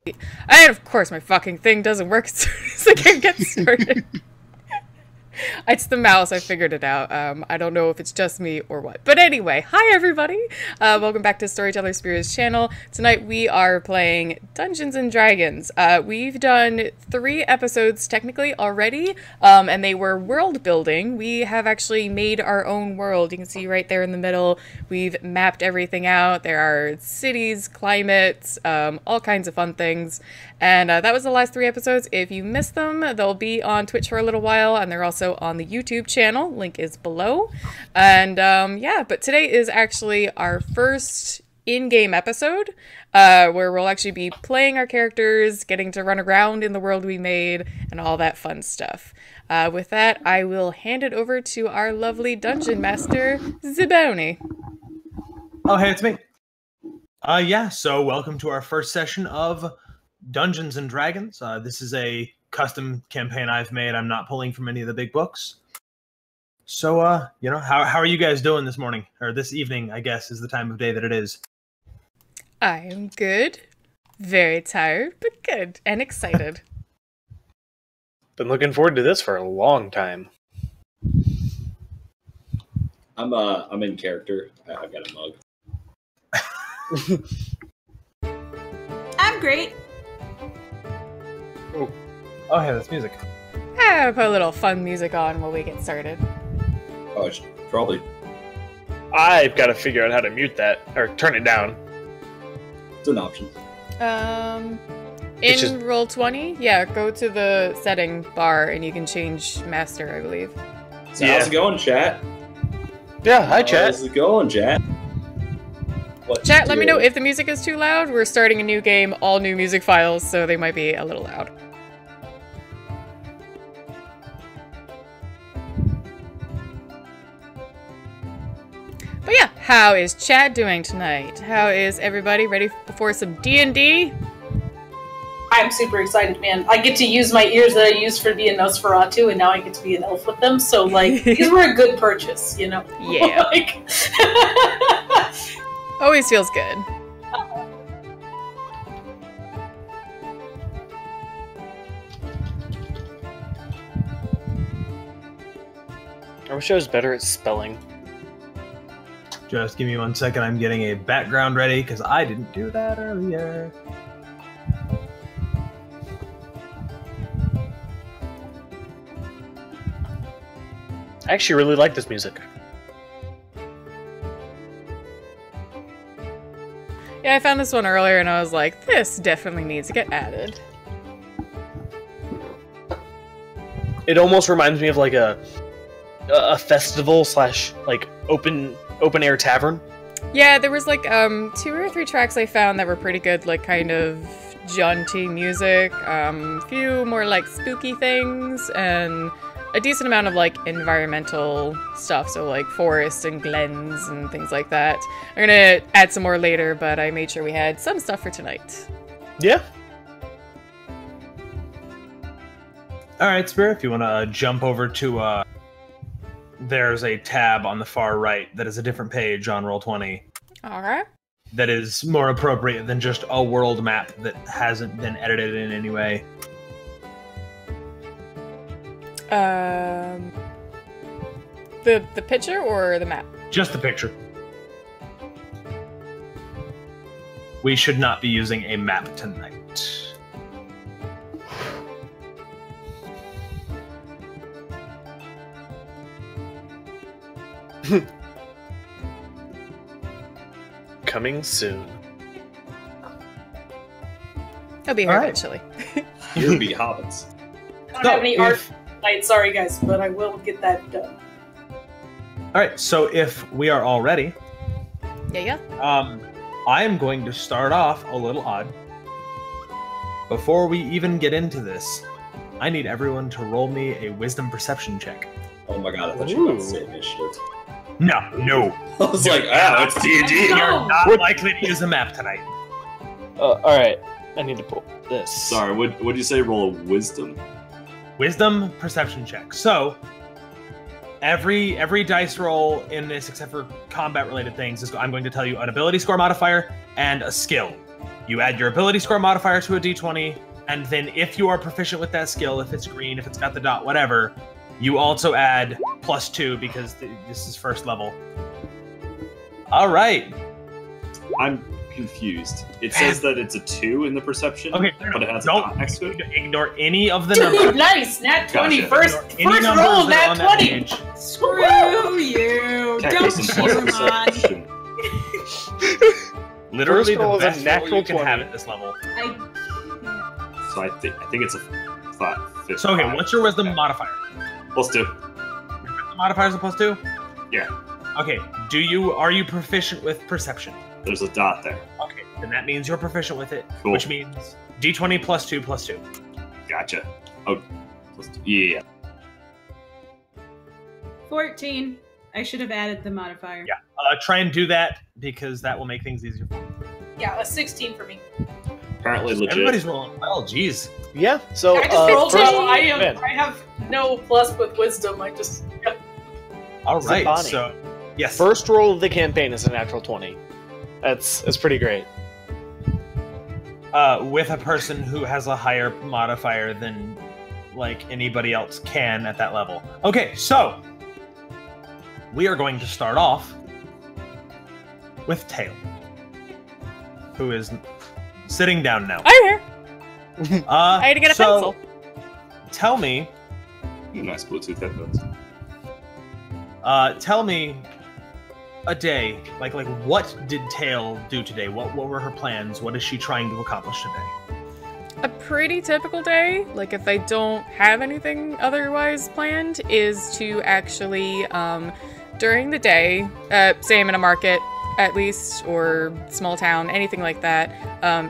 And of course my fucking thing doesn't work as soon as the game gets started. It's the mouse. I figured it out. I don't know if it's just me or what. But anyway, hi everybody. Welcome back to StorytellerSpira's channel. Tonight we are playing Dungeons and Dragons. We've done 3 episodes technically already, and they were world building. We have actually made our own world. You can see right there in the middle, we've mapped everything out. There are cities, climates, all kinds of fun things. And that was the last 3 episodes. If you missed them, they'll be on Twitch for a little while, and they're also on the YouTube channel. Link is below. And yeah, but today is actually our first in-game episode where we'll actually be playing our characters, getting to run around in the world we made, and all that fun stuff. With that, I will hand it over to our lovely dungeon master, Ziboni. Oh, hey, it's me. Yeah, so welcome to our first session of Dungeons and Dragons. This is a custom campaign I've made. I'm not pulling from any of the big books. So, you know, how are you guys doing this morning? Or this evening, I guess, is the time of day that it is. I am good. Very tired, but good. And excited. Been looking forward to this for a long time. I'm in character. I've got a mug. I'm great. Oh, hey, that's music. I'll put a little fun music on while we get started. Oh, it's probably. I've got to figure out how to mute that, or turn it down. It's an option. In just... Roll20, yeah, go to the setting bar and you can change master, I believe. So how's it going, chat? Yeah, hi, chat. How's it going, chat? Chat, let me know if the music is too loud. We're starting a new game, all new music files, so they might be a little loud. But yeah, how is chat doing tonight? How is everybody ready for some D&D? I'm super excited, man. I get to use my ears that I used for being Nosferatu, and now I get to be an elf with them. So, like, these were a good purchase, you know? Yeah. Like... Always feels good. I wish I was better at spelling. Just give me 1 second. I'm getting a background ready because I didn't do that earlier. I actually really like this music. Yeah, I found this one earlier and I was like, this definitely needs to get added. It almost reminds me of like a festival slash like open air tavern. Yeah, there was like 2 or 3 tracks I found that were pretty good, like kind of jaunty music, a few more like spooky things, and a decent amount of like environmental stuff, so like forests and glens and things like that. I'm gonna add some more later, but I made sure we had some stuff for tonight. Yeah. Alright, Spirit, if you want to jump over to, there's a tab on the far right that is a different page on Roll20. Alright. That is more appropriate than just a world map that hasn't been edited in any way. The picture or the map? Just the picture. We should not be using a map tonight. Coming soon. I'll be here eventually. You'll be hobbits. I don't have any art tonight, sorry guys, but I will get that done. Alright, so if we are all ready, Yeah. I am going to start off a little odd. Before we even get into this, I need everyone to roll me a wisdom perception check. Oh my god, I thought you were about to say initiative. No. I was like, ah, it's D&D. You're not likely to use a map tonight. Alright. I need to pull this. Sorry, what'd you say? Roll a wisdom? Wisdom perception check. So, every dice roll in this, except for combat-related things, I'm going to tell you an ability score modifier and a skill. You add your ability score modifier to a d20, and then if you are proficient with that skill, if it's green, if it's got the dot, whatever, you also add +2 because this is first level. All right. I'm confused. It says that it's a 2 in the perception, Okay, but it has a dot next to it. Ignore any of the Dude, numbers. nice! Nat 20! Gotcha. First Any numbers roll, that are Nat on that 20! page. Screw you! Can't Don't be some cheer plus on. perception. Literally First roll the is a best natural roll you can 20. have at this level. So I think it's a 5. So okay, what's your wisdom modifier? +2. Your wisdom modifier is a +2? Yeah. Okay, are you proficient with perception? There's a dot there. Okay, then that means you're proficient with it, Cool. which means d20 +2 +2. Gotcha. Oh, +2. Yeah. 14. I should have added the modifier. Yeah. Try and do that because that will make things easier. Yeah, a 16 for me. Apparently legit. Everybody's rolling well. Jeez. Yeah. So I just rolled first, well. man, I have no plus with wisdom. I just. Yeah. All right. Zabani. So yes. first roll of the campaign is a natural 20. That's pretty great. With a person who has a higher modifier than like anybody else can at that level. Okay, so we are going to start off with Tail, who is sitting down now. I'm here. I had to get a pencil. Tell me, Nice Bluetooth headphones. tell me a day. Like what did Tail do today? What were her plans? What is she trying to accomplish today? A pretty typical day, like if I don't have anything otherwise planned, is to actually, during the day, say I'm in a market, at least, or small town, anything like that,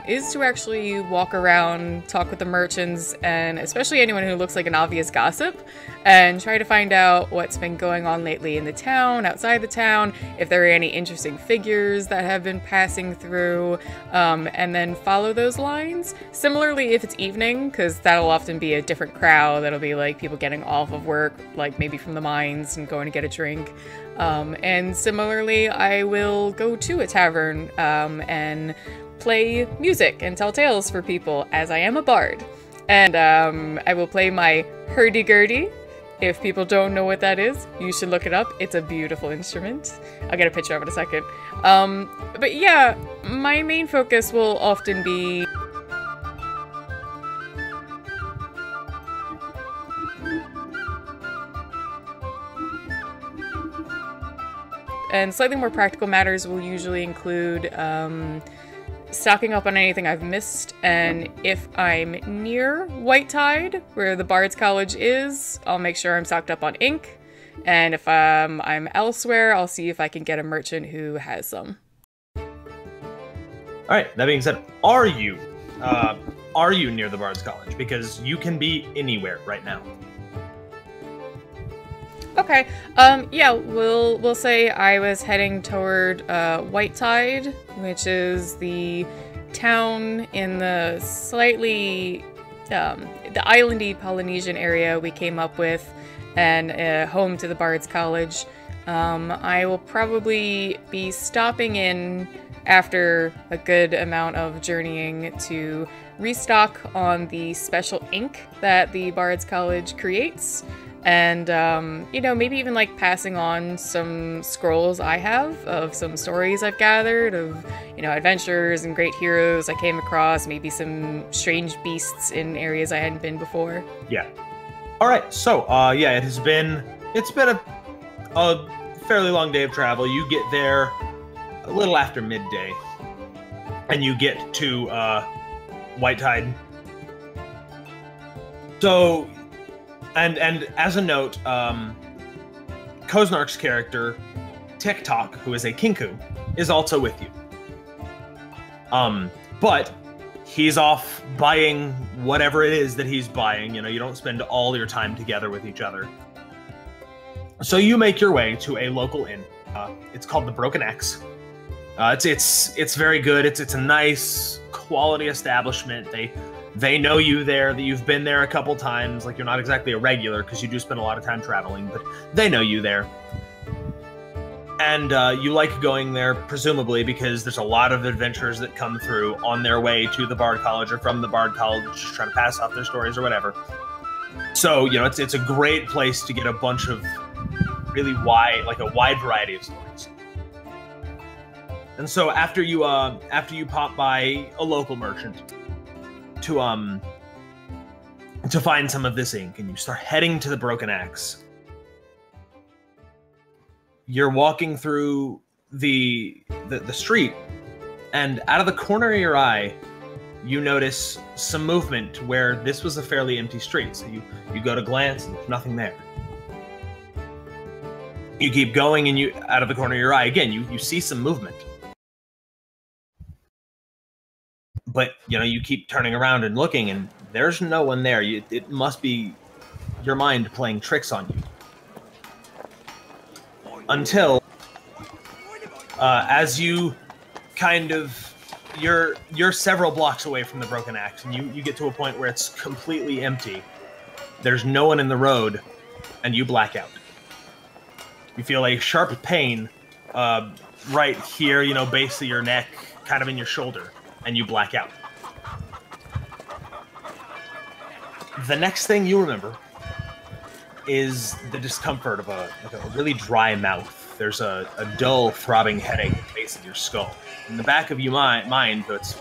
is to actually walk around, talk with the merchants, and especially anyone who looks like an obvious gossip, and try to find out what's been going on lately in the town, outside the town, if there are any interesting figures that have been passing through, and then follow those lines. Similarly, if it's evening, because that'll often be a different crowd, that'll be like people getting off of work, like maybe from the mines and going to get a drink. And similarly, I will go to a tavern and play music and tell tales for people, as I am a bard. And I will play my hurdy-gurdy. If people don't know what that is, you should look it up. It's a beautiful instrument. I'll get a picture of it in a second. But yeah, my main focus will often be and slightly more practical matters will usually include stocking up on anything I've missed, and if I'm near White Tide, where the Bard's College is, I'll make sure I'm stocked up on ink, and if I'm elsewhere, I'll see if I can get a merchant who has some. Alright, that being said, are you near the Bard's College? Because you can be anywhere right now. Okay, yeah, we'll say I was heading toward White Tide, which is the town in the slightly, the islandy Polynesian area we came up with, and home to the Bard's College. I will probably be stopping in after a good amount of journeying to restock on the special ink that the Bard's College creates. And, you know, maybe even like passing on some scrolls I have of some stories I've gathered of, you know, adventures and great heroes I came across, maybe some strange beasts in areas I hadn't been before. Yeah. All right. So, yeah, it's been a fairly long day of travel. You get there a little after midday, and you get to White Tide. So. And as a note, Koznark's character, TikTok, who is a Kinku, is also with you. But he's off buying whatever it is that he's buying. You know, you don't spend all your time together with each other. So you make your way to a local inn. It's called the Broken Axe. It's very good. It's a nice quality establishment. They know you there, that you've been there a couple times. Like, you're not exactly a regular because you do spend a lot of time traveling, but they know you there. And you like going there, presumably, because there's a lot of adventurers that come through on their way to the Bard College or from the Bard College, just trying to pass off their stories or whatever. So, you know, it's a great place to get a bunch of really wide, like a wide variety of stories. And so after you pop by a local merchant to find some of this ink, and you start heading to the Broken Axe, you're walking through the street, and out of the corner of your eye, you notice some movement where this was a fairly empty street. So you go to glance, and there's nothing there. You keep going, and out of the corner of your eye again, you see some movement. But you know, you keep turning around and looking, and there's no one there. It must be your mind playing tricks on you. Until, as you kind of, you're several blocks away from the Broken Axe, and you get to a point where it's completely empty. There's no one in the road, and you black out. You feel a sharp pain right here, you know, base of your neck, kind of in your shoulder, and you black out. The next thing you remember is the discomfort of a really dry mouth. There's a dull, throbbing headache at the base of your skull. In the back of your mind, though it's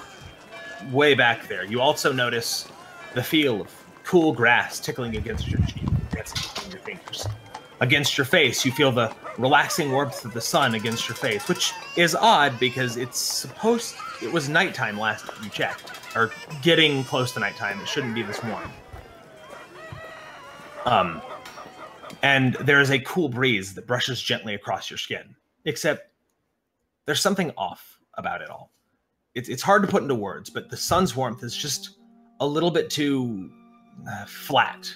way back there, you also notice the feel of cool grass tickling against your cheek, against your fingers. Against your face, you feel the relaxing warmth of the sun against your face, which is odd because it was nighttime last you checked, or getting close to nighttime. It shouldn't be this warm. And there is a cool breeze that brushes gently across your skin. Except there's something off about it all. It's hard to put into words, but the sun's warmth is just a little bit too flat.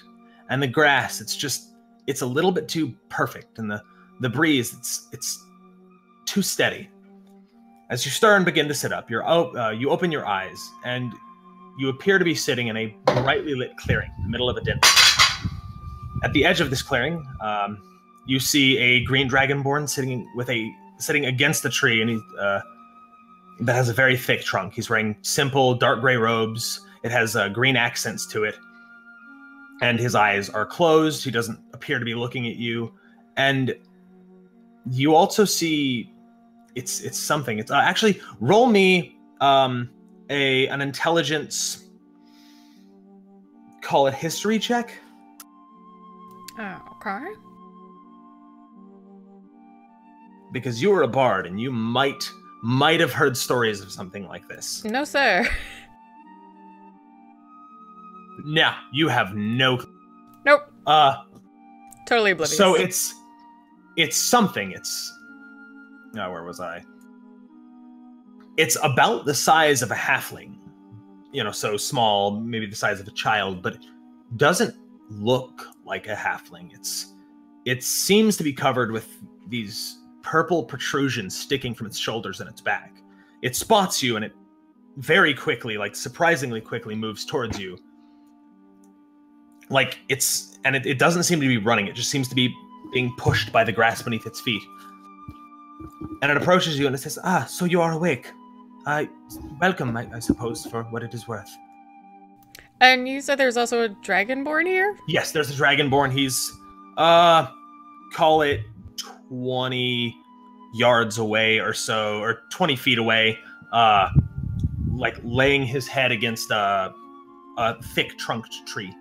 And the grass, it's a little bit too perfect. And the breeze, it's too steady. As you stir and begin to sit up, you open your eyes, and you appear to be sitting in a brightly lit clearing in the middle of a den. At the edge of this clearing, you see a green dragonborn sitting against the tree, and that has a very thick trunk. He's wearing simple dark gray robes. It has green accents to it, and his eyes are closed. He doesn't appear to be looking at you, and you also see it's something. It's actually roll me an intelligence. Call it history check. Okay. Because you were a bard, and you might have heard stories of something like this. No, sir. No, you have no. Nope. Totally oblivious. So it's something. Where was I? It's about the size of a halfling. You know, so small, maybe the size of a child, but it doesn't look like a halfling. It seems to be covered with these purple protrusions sticking from its shoulders and its back. It spots you, and it very quickly, like surprisingly quickly, moves towards you. Like it doesn't seem to be running. It just seems to be being pushed by the grass beneath its feet. And it approaches you, and it says, so you are awake. Welcome, I suppose, for what it is worth. And you said there's also a dragonborn here? Yes, there's a dragonborn. He's, call it 20 yards away or so, or 20 feet away, like laying his head against a thick trunked tree.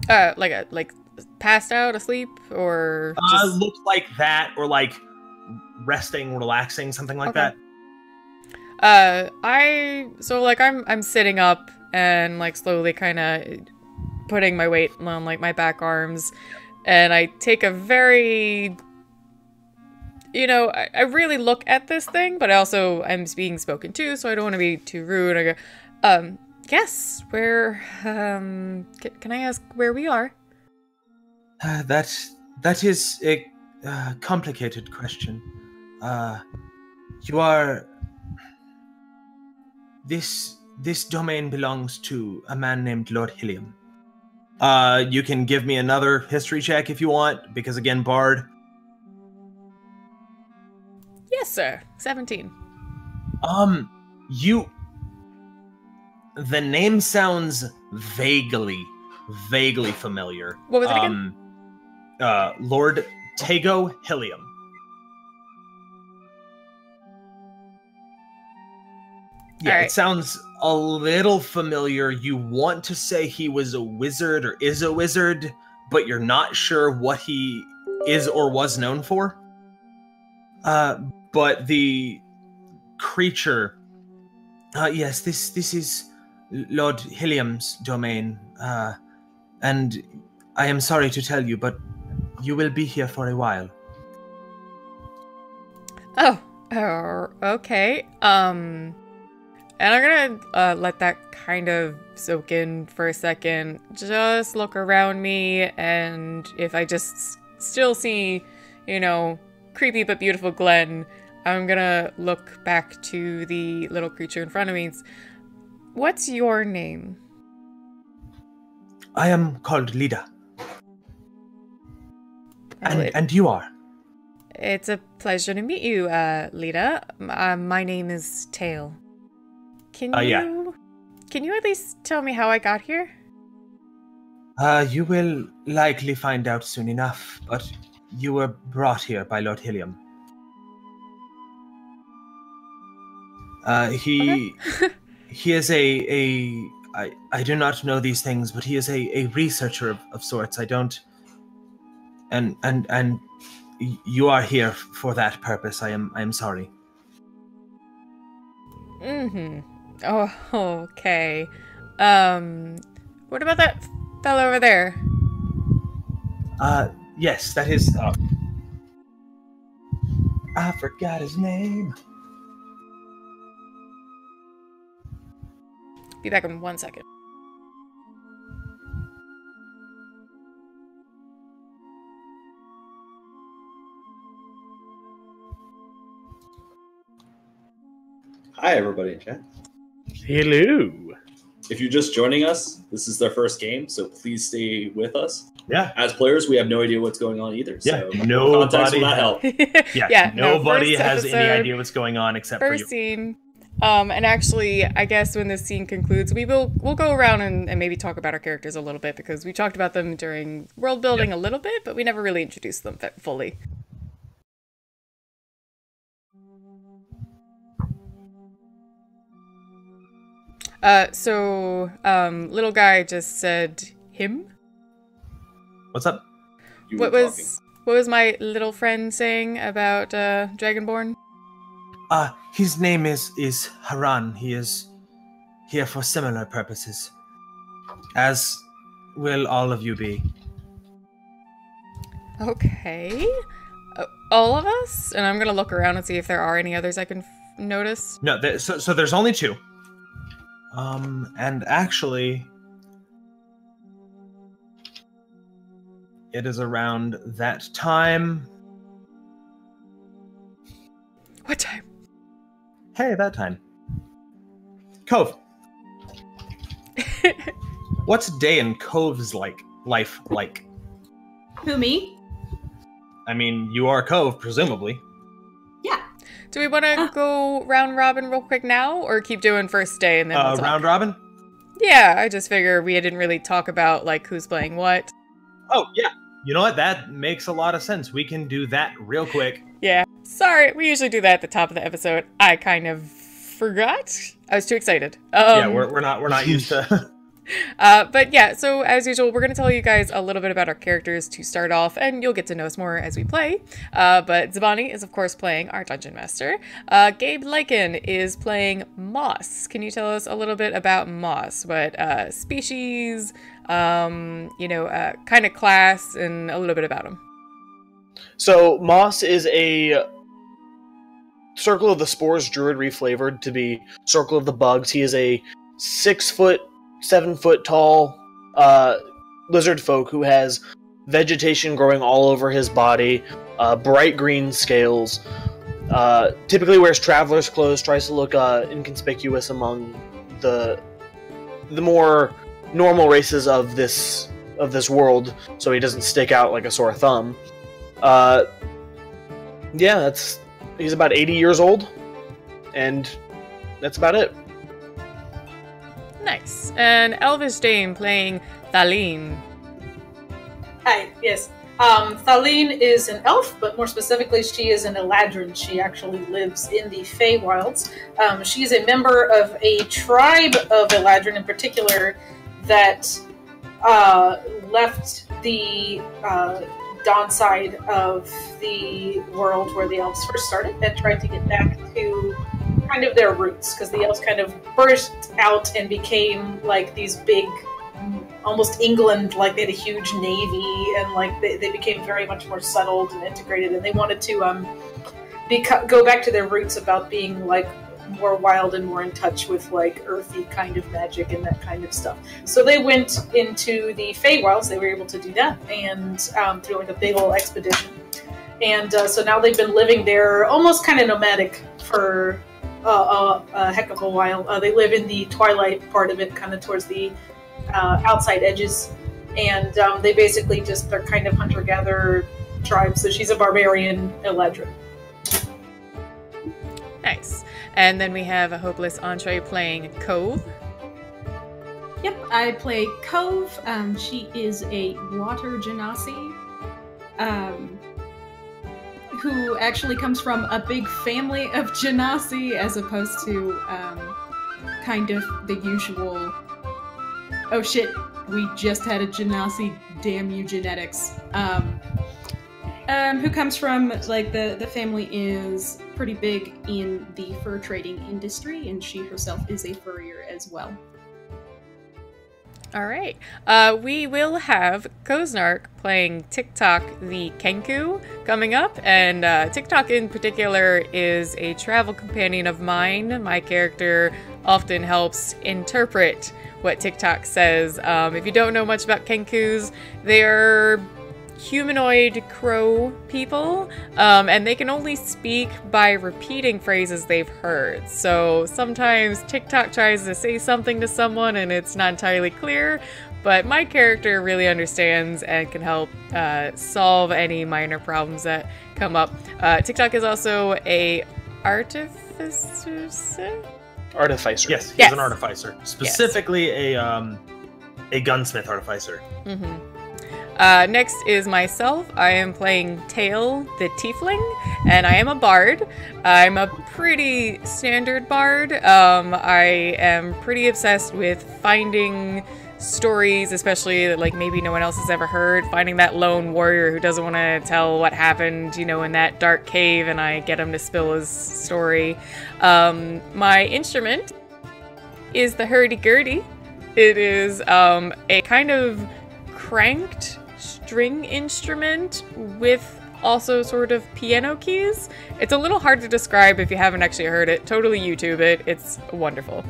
Like passed out, asleep, or just... looks like that, or like resting, relaxing, something like that. I'm sitting up and like slowly kind of putting my weight on like my back arms, and I take a very, I really look at this thing, but also I'm being spoken to, so I don't want to be too rude. I go, yes, where, can I ask where we are? That is a complicated question. You are... This domain belongs to a man named Lord Hilliam. You can give me another history check if you want, because again, Bard. Yes, sir. 17. The name sounds vaguely familiar. What was it again? Lord Tego Helium. Yeah, All right. It sounds a little familiar. You want to say he was a wizard or is a wizard, but you're not sure what he is or was known for. But the creature... yes, this is Lord Helium's domain. And I am sorry to tell you, but you will be here for a while. Oh, okay. And I'm gonna let that kind of soak in for a second. Just look around me, and if I just still see, creepy but beautiful Glenn, I'm gonna look back to the little creature in front of me. What's your name? I am called Lida. Oh, And you are? It's a pleasure to meet you, Lida. My name is Tail. Can you at least tell me how I got here? You will likely find out soon enough, but you were brought here by Lord Helium. He is I do not know these things, but he is a researcher of sorts. I don't... And you are here for that purpose. I am sorry. Mm-hmm. Oh, okay. What about that fellow over there? Yes, that is... I forgot his name. Be back in 1 second. Hi, everybody in chat. Hello. If you're just joining us, this is their first game, so please stay with us. Yeah. As players, we have no idea what's going on either. Yeah, So context will nobody not help. nobody first has any episode, idea what's going on except for you. First scene. And actually, I guess when this scene concludes, we'll go around and maybe talk about our characters a little bit, because we talked about them during world building a little bit, but we never really introduced them fully. Little guy just said him. What's up? You What were was my little friend saying about Dragonborn? His name is Haran. He is here for similar purposes, as will all of you be. Okay. All of us? And I'm gonna look around and see if there are any others I can notice. No, so there's only two. And actually, it is around that time. What time? Hey, that time. Cove. What's day in Cove's life like? Who, me? I mean, you are Cove, presumably. Yeah. Do we want to go round robin real quick now, or keep doing first day and then we'll talk? Round robin? Yeah, I just figure we didn't really talk about who's playing what. Oh, yeah. You know what? That makes a lot of sense. We can do that real quick. Yeah. Sorry, we usually do that at the top of the episode. I kind of forgot. I was too excited. Yeah, we're not used to. But yeah, so as usual, we're going to tell you guys a little bit about our characters to start off, and you'll get to know us more as we play. But Zabani is, of course, playing our Dungeon Master. Gabe Lycan is playing Moss. Can you tell us a little bit about Moss? What species, kind of class, and a little bit about him? So, Moss is a Circle of the Spores druid reflavored to be Circle of the Bugs. He is a 7 foot tall lizard folk who has vegetation growing all over his body, bright green scales, typically wears traveler's clothes, tries to look inconspicuous among the more normal races of this world, so he doesn't stick out like a sore thumb. Yeah, that's He's about 80 years old, and that's about it. Nice. And Elvish Dame playing Thaleen. Hi, yes. Thaleen is an elf, but more specifically, she is an Eladrin. She actually lives in the Feywilds. She is a member of a tribe of Eladrin in particular that left the dawn side of the world where the elves first started and tried to get back to kind of their roots, because the elves kind of burst out and became like these big, almost England, like they had a huge navy, and like they became very much more settled and integrated, and they wanted to go back to their roots about being like more wild and more in touch with like earthy kind of magic and that kind of stuff. So they went into the Feywilds. They were able to do that, and through like a big old expedition. And so now they've been living there, almost kind of nomadic for a heck of a while. They live in the twilight part of it, kind of towards the outside edges, and they basically just, they're kind of hunter-gatherer tribe. So she's a barbarian Eladrin. Nice. And then we have a hopeless entree playing Cove. Yep, I play Cove. She is a water genasi, who actually comes from a big family of genasi, as opposed to kind of the usual, oh shit, we just had a genasi, damn you genetics. Who comes from, like, the family is pretty big in the fur trading industry, and she herself is a furrier as well. All right. We will have Koznark playing TikTok the Kenku coming up, and TikTok in particular is a travel companion of mine. My character often helps interpret what TikTok says. If you don't know much about Kenkus, they're humanoid crow people, and they can only speak by repeating phrases they've heard. So sometimes TikTok tries to say something to someone and it's not entirely clear, but my character really understands and can help solve any minor problems that come up. TikTok is also a artificer? Artificer. Yes, he's Yes. an artificer. Specifically a gunsmith artificer. Mm-hmm. Next is myself. I am playing Tail the Tiefling, and I am a bard. I'm a pretty standard bard. I am pretty obsessed with finding stories, especially that like maybe no one else has ever heard, finding that lone warrior who doesn't want to tell what happened, you know, in that dark cave, and I get him to spill his story. My instrument is the hurdy-gurdy. It is a kind of cranked string instrument with also sort of piano keys. It's a little hard to describe if you haven't actually heard it. Totally YouTube it. It's wonderful.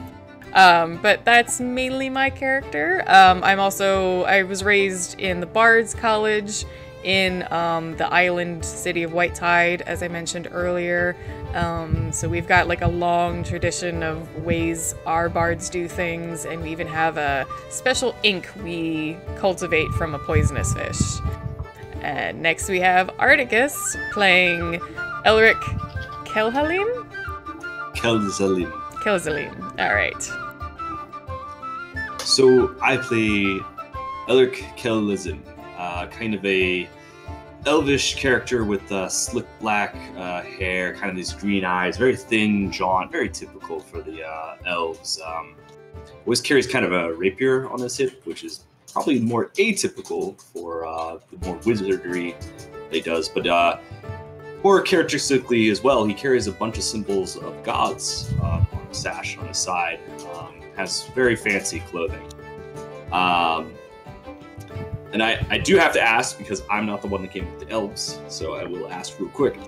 But that's mainly my character. I was raised in the Bard's College in the island city of White Tide, as I mentioned earlier. So we've got like a long tradition of ways our bards do things, and we even have a special ink we cultivate from a poisonous fish. And next we have Articus playing Elric Kelhalim? Kelzalim. Alright. So I play Elric Kelzalim, kind of a elvish character with slick black hair, kind of these green eyes, very thin jawed, very typical for the elves. Always carries kind of a rapier on his hip, which is probably more atypical for the more wizardry that he does. But more characteristically as well, he carries a bunch of symbols of gods on a sash on his side. Has very fancy clothing. And I do have to ask, because I'm not the one that came up with the elves, so I will ask real quick.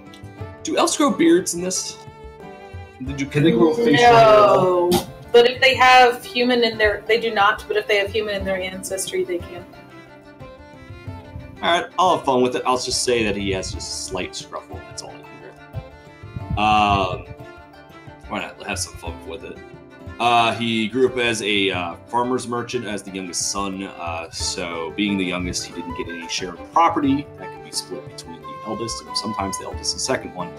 Do elves grow beards in this? Can they grow facial hair? No, but if they have human in their, they do not. But if they have human in their ancestry, they can. All right, I'll have fun with it. I'll just say that he has just a slight scruffle. That's all I can hear. Why not have some fun with it? He grew up as a farmer's merchant as the youngest son, so being the youngest, he didn't get any share of the property. That could be split between the eldest, and sometimes the eldest and second one.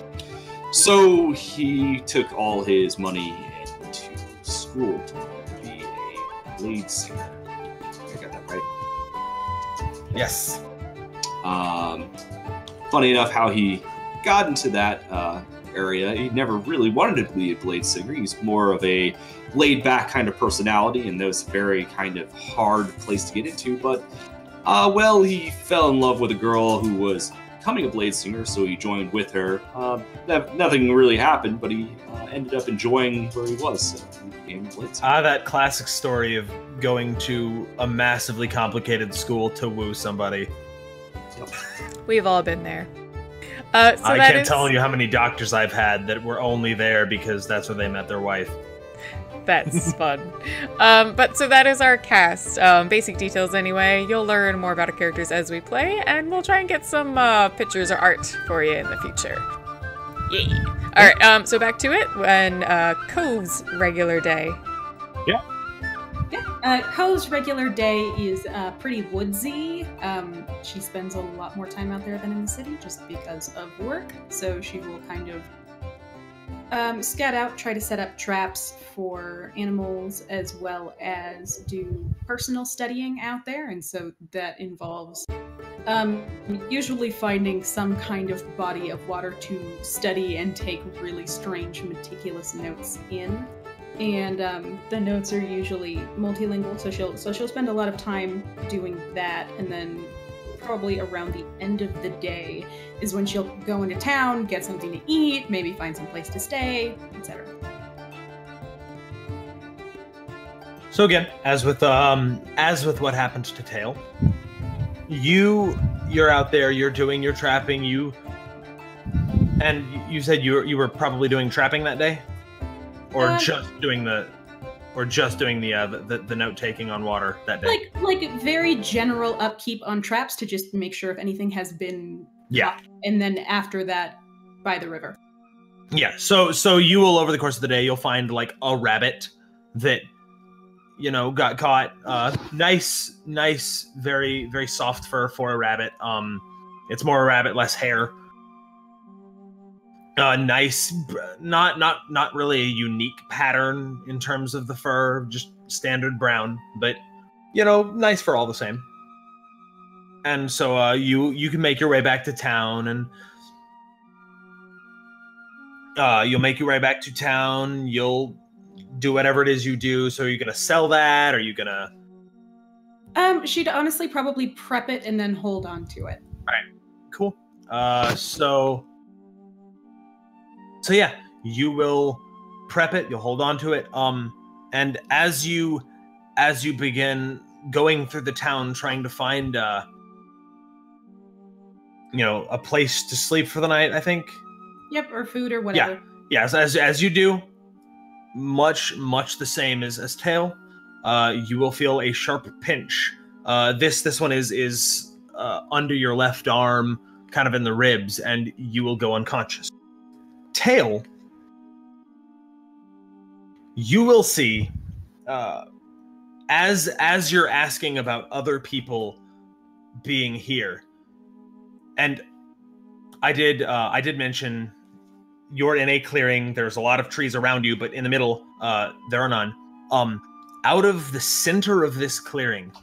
So he took all his money into school to be a blade singer. I got that right. Yes. Funny enough, how he got into that area, he never really wanted to be a blade singer. He's more of a laid-back kind of personality, and that was a very kind of hard place to get into. But, well, he fell in love with a girl who was becoming a blade singer, so he joined with her. Nothing really happened, but he ended up enjoying where he was, so he became a blade singer. That classic story of going to a massively complicated school to woo somebody. We've all been there. I can't tell you how many doctors I've had that were only there because that's where they met their wife. That's fun. But so that is our cast. Basic details anyway. You'll learn more about our characters as we play, and we'll try and get some pictures or art for you in the future. Yay! Alright, so back to it when Cove's regular day. Yeah, Ko's regular day is pretty woodsy. She spends a lot more time out there than in the city just because of work, so she will kind of scout out, try to set up traps for animals, as well as do personal studying out there, and so that involves usually finding some kind of body of water to study and take really strange, meticulous notes in. And the notes are usually multilingual, so she'll spend a lot of time doing that, and then probably around the end of the day is when she'll go into town, get something to eat, maybe find some place to stay, etc. So again, as with what happened to Tail, you're out there, you're doing your trapping, and you said you were probably doing trapping that day? Or just doing the note taking on water that day. Like very general upkeep on traps to just make sure if anything has been caught, and then after that by the river. Yeah. So you will, over the course of the day, you'll find like a rabbit that got caught. Nice, very, very soft fur for a rabbit. It's more a rabbit, less hair. Nice, not really a unique pattern in terms of the fur, just standard brown, but nice fur all the same. And so you can make your way back to town, and you'll make your way back to town. You'll do whatever it is you do. So are you gonna sell that? Or are you gonna? She'd honestly probably prep it and then hold on to it. All right, cool. So yeah, you will prep it, you'll hold on to it, and as you begin going through the town trying to find a place to sleep for the night, I think. Yep, or food or whatever. Yeah, as you do, much the same as Tail, you will feel a sharp pinch. This one is under your left arm, kind of in the ribs, and you will go unconscious. Tail, you will see, as you're asking about other people being here, and I did mention you're in a clearing. There's a lot of trees around you, but in the middle, there are none. Out of the center of this clearing,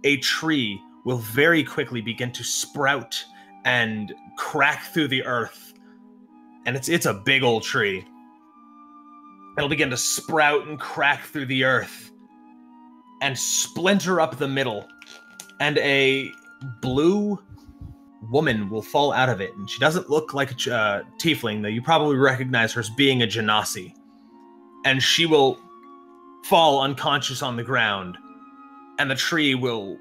a tree will very quickly begin to sprout and crack through the earth. And it's a big old tree. It'll begin to sprout and crack through the earth and splinter up the middle. And a blue woman will fall out of it. And she doesn't look like a tiefling, though you probably recognize her as being a genasi. And she will fall unconscious on the ground. And the tree will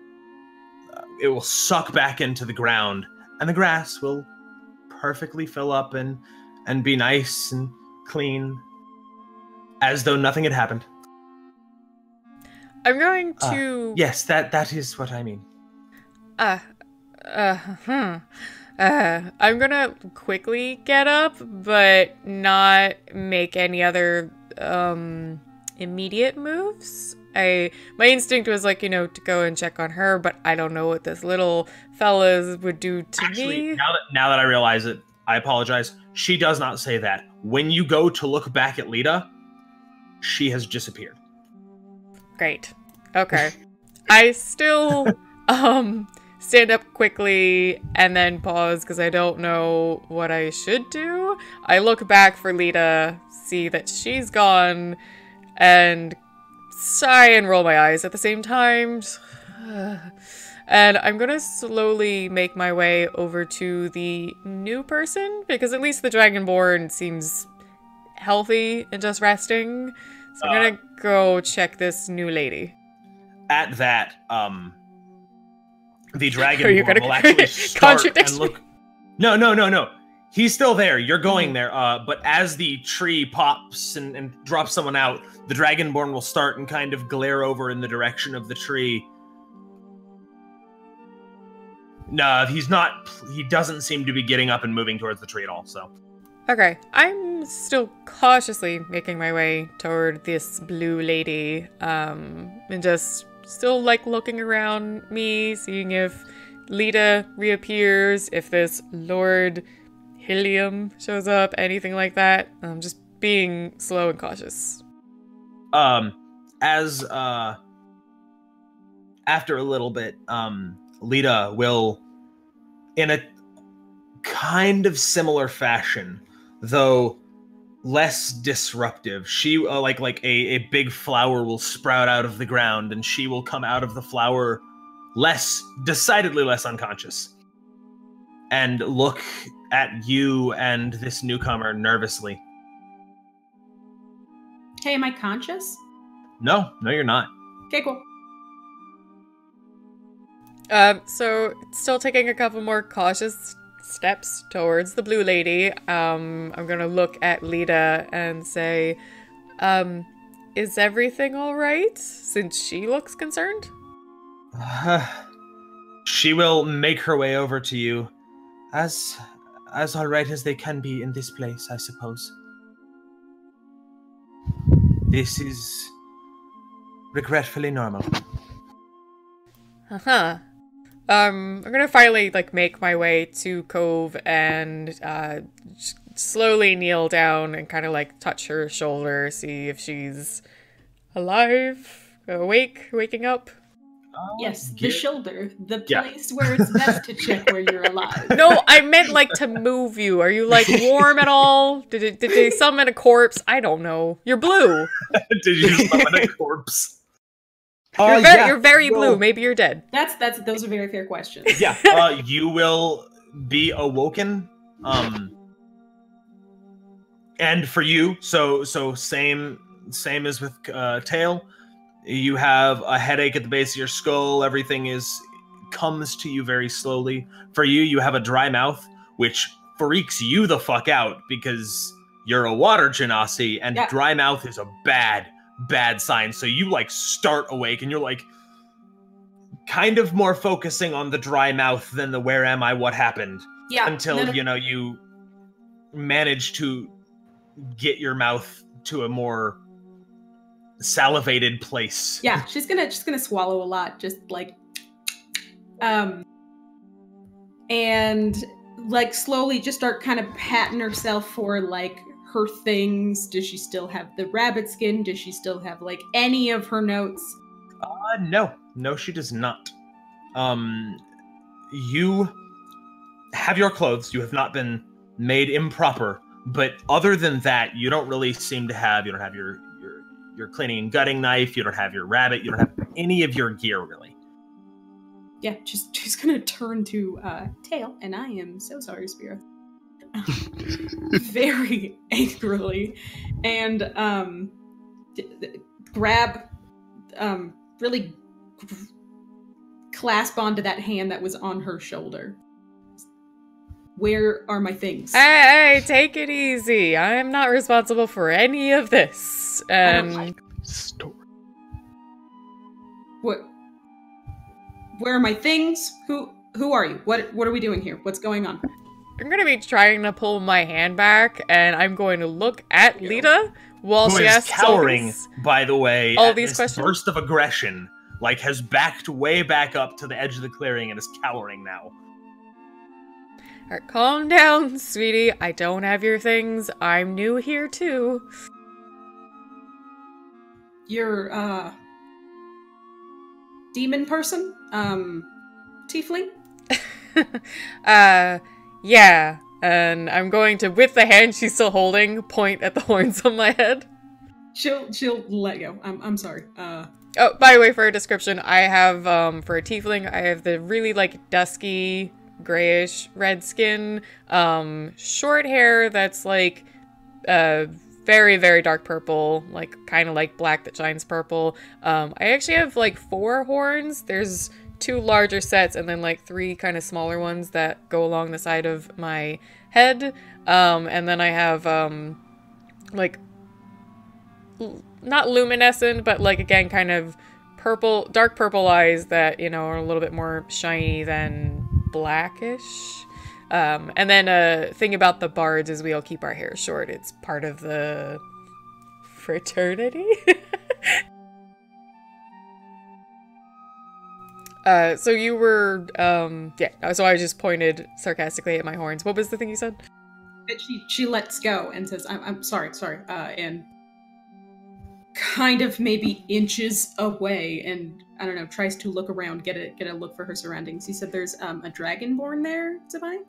suck back into the ground. And the grass will perfectly fill up and be nice and clean, as though nothing had happened. I'm going to... Yes, that is what I mean. I'm gonna quickly get up, but not make any other immediate moves. My instinct was to go and check on her, but I don't know what this little fella would do to me. Now that I realize it, I apologize. She does not say that. When you go to look back at Lita, she has disappeared. Great. Okay. I still stand up quickly and then pause because I don't know what I should do. I look back for Lita, see that she's gone, and sigh and roll my eyes at the same time. And I'm gonna slowly make my way over to the new person, because at least the Dragonborn seems healthy and just resting. So I'm gonna go check this new lady. At that, the Dragonborn will actually start contradict and look. No. He's still there. You're going there. But as the tree pops and drops someone out, the Dragonborn will start and kind of glare over in the direction of the tree. No, he's not. He doesn't seem to be getting up and moving towards the tree at all. So. Okay, I'm still cautiously making my way toward this blue lady, and just still like looking around me, seeing if Lita reappears, if this Lord Helium shows up, anything like that. Just being slow and cautious. As after a little bit, Lita will, in a kind of similar fashion, though less disruptive, she like a big flower will sprout out of the ground, and she will come out of the flower decidedly less unconscious, and look at you and this newcomer nervously. Hey, am I conscious? No, you're not. Okay, cool. So still taking a couple more cautious steps towards the blue lady. I'm gonna look at Lita and say, is everything all right? Since she looks concerned. She will make her way over to you, as all right as they can be in this place, I suppose. This is regretfully normal. Uh-huh. I'm gonna finally, like, make my way to Cove and, slowly kneel down and kind of, like, touch her shoulder, see if she's alive, waking up. Yes, the shoulder, the place where it's best to check where you're alive. No, I meant, like, to move you. Are you, like, warm at all? Did they summon a corpse? I don't know. You're blue. Did you summon a corpse? You're very blue. Maybe you're dead. Those are very fair questions. Yeah, you will be awoken. And for you, so same as with Tail. You have a headache at the base of your skull. Everything comes to you very slowly. For you, you have a dry mouth, which freaks you the fuck out because you're a water genasi, and dry mouth is a bad sign. So you like start awake and you're like kind of more focusing on the dry mouth than the where am I, what happened. Yeah. Until you manage to get your mouth to a more salivated place. Yeah, she's gonna swallow a lot, just like and like slowly just start kind of patting herself for like her things. Does she still have the rabbit skin? Does she still have like any of her notes? No, she does not. You have your clothes. You have not been made improper, but other than that, you don't really seem to have. You don't have your cleaning and gutting knife. You don't have your rabbit. You don't have any of your gear, really. Yeah, she's gonna turn to Tail, and I am so sorry, Spira. Very angrily, and grab, really clasp onto that hand that was on her shoulder. Where are my things? Hey, take it easy. I am not responsible for any of this. I don't like this story. What? Where are my things? Who are you? What are we doing here? What's going on? I'm gonna be trying to pull my hand back, and I'm going to look at Lita while she asks cowering, by the way, all at these this questions. Burst of aggression, like has backed way back up to the edge of the clearing and is cowering now. Alright, calm down, sweetie. I don't have your things. I'm new here, too. You're, demon person? Tiefling? Yeah. And I'm going to, with the hand she's still holding, point at the horns on my head. She'll let go. I'm sorry. Oh, by the way, for a description, I have, for a tiefling, I have the really, like, dusky, grayish red skin, short hair that's, like, very, very dark purple, like, kind of like black that shines purple. I actually have, like, 4 horns. There's 2 larger sets and then, like, 3 kind of smaller ones that go along the side of my head. And then I have, like, not luminescent, but like again, kind of purple, dark purple eyes that, you know, are a little bit more shiny than blackish. And then a thing about the bards is we all keep our hair short. It's part of the fraternity. So you were, yeah, so I just pointed sarcastically at my horns. What was the thing you said? She lets go and says, I'm sorry, and kind of maybe inches away and, I don't know, tries to look around, get a look for her surroundings. You said there's a dragonborn there, Divine?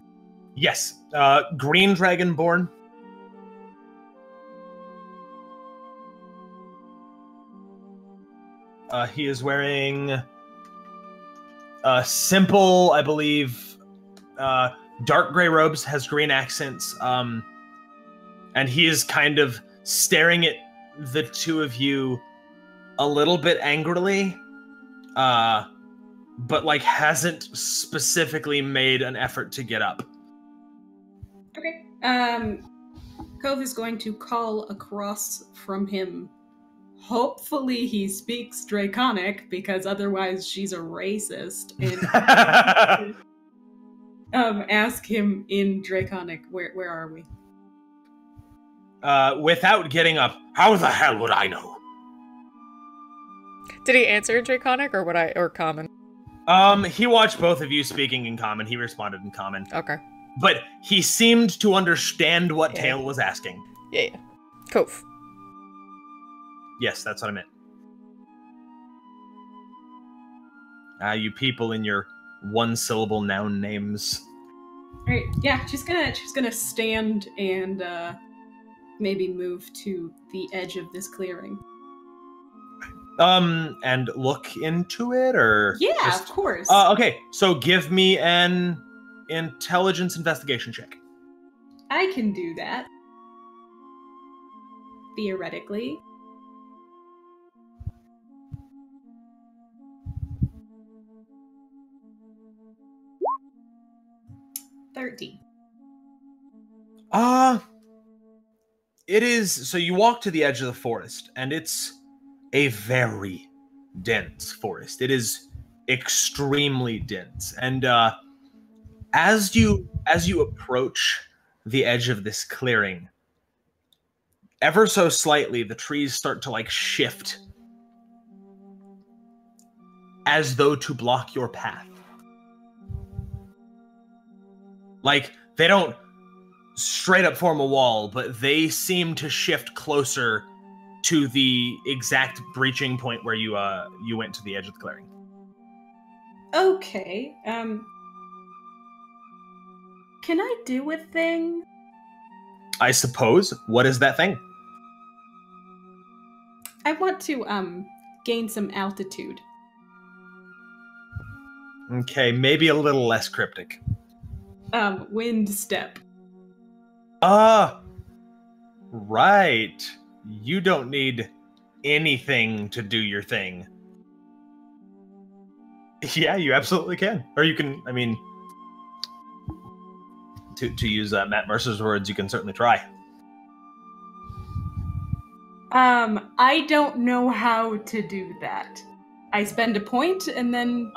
Yes, green dragonborn. He is wearing simple, I believe, dark gray robes, has green accents, and he is kind of staring at the two of you a little bit angrily, but like hasn't specifically made an effort to get up. Okay. Cove is going to call across from him. Hopefully he speaks Draconic, because otherwise she's a racist. And ask him in Draconic, where are we? Without getting up, how the hell would I know? Did he answer in Draconic or Common? He watched both of you speaking in Common. He responded in Common. Okay. But he seemed to understand what Tail was asking. Yeah. Cove. Yes, that's what I meant. You people in your one-syllable noun names. Alright, yeah, she's gonna stand and maybe move to the edge of this clearing. And look into it, or yeah, of course. Okay, so give me an intelligence investigation check. I can do that. Theoretically. It is, so you walk to the edge of the forest, and it's a very dense forest. It is extremely dense. And as you approach the edge of this clearing, ever so slightly, the trees start to like shift as though to block your path. Like, they don't straight up form a wall, but they seem to shift closer to the exact breaching point where you went to the edge of the clearing. Okay. Can I do a thing? I suppose. What is that thing? I want to gain some altitude. Okay, maybe a little less cryptic. Wind step. Right. You don't need anything to do your thing. Yeah, you absolutely can. Or you can, I mean, to use Matt Mercer's words, you can certainly try. I don't know how to do that. I spend a point and then...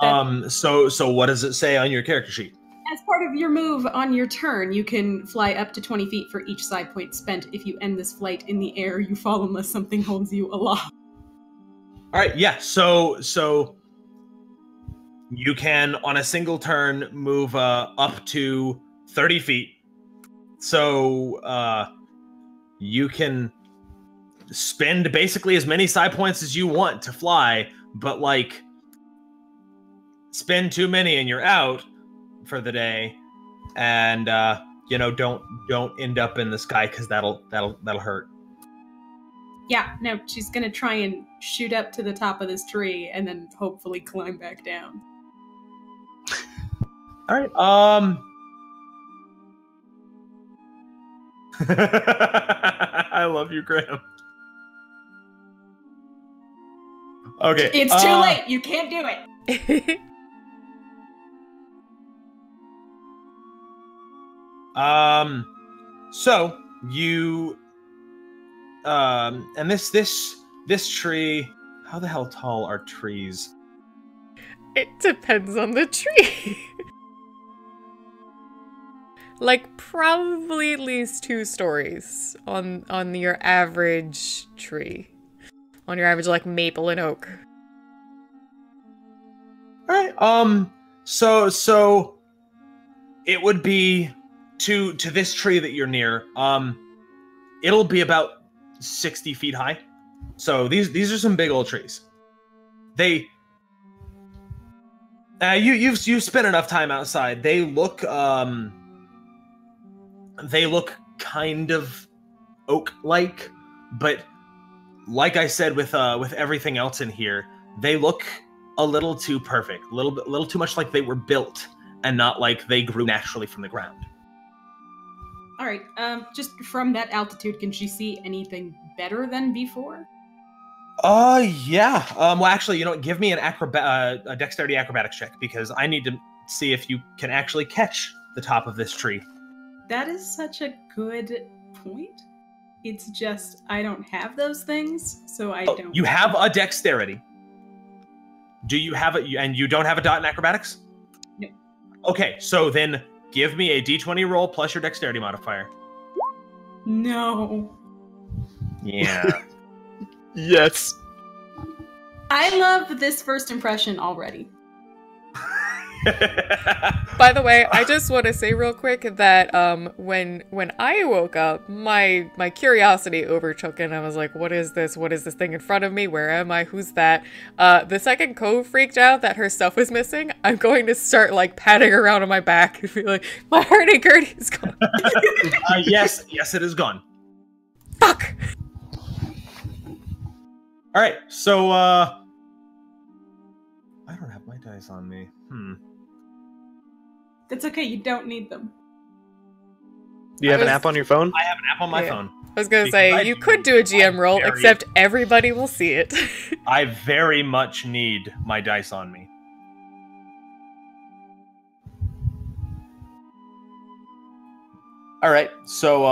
So what does it say on your character sheet? As part of your move on your turn, you can fly up to 20 feet for each side point spent. If you end this flight in the air, you fall unless something holds you aloft. Alright, yeah, so you can, on a single turn, move up to 30 feet. So you can spend basically as many psi points as you want to fly, but like spend too many and you're out for the day, and don't end up in the sky because that'll hurt. Yeah, no, she's gonna try and shoot up to the top of this tree and then hopefully climb back down. All right. I love you, Graham. Okay. It's too late. You can't do it. So you and this tree, how the hell tall are trees? It depends on the tree. Like probably at least 2 stories on your average tree. On your average like maple and oak. Alright, so it would be to this tree that you're near, it'll be about 60 feet high. So these are some big old trees. You've spent enough time outside. They look kind of oak-like, but like I said with everything else in here, they look a little too perfect, a little too much like they were built and not like they grew naturally from the ground. All right. Just from that altitude, can she see anything better than before? Yeah. Well, actually, you know what? Give me a dexterity acrobatics check, because I need to see if you can actually catch the top of this tree. That is such a good point. It's just I don't have those things, so I don't. You have a dexterity. Do you have it? And you don't have a dot in acrobatics? No. Okay, so then give me a d20 roll plus your dexterity modifier. No. Yeah. Yes. I love this first impression already. By the way, I just want to say real quick that when I woke up, my curiosity overtook, and I was like, what is this? What is this thing in front of me? Where am I? Who's that? The second Cove freaked out that her stuff was missing, I'm going to start like patting around on my back and be like, my hurdy-gurdy is gone. Yes, it is gone. Fuck! Alright, so I don't have my dice on me. That's okay, you don't need them. Do you have an app on your phone? I have an app on my phone. I was gonna say, you could do a GM roll, except everybody will see it. I very much need my dice on me. Alright, so,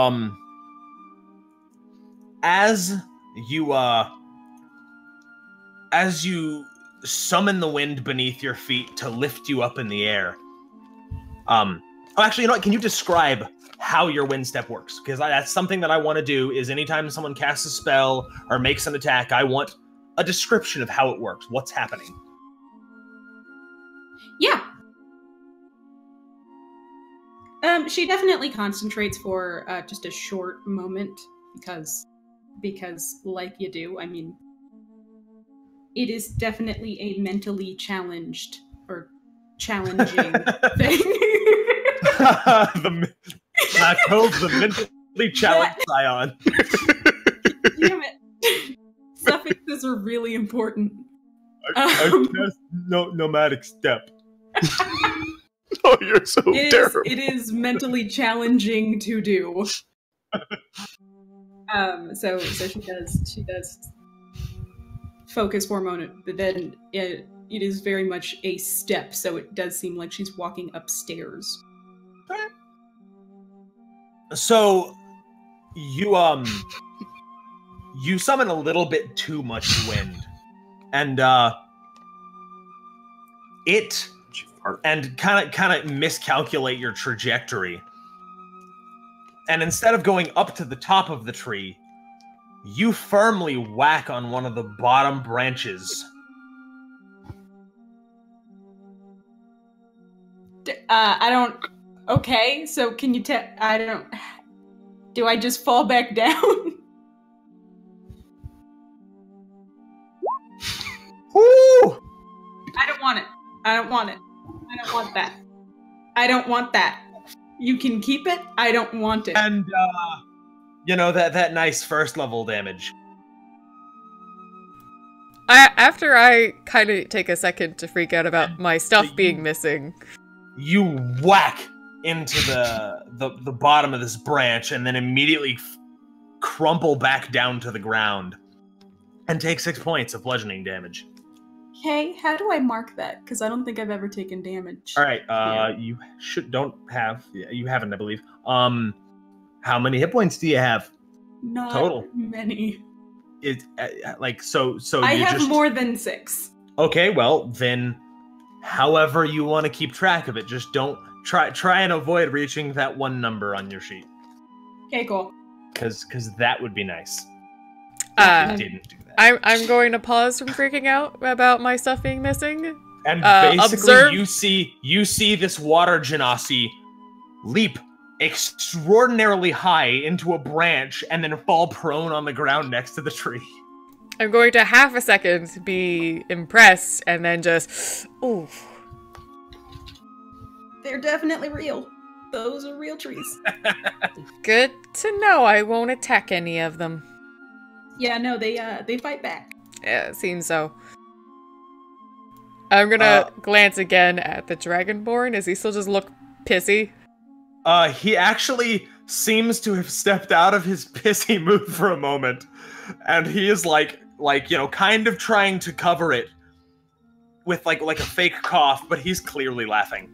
as you summon the wind beneath your feet to lift you up in the air, actually, you know what? Can you describe how your wind step works? Because that's something that I want to do, is anytime someone casts a spell or makes an attack, I want a description of how it works. What's happening? Yeah. She definitely concentrates for just a short moment because like you do, I mean, it is definitely a mentally challenged or challenging thing. the mentally challenged scion. Damn it. Suffixes are really important. I cast nomadic step. Oh, you're so terrible. It is mentally challenging to do. So she does focus for a moment, but then it is very much a step, so it does seem like she's walking upstairs. So you summon a little bit too much wind, and kind of miscalculate your trajectory. And instead of going up to the top of the tree, you firmly whack on one of the bottom branches. Okay, so can you tell? I don't. Do I just fall back down? Woo! I don't want it. I don't want it. I don't want that. I don't want that. You can keep it. I don't want it. And that nice first level damage. After I kind of take a second to freak out about my stuff being missing, you whack into the bottom of this branch and then immediately crumple back down to the ground and take 6 points of bludgeoning damage. Okay, how do I mark that? Because I don't think I've ever taken damage. All right, you haven't, I believe. How many hit points do you have? Not total? Many. It so I you have just... more than 6. Okay, well then, however you want to keep track of it, just don't try and avoid reaching that one number on your sheet. Okay, cool. Because that would be nice. I didn't do that. I'm going to pause from freaking out about my stuff being missing. And basically, observe... you see this water genasi leap extraordinarily high into a branch and then fall prone on the ground next to the tree. I'm going to half a second be impressed and then just, ooh. They're definitely real. Those are real trees. Good to know. I won't attack any of them. Yeah, no, they fight back. Yeah, it seems so. I'm gonna glance again at the Dragonborn. Does he still just look pissy? He actually seems to have stepped out of his pissy mood for a moment, and he is kind of trying to cover it with like a fake cough, but he's clearly laughing.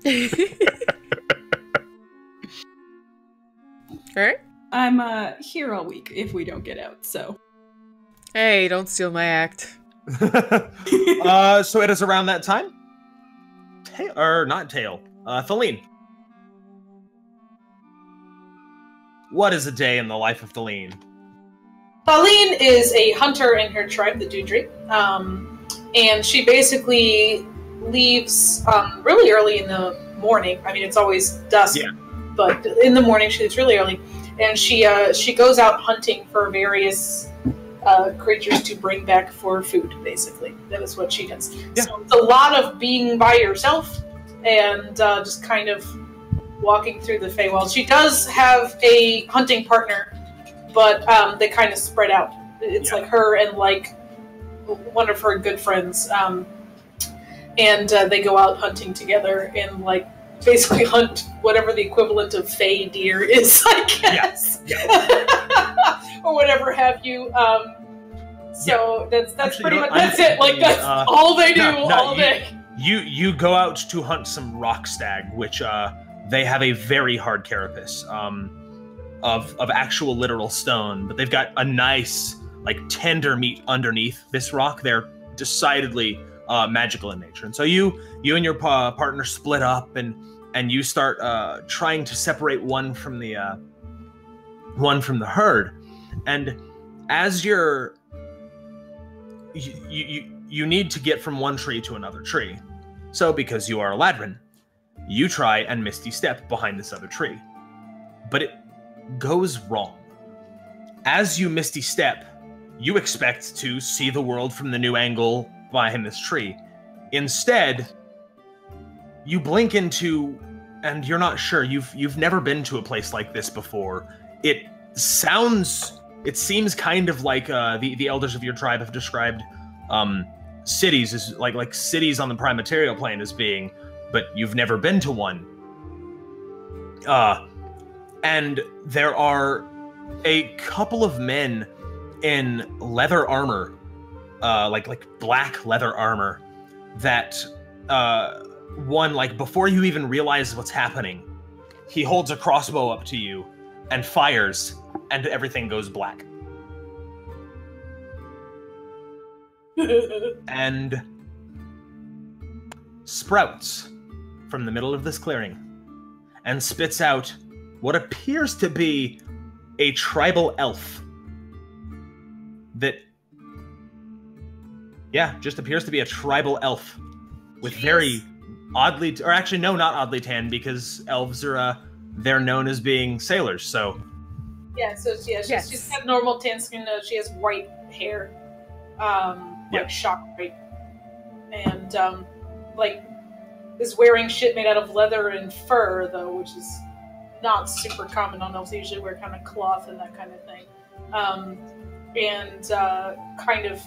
Alright. I'm here all week if we don't get out, so. Hey, don't steal my act. So it is around that time? Thaleen. What is a day in the life of Thaleen? Thaleen is a hunter in her tribe, the Dudri, and she basically leaves really early in the morning. I mean, it's always dusk, but in the morning she leaves really early, and she goes out hunting for various creatures to bring back for food, basically. That is what she does. Yeah. So it's a lot of being by yourself and just kind of walking through the Feywild. She does have a hunting partner, but they kind of spread out. It's like her and like one of her good friends, and they go out hunting together and like basically hunt whatever the equivalent of Fey deer is, I guess. Yeah. Or whatever have you. So that's actually, pretty much that's it. Like that's all they do all day. You go out to hunt some rock stag, which they have a very hard carapace of actual literal stone, but they've got a nice like tender meat underneath this rock. They're decidedly magical in nature, and so you and your partner split up and you start trying to separate one from the herd, and as you need to get from one tree to another tree. So because you are a Ladrin, you try and Misty Step behind this other tree. But it goes wrong. As you Misty Step, you expect to see the world from the new angle behind this tree. Instead, you blink into, and you're not sure, you've never been to a place like this before. It seems kind of like the elders of your tribe have described cities as like cities on the prime material plane as being, but you've never been to one. And there are a couple of men in leather armor, like black leather armor, that one, like before you even realize what's happening, he holds a crossbow up to you and fires, and everything goes black. And sprouts from the middle of this clearing and spits out what appears to be a tribal elf that, just appears to be a tribal elf with very oddly, or actually no, not oddly tanned, because elves are they're known as being sailors. So Yeah, so she's got normal tan skin. She has white hair, like shock white, and like is wearing shit made out of leather and fur though, which is not super common on elves. They usually wear kind of cloth and that kind of thing, and kind of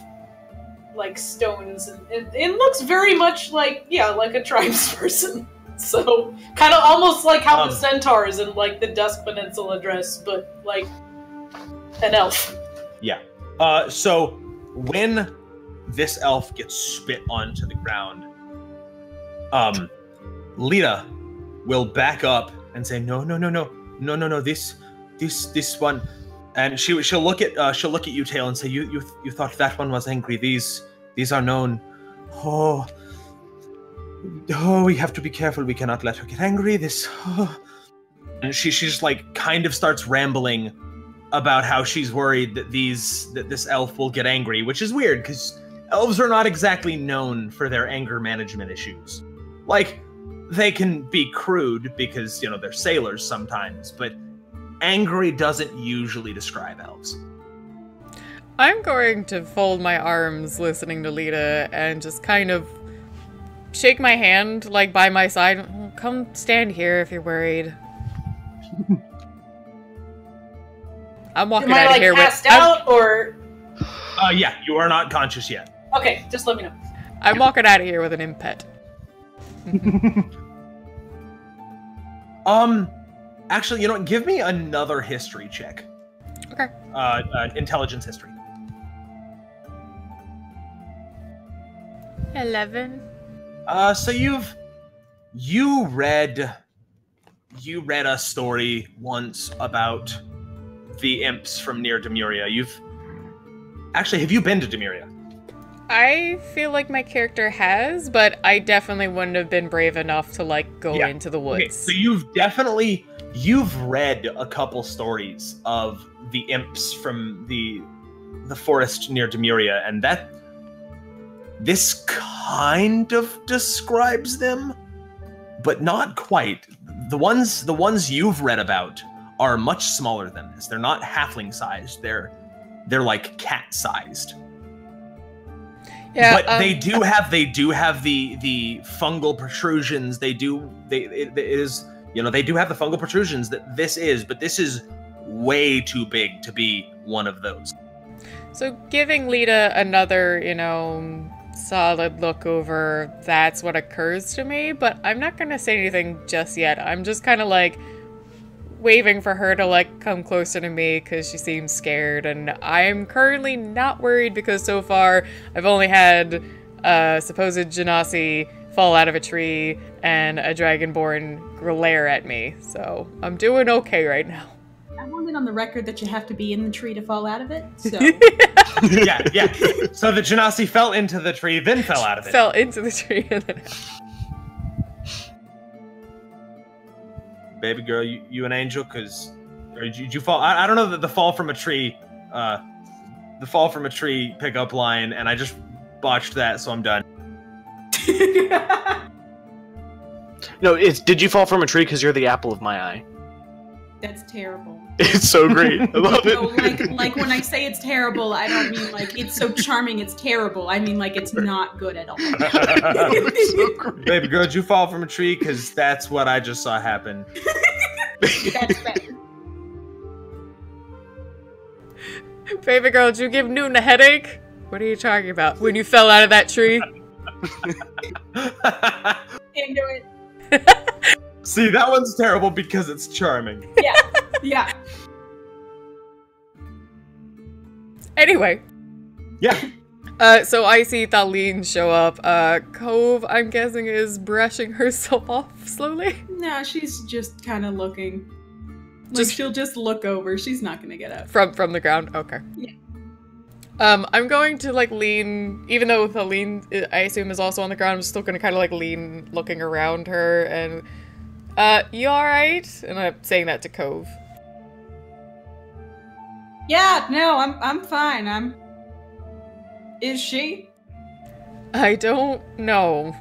like stones, and it looks very much like a tribes person. So kind of almost like how the centaurs in like the Dusk Peninsula dress, but like an elf. Yeah. So when this elf gets spit onto the ground, Lita will back up and say, no, this one, and she'll look at you, Tail, and say, you thought that one was angry. These are known. Oh, we have to be careful. We cannot let her get angry. And she just like kind of starts rambling about how she's worried that this elf will get angry, which is weird because elves are not exactly known for their anger management issues. Like, they can be crude because, they're sailors sometimes, but angry doesn't usually describe elves. I'm going to fold my arms listening to Lita and just kind of shake my hand, like, by my side. Come stand here if you're worried. I'm walking out of here passed out, or? Yeah, you are not conscious yet. Okay, just let me know. I'm walking out of here with an impet. Actually, give me another history check. Okay. Intelligence history. 11. So you read a story once about the imps from near Demuria. Have you been to Demuria? I feel like my character has, but I definitely wouldn't have been brave enough to go into the woods. Okay, so you've read a couple stories of the imps from the forest near Demuria, and this kind of describes them, but not quite. The ones you've read about are much smaller than this. They're not halfling sized. They're like cat sized. Yeah, but they do have the fungal protrusions. They do have the fungal protrusions that this is, but this is way too big to be one of those. So giving Lita another, solid look over, that's what occurs to me, but I'm not going to say anything just yet. I'm just kind of waving for her to come closer to me because she seems scared, and I'm currently not worried because so far I've only had supposed Genasi fall out of a tree and a dragonborn glare at me, so I'm doing okay right now. I want it on the record that you have to be in the tree to fall out of it, so... yeah. So the Genasi fell into the tree, then fell out of it. Fell into the tree and then... Baby girl, you an angel? Or did you fall? I don't know that the fall from a tree pickup line, and I just botched that, so I'm done. No, it's did you fall from a tree because you're the apple of my eye? That's terrible. It's so great. I love it. No, like when I say it's terrible, I don't mean it's so charming it's terrible. I mean it's not good at all. So great. Baby girl, did you fall from a tree? Because that's what I just saw happen. That's better. Baby girl, did you give Newton a headache? What are you talking about? When you fell out of that tree? Into it. See, that one's terrible because it's charming. Yeah. Anyway. Yeah. So I see Thaleen show up. Cove, I'm guessing, is brushing herself off slowly? No, she's just kind of looking. She'll just look over. She's not gonna get up. From the ground? Okay. Yeah. I'm going to lean, even though Thaleen, I assume, is also on the ground, I'm still gonna kind of lean, looking around her, and you alright? And I'm saying that to Cove. Yeah, no, I'm fine. Is she? I don't know.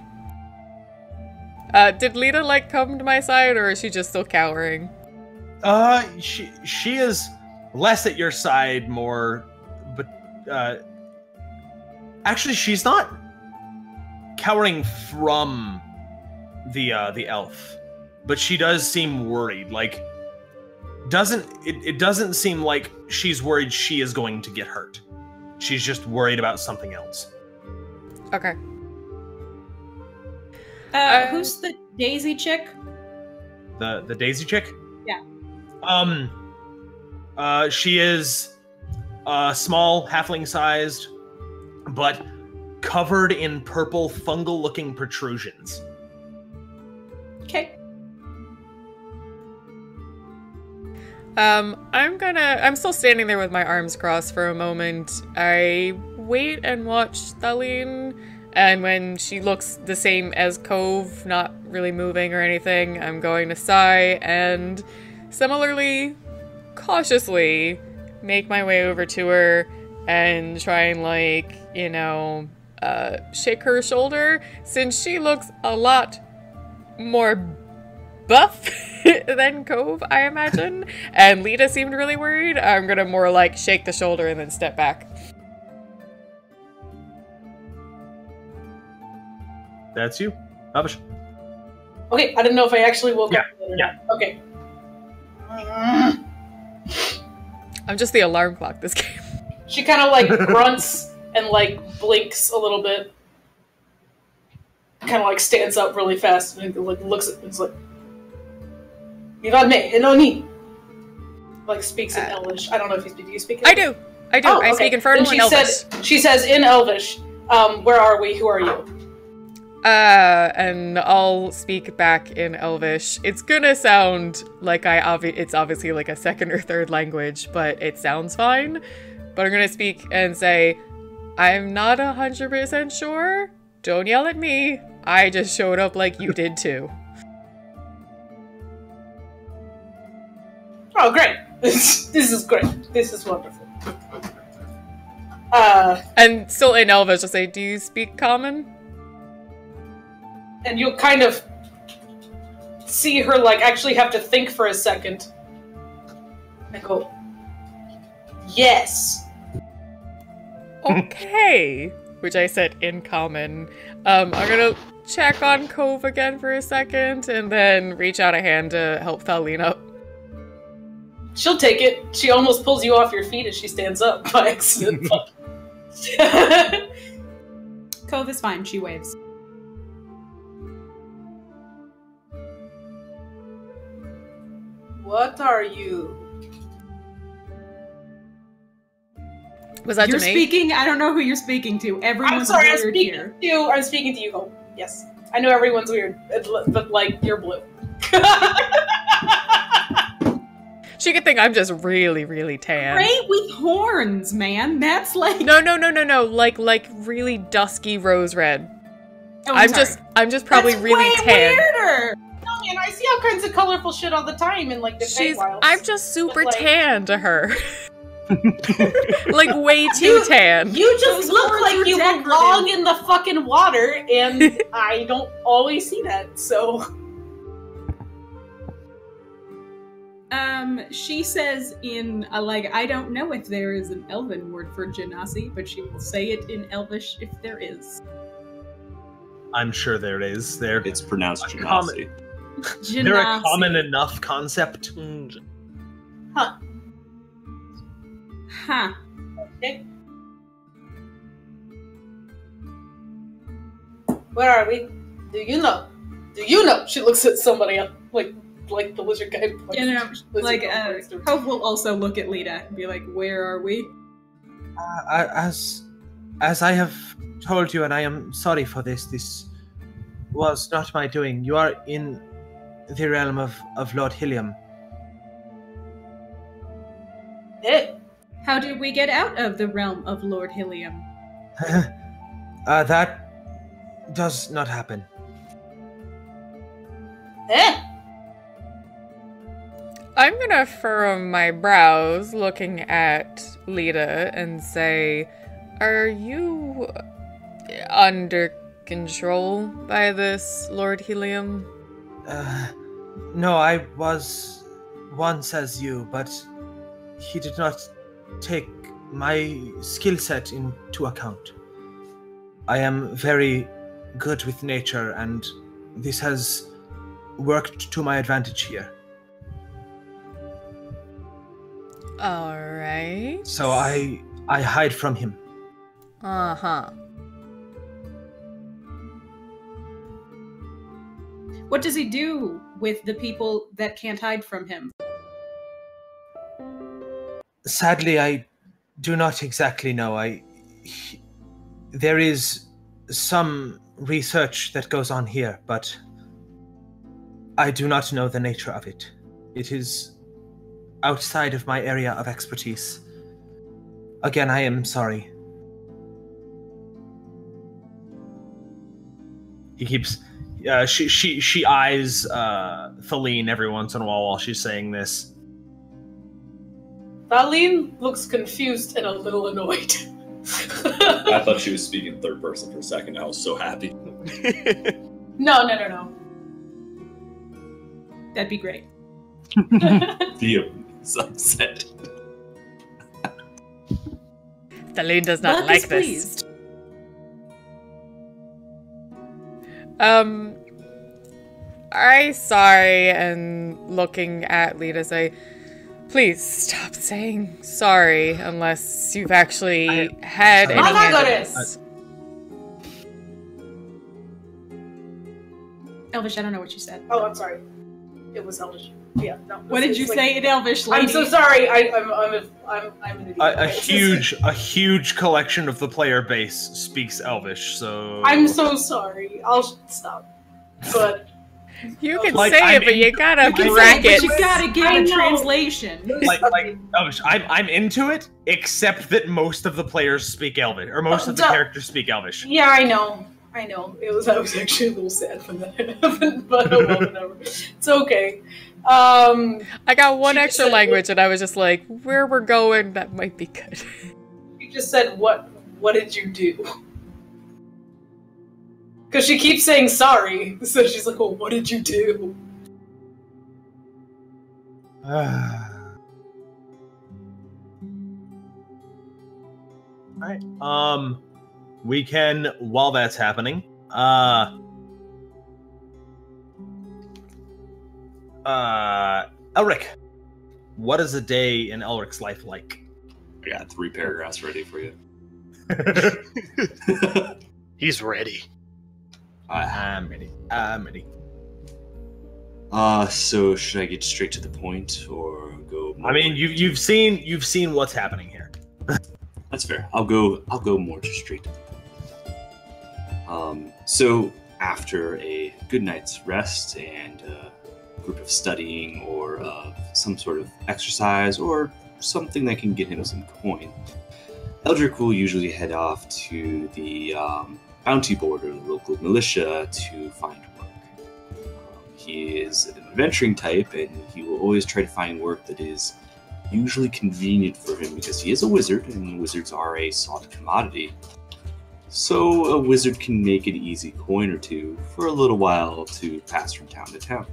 Did Lita come to my side, or is she just still cowering? She is less at your side, more, but actually, she's not cowering from the elf, but she does seem worried. Like, it doesn't seem like she's worried she is going to get hurt. She's just worried about something else. Okay. Who's the Daisy chick? The Daisy chick? Yeah. She is small, halfling-sized, but covered in purple, fungal-looking protrusions. Okay. I'm still standing there with my arms crossed for a moment. I wait and watch Thaleen, and when she looks the same as Cove, not really moving or anything, I'm going to sigh and similarly, cautiously, make my way over to her and try and, like, you know, shake her shoulder, since she looks a lot more buff than Cove, I imagine, and Lita seemed really worried. I'm gonna more like shake the shoulder and then step back. That's you, Avish. Okay, I didn't know if I actually woke up. Yeah. Okay. I'm just the alarm clock this game. She kind of like grunts and like blinks a little bit. Kind of like stands up really fast and like looks at me. It's like, "Vivad me, Henoni." Like speaks in Elvish. I don't know if you speak. Do you speak? I do. I Oh, I okay. speak Infernal Then and Elvish. She says in Elvish, "Where are we? Who are you?" And I'll speak back in Elvish. It's gonna sound like it's obviously like a second or third language, but it sounds fine. But I'm gonna speak and say, I'm not 100% sure. Don't yell at me. I just showed up like you did too. Oh, great! This is great. This is wonderful. And still in Elvish, I'll say, do you speak Common? And you'll kind of see her like actually have to think for a second. I go, yes. Okay. Which I said in Common. I'm gonna check on Cove again for a second, and then reach out a hand to help Thaleen up. She'll take it. She almost pulls you off your feet as she stands up by accident. Cove is fine, she waves. What are you? Was that You're to me? speaking? I don't know who you're speaking to. Everyone's I'm sorry, I'm weird speaking here. to you. I'm speaking to you. Oh, yes. I know everyone's weird, but like, you're blue. She could think I'm just really, really tan. Gray with horns, man. That's like No. Like really dusky rose red. Oh, I'm sorry. just probably That's really way tan. Weirder. No, man, I see all kinds of colorful shit all the time in like the Feywilds. I'm just super But, like- tan to her. Like way too tan. You just Those look horns like are you decorative. belong in the fucking water, and I don't always see that, so... She says in, I don't know if there is an Elven word for Genasi, but she will say it in Elvish if there is. I'm sure there is. It's pronounced common- Genasi. They're a Genasi. common enough concept. Huh. Huh. Okay. Where are we? Do you know? Do you know? She looks at somebody else, like the lizard guy. You know, Lizard guy next to her. Cove will also look at Lita and be like, where are we? As I have told you, and I am sorry for this, this was not my doing. You are in the realm of Lord Helium. Eh? How did we get out of the realm of Lord Helium? That does not happen. Eh? I'm gonna furrow my brows looking at Lita and say, are you under control by this Lord Helium? No, I was once as you, but he did not take my skill set into account. I am very good with nature, and this has worked to my advantage here. All right. So I hide from him. Uh-huh. What does he do with the people that can't hide from him? Sadly, I do not exactly know. There is some research that goes on here, but I do not know the nature of it. It is outside of my area of expertise. Again, I am sorry. He keeps. She eyes Thaleen every once in a while she's saying this. Thaleen looks confused and a little annoyed. I thought she was speaking third person for a second. I was so happy. No. That'd be great. Theo is upset. Thaleen does not Buck like is this. pleased. I sorry, and looking at Lita say, please stop saying sorry unless you've actually had any hand in this. Elvish, I don't know what you said. Oh, I'm sorry. It was Elvish. Yeah. No. What did you say in Elvish, lady? I'm so sorry. I'm an idiot. A huge collection of the player base speaks Elvish, so I'm so sorry. I'll stop. But You can Like, say I'm it, but you in- gotta But bracket. you gotta give I a know. translation. like Elvish. I'm into it, except that most of the players speak Elvish, or most of the Duh. characters speak Elvish. yeah, I know. I was actually a little sad when that happened, but oh well, whatever. It's okay. I got one She just extra said- language, and I was just like, where we're going, that might be good. You just said what did you do? Because she keeps saying sorry, so she's like, well, what did you do? Alright. We can, while that's happening, Elric, what is a day in Elric's life like? I got 3 paragraphs ready for you. He's ready. I'm ready. So should I get straight to the point or go more? I mean, you've seen what's happening here. That's fair. I'll go more just straight to the point. So after a good night's rest and a group of studying or some sort of exercise or something that can get him some coin, Eldrick will usually head off to the bounty board or the local militia to find work. He is an adventuring type, and he will always try to find work that is usually convenient for him because he is a wizard, and wizards are a sought commodity. So a wizard can make an easy coin or two for a little while to pass from town to town.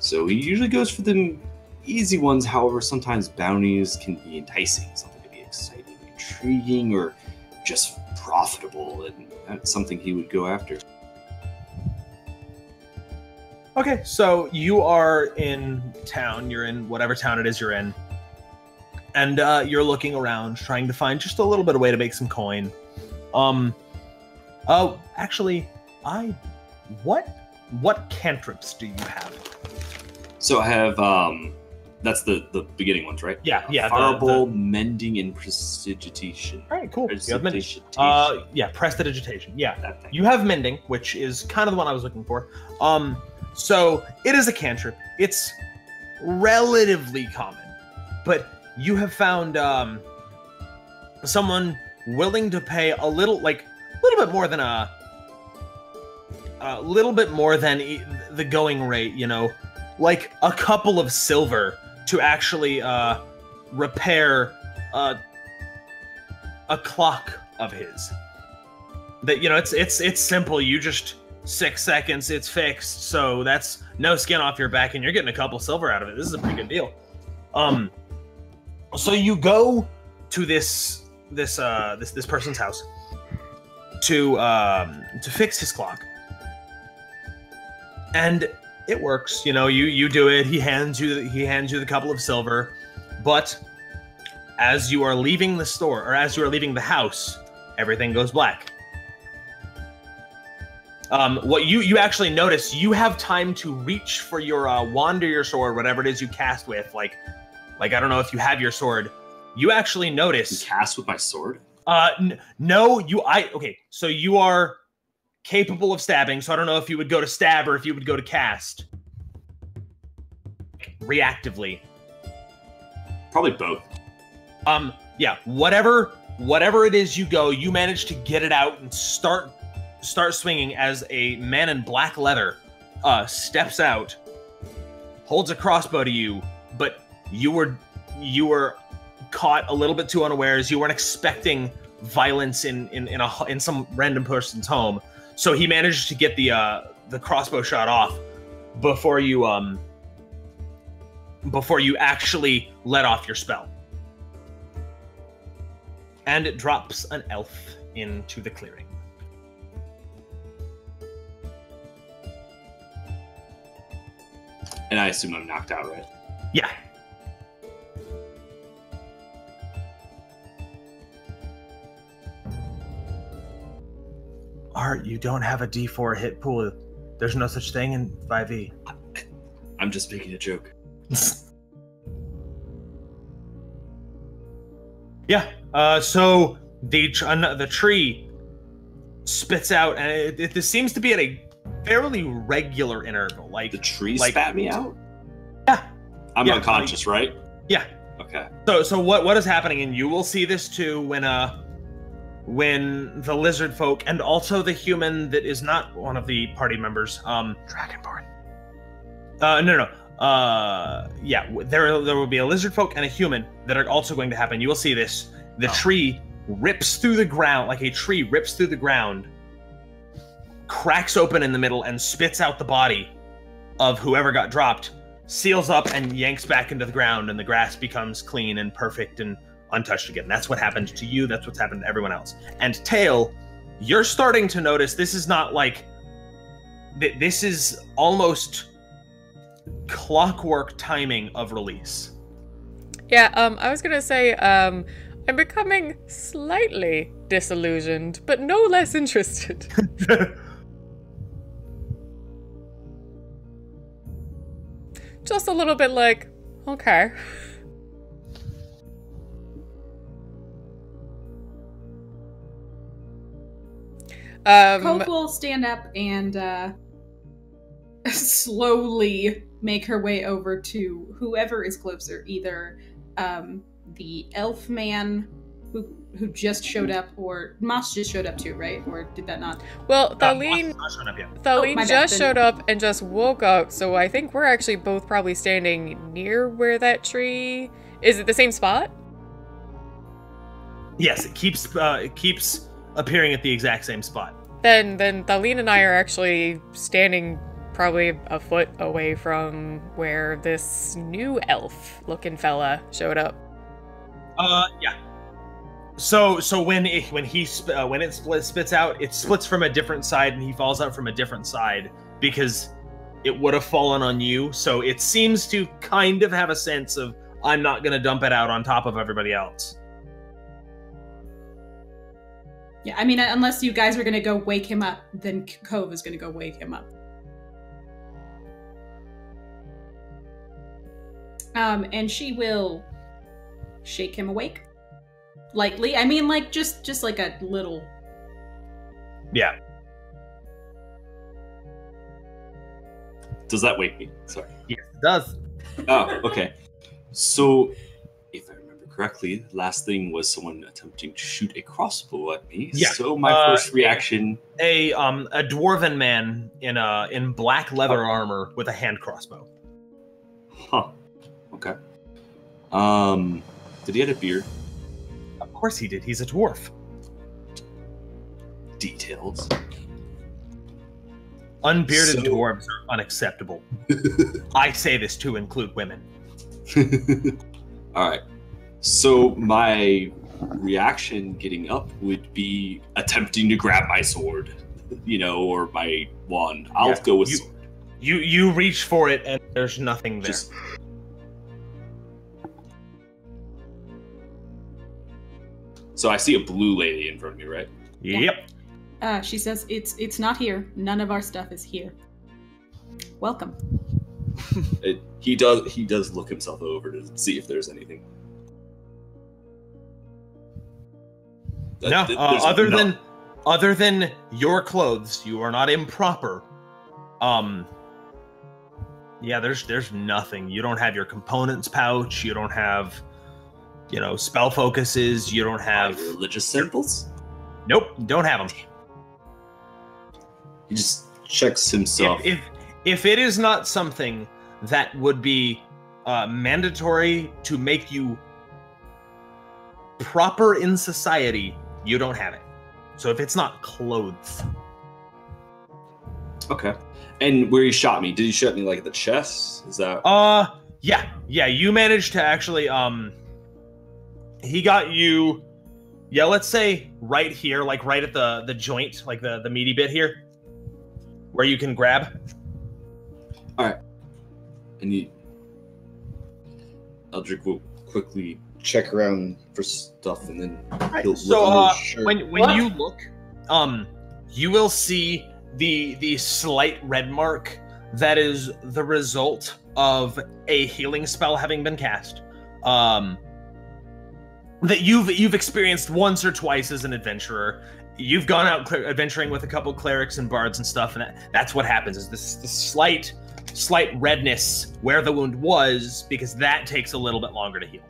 So he usually goes for the easy ones. However, sometimes bounties can be enticing, something to be exciting, intriguing, or just profitable, and that's something he would go after. Okay, so you are in town. You're in whatever town it is you're in. And you're looking around, trying to find just a little bit of way to make some coin. Oh, actually, what cantrips do you have? So I have, that's the beginning ones, right? Yeah. Fireball, mending, and prestidigitation. All right, cool. You have mending. Prestidigitation. Yeah, prestidigitation. Yeah, That thing. you have mending, which is kind of the one I was looking for. So it is a cantrip. It's relatively common, but you have found someone willing to pay a little bit more than the going rate. You know, like a couple of silver to actually repair a clock of his. That, you know, it's simple. You just 6 seconds, it's fixed. So that's no skin off your back, and you're getting a couple silver out of it. This is a pretty good deal. So you go to this person's house to fix his clock, and it works. You know, you do it. He hands you the couple of silver, but as you are leaving the store, or as you are leaving the house, everything goes black. What you actually notice, you have time to reach for your wand or your sword, whatever it is you cast with. Like I don't know if you have your sword. You actually notice. You cast with my sword? No. Okay. So you are capable of stabbing. So I don't know if you would go to stab or if you would go to cast. Reactively. Probably both. Yeah. Whatever it is you go, you manage to get it out and start swinging as a man in black leather steps out, holds a crossbow to you, but you were caught a little bit too unawares. You weren't expecting violence in some random person's home, so he managed to get the crossbow shot off before you actually let off your spell. And it drops an elf into the clearing. And I assume I'm knocked out, right? Yeah. Art, you don't have a D4 hit pool. There's no such thing in 5e. I'm just making a joke. Yeah. So the tree spits out, and this seems to be at a fairly regular interval. Like the tree spat me out? Yeah. I'm unconscious, right? Yeah. Okay. So what is happening, and you will see this too when the lizard folk and also the human that is not one of the party members, Dragonborn. No. Yeah, there will be a lizard folk and a human that are also going to happen. You will see this. The tree rips through the ground, like a tree rips through the ground, cracks open in the middle, and spits out the body of whoever got dropped, seals up, and yanks back into the ground, and the grass becomes clean and perfect and untouched again. That's what happened to you. That's what's happened to everyone else. And Tail, you're starting to notice this is not like... This is almost clockwork timing of release. Yeah, I was gonna say, I'm becoming slightly disillusioned, but no less interested. Just a little bit like, okay. Cove will stand up and slowly make her way over to whoever is closer, either the elf man who just showed up, or Moss just showed up too, right? Or did that not? Well, Thaleen just showed up and just woke up, so I think we're actually both probably standing near where that tree... Is it the same spot? Yes, it keeps appearing at the exact same spot. Then Thaleen and I are actually standing probably a foot away from where this new elf-looking fella showed up. Yeah. So when it spits out, it splits from a different side, and he falls out from a different side because it would have fallen on you. So it seems to kind of have a sense of, I'm not going to dump it out on top of everybody else. Yeah, I mean, unless you guys are going to go wake him up, then Cove is going to go wake him up. And she will shake him awake. Lightly. I mean, like, just like a little... Yeah. Does that wake me? Sorry. Yes, it does. Oh, okay. So, if I remember correctly, the last thing was someone attempting to shoot a crossbow at me. Yeah. So my first reaction... A dwarven man in black leather armor with a hand crossbow. Huh. Okay. Did he have a beard? Of course he did. He's a dwarf. Details. Unbearded dwarves are unacceptable. I say this to include women. All right. So my reaction getting up would be attempting to grab my sword, or my wand. I'll go with sword. You reach for it and there's nothing there. So I see a blue lady in front of me, right? Yep. She says, it's not here. None of our stuff is here. Welcome. He does look himself over to see if there's anything. Other than your clothes, you are not improper. Yeah, there's nothing. You don't have your components pouch. You don't have, spell focuses. You don't have religious symbols. Nope, don't have them. He just checks himself. If it is not something that would be mandatory to make you proper in society, you don't have it. So if it's not clothes. Okay. And where he shot me, did he shoot me like at the chest? Is that? Yeah. You managed to actually he got you. Yeah, let's say right here, like right at the joint, like the meaty bit here. Where you can grab. Alright. And Eldrick will quickly check around for stuff and then he'll look under his shirt. when you look, you will see the slight red mark that is the result of a healing spell having been cast. That you've experienced once or twice as an adventurer. You've gone out adventuring with a couple clerics and bards and stuff, and that's what happens, is this slight redness where the wound was, because that takes a little bit longer to heal.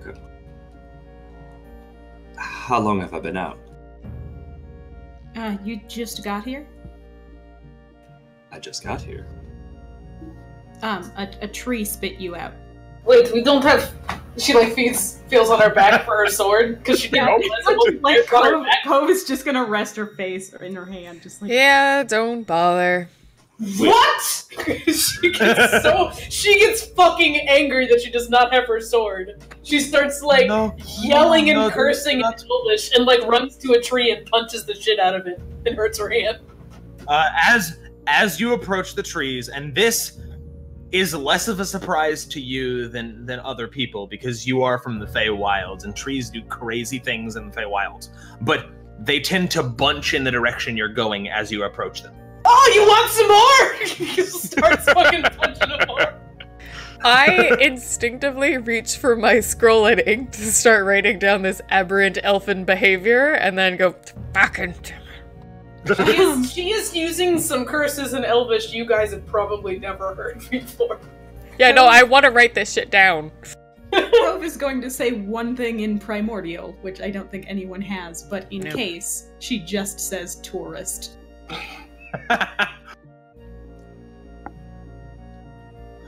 Okay. How long have I been out? You just got here? I just got here. A tree spit you out. Wait, we don't have... She, feels on her back for her sword, because she didn't realize Cove is just gonna rest her face in her hand, just like... Yeah, don't bother. What? She gets fucking angry that she does not have her sword. She starts, yelling and cursing in English, and, runs to a tree and punches the shit out of it, and hurts her hand. As you approach the trees, and this is less of a surprise to you than other people, because you are from the Feywilds, and trees do crazy things in the Feywilds. But they tend to bunch in the direction you're going as you approach them. Oh, you want some more? He starts fucking punching them more. I instinctively reach for my scroll and ink to start writing down this aberrant elfin behavior, and then go, fucking... She is using some curses in Elvish you guys have probably never heard before. Yeah, no, I want to write this shit down. Cove is going to say one thing in Primordial, which I don't think anyone has, but in case, she just says tourist.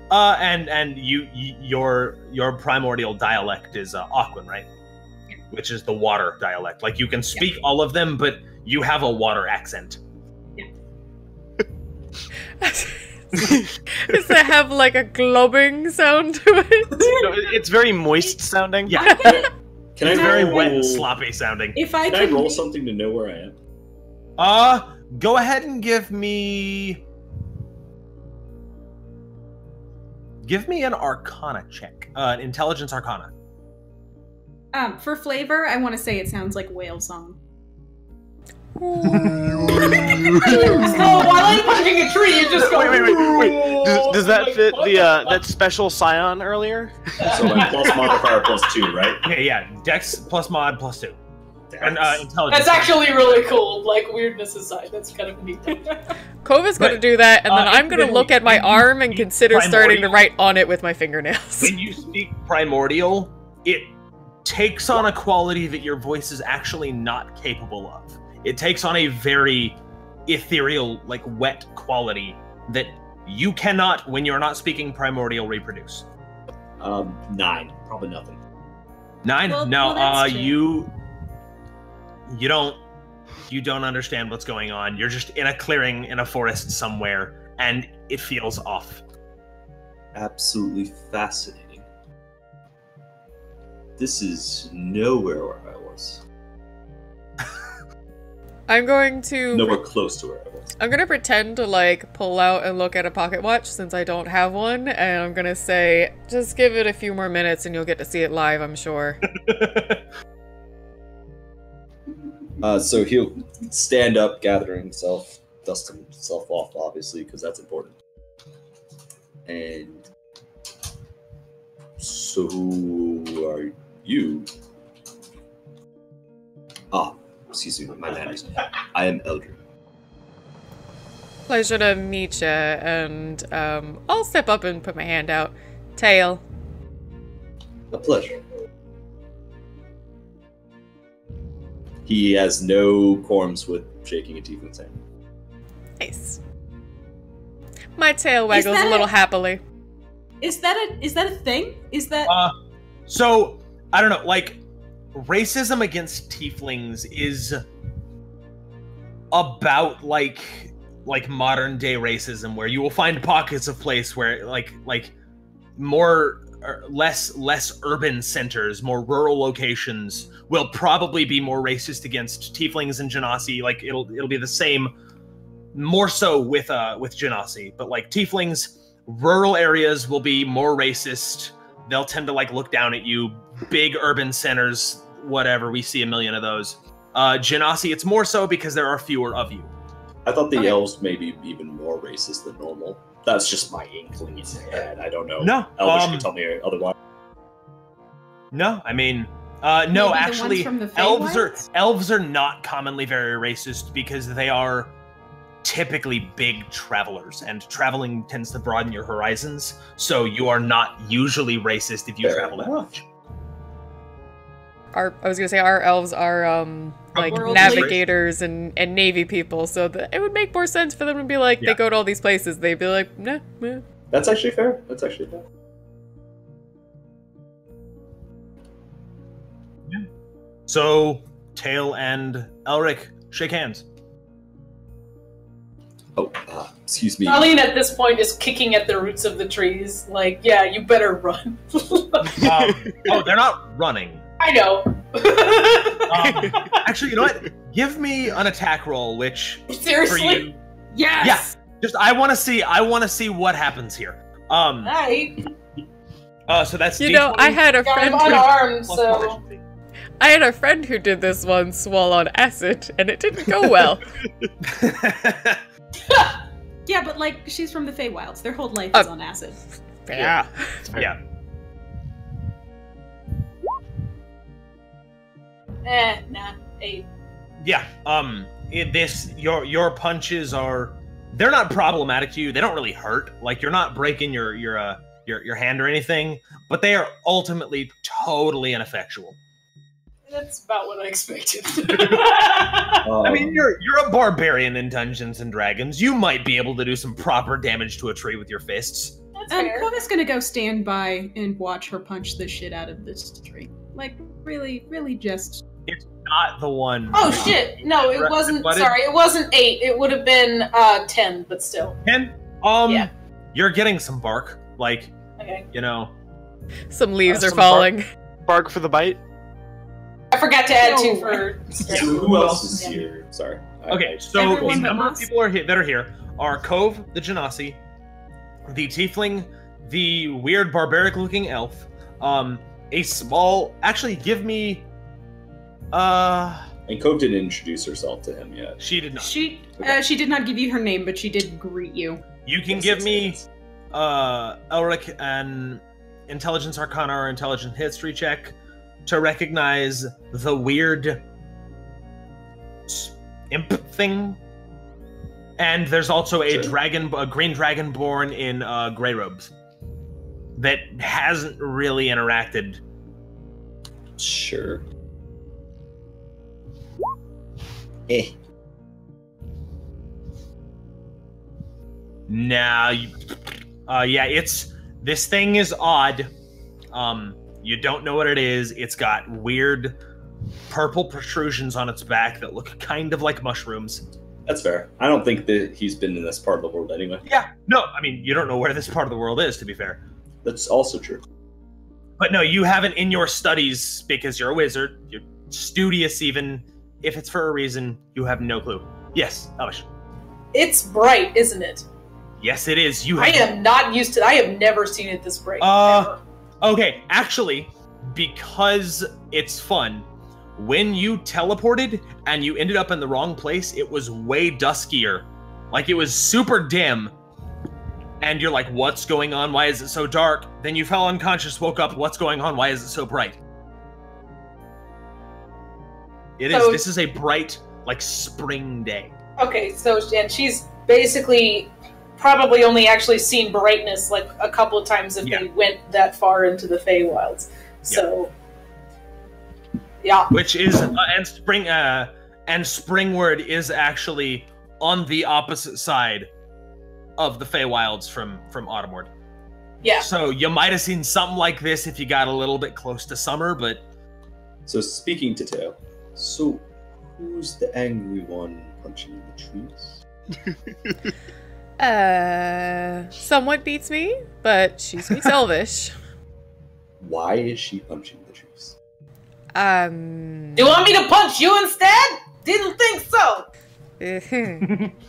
And your primordial dialect is Aquan, right? Yeah. Which is the water dialect. You can speak all of them, but you have a water accent. Yeah. Does it have a glubbing sound to it? It's very moist sounding. Yeah. Can I very wet and sloppy sounding. Can I roll something to know where I am? Go ahead and give me an Arcana check. Intelligence Arcana. For flavor, I want to say it sounds like whale song. So while I'm punching a tree, you just go. Wait. Does that fit that special scion earlier? So my plus modifier +2, right? Yeah. Dex plus mod +2. And intelligence. That's actually really cool. Weirdness aside, that's kind of neat. Cove is going to do that, and then I'm going to look at my arm and consider starting to write on it with my fingernails. When you speak primordial, it takes on a quality that your voice is actually not capable of. It takes on a very ethereal, wet quality that you cannot, when you're not speaking primordial, reproduce. 9. Probably nothing. 9? Well, no, that's true. you don't You don't understand what's going on. You're just in a clearing in a forest somewhere, and it feels off. Absolutely fascinating. This is nowhere where I was. I'm going to... Nowhere close to where I was. I'm gonna pretend to, like, pull out and look at a pocket watch since I don't have one, and I'm gonna say, just give it a few more minutes and you'll get to see it live, I'm sure. So he'll stand up, gather himself, dust himself off, obviously, because that's important. And so who are you? Excuse me, my manners. I am Eldrin. Pleasure to meet you, and I'll step up and put my hand out. Tail. A pleasure. He has no qualms with shaking a tiefling's hand. Nice. My tail waggles a little happily. Is that a thing? Is that So I don't know, like racism against tieflings is about like modern day racism, where you will find pockets of place where like more or less urban centers, more rural locations will probably be more racist against tieflings and genasi. Like it'll be the same, more so with genasi, but like tieflings, rural areas will be more racist. They'll tend to like look down at you. Big urban centers, whatever, we see a million of those. Genasi, it's more so because there are fewer of you. I thought the elves may be even more racist than normal. That's just my inkling in my head. I don't know. No, Elvish can tell me otherwise. No, I mean, maybe no, the actually, ones from the elves are not commonly very racist because they are typically big travelers, and traveling tends to broaden your horizons. So you are not usually racist if you travel that much. I was gonna say our elves are like Worldly. navigators and navy people, so it would make more sense for them to be like, they go to all these places, they'd be like, nah. That's actually fair. Yeah. So Tail and Elric shake hands. Oh, excuse me. Arlene at this point is kicking at the roots of the trees, like, yeah, you better run. They're not running. I know. Actually, you know what? Give me an attack roll, which Seriously? for you. yes? Yeah. Just I want to see what happens here. Hi. So that's You know, I had a I'm friend unarmed, plus so... proficiency. I had a friend who did this once while on acid, and it didn't go well. Yeah, but like she's from the Feywilds. Their whole life is on acid. Yeah. Yeah. Nah, 8. Yeah. Your punches they're not problematic to you. They don't really hurt. Like you're not breaking your hand or anything, but they are ultimately totally ineffectual. That's about what I expected. I mean, you're a barbarian in Dungeons and Dragons. You might be able to do some proper damage to a tree with your fists. That's And fair. Kova's gonna go stand by and watch her punch the shit out of this tree. Like, really just... It's not the one. Oh shit! No, it wasn't. Sorry, it wasn't 8. It would have been 10, but still. 10? Yeah. You're getting some bark. Like, Okay. you know. Some leaves are Some falling. Bark for the bite. I forgot to add 2 No. for. So who else is here? Sorry. Okay, so Everyone the but number of Moss. people that are here are Cove, the Genasi, the Tiefling, the weird barbaric-looking elf, a small... Actually, give me... And Cove didn't introduce herself to him yet. She did not. She did not give you her name, but she did greet you. You can give me Elric an Intelligence Arcana or Intelligence History check to recognize the weird imp thing. And there's also a green dragonborn in gray robes that hasn't really interacted. Sure. Nah, this thing is odd. You don't know what it is. It's got weird purple protrusions on its back that look kind of like mushrooms. That's fair. I don't think that he's been in this part of the world anyway. Yeah, no, I mean, you don't know where this part of the world is, to be fair. That's also true. But no, you haven't in your studies, because you're a wizard, you're studious even if it's for a reason, you have no clue. Yes, Elish. It's bright, isn't it? Yes, it is. I am not used to. I have never seen it this bright. Ever. Okay, actually, because it's fun, when you teleported and you ended up in the wrong place, it was way duskier. Like, it was super dim. And you're like, what's going on? Why is it so dark? Then you fell unconscious, woke up, what's going on? Why is it so bright? This is a bright, like, spring day. Okay, so, and she's basically probably only actually seen brightness like a couple of times if they went that far into the Feywilds. So, yeah. Which is, and Springward is actually on the opposite side of the Feywilds from Autumnward. Yeah. So you might have seen something like this if you got a little bit close to summer, but... So speaking to Teo, so who's the angry one punching the trees? Somewhat beats me, but she speaks Elvish. Why is she punching the trees? Do you want me to punch you instead? Didn't think so.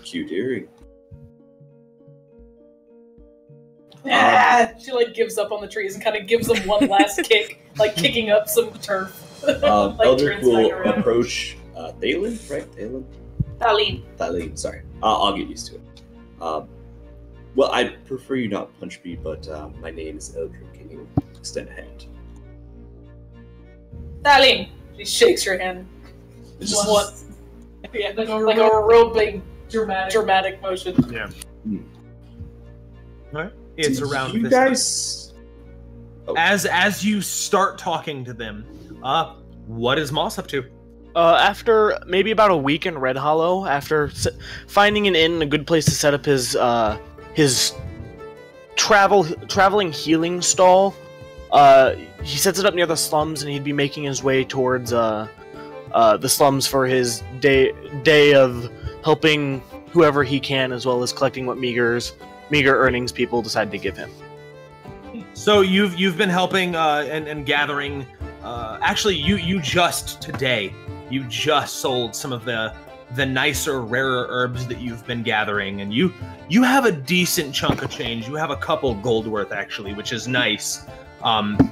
Cute earring. She like gives up on the trees and kind of gives them one last kick, like kicking up some turf. Like Eldrick will approach Thalen, right? Thalen, sorry. I'll get used to it. Well, I'd prefer you not punch me, but my name is Eldrick. Can you extend a hand? Thalen! She shakes her hand. Just once. Yeah, like a real big dramatic motion. Yeah. All right. It's around you this guys. As you start talking to them, what is Moss up to? After maybe about a week in Red Hollow, after finding an inn, a good place to set up his traveling healing stall, he sets it up near the slums, and he'd be making his way towards the slums for his day of helping whoever he can, as well as collecting what meager earnings people decide to give him. So you've been helping and gathering. Actually, you just today you just sold some of the nicer, rarer herbs that you've been gathering, and you have a decent chunk of change. You have a couple gold worth actually, which is nice.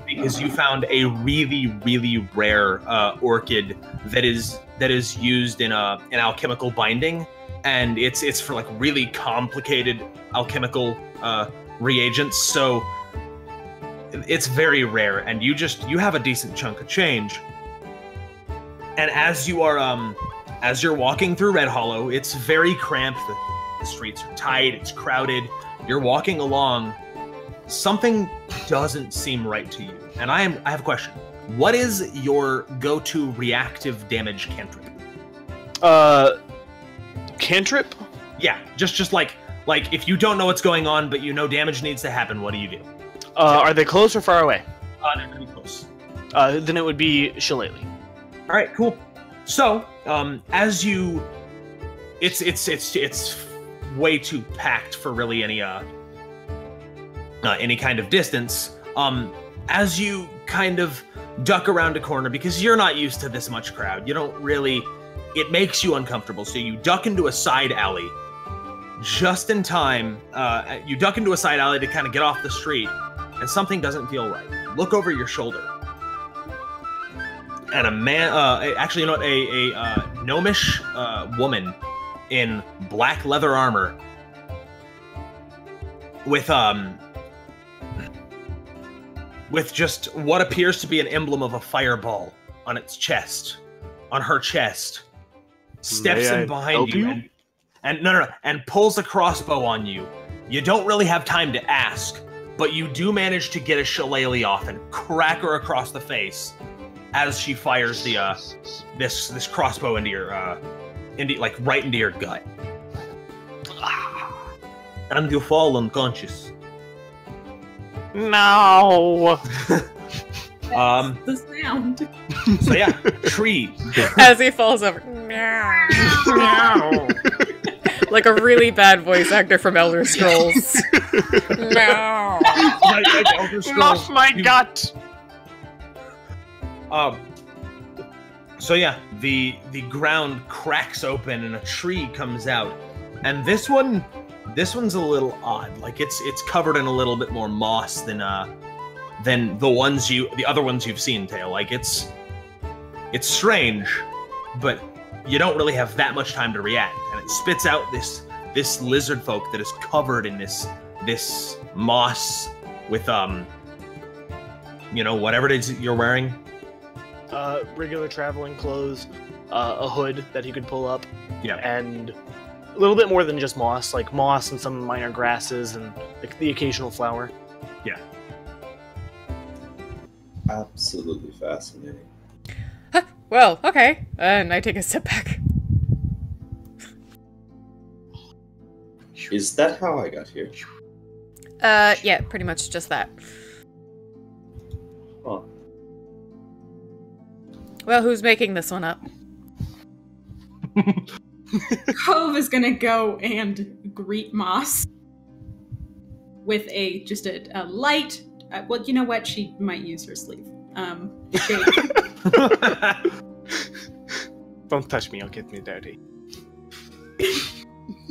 Because you found a really, really rare orchid that is used in alchemical binding, and it's for like really complicated alchemical reagents. So it's very rare, and you have a decent chunk of change. And as you're walking through Red Hollow, it's very cramped. The streets are tight. It's crowded. You're walking along. Something doesn't seem right to you, and I have a question. What is your go-to reactive damage cantrip? Cantrip? Yeah, just like if you don't know what's going on, but you know damage needs to happen, what do you do? Are they close or far away? They're pretty close. Then it would be Shillelagh. All right, cool. So, as you, it's way too packed for really any kind of distance. As you kind of duck around a corner, because you're not used to this much crowd, it makes you uncomfortable. So you duck into a side alley just in time. You duck into a side alley to kind of get off the street, and something doesn't feel right. Look over your shoulder. And a man, actually, you know what? A gnomish woman in black leather armor with just what appears to be an emblem of a fireball on its chest, on her chest, steps in behind you and pulls a crossbow on you. You don't really have time to ask, but you do manage to get a shillelagh off and crack her across the face as she fires the this crossbow into your right into your gut, and you fall unconscious. No. The sound. So yeah, tree. As he falls over. Like a really bad voice actor from Elder Scrolls. No. Like Elder Scrolls. Off my gut. So yeah, the ground cracks open and a tree comes out, and this one's a little odd. Like it's covered in a little bit more moss than the other ones you've seen, Tail. Like it's strange, but you don't really have that much time to react, and it spits out this lizard folk that is covered in this moss with whatever it is you're wearing. Regular traveling clothes, a hood that he could pull up, Yeah. and a little bit more than just moss, like moss and some minor grasses and like the occasional flower. Yeah. Absolutely fascinating. Well, okay. And I take a step back. Is that how I got here? Yeah, pretty much just that. Huh. Well, who's making this one up? Cove is gonna go and greet Moss with just a light. Well, you know what? She might use her sleeve. Shake. Don't touch me, you'll get me dirty.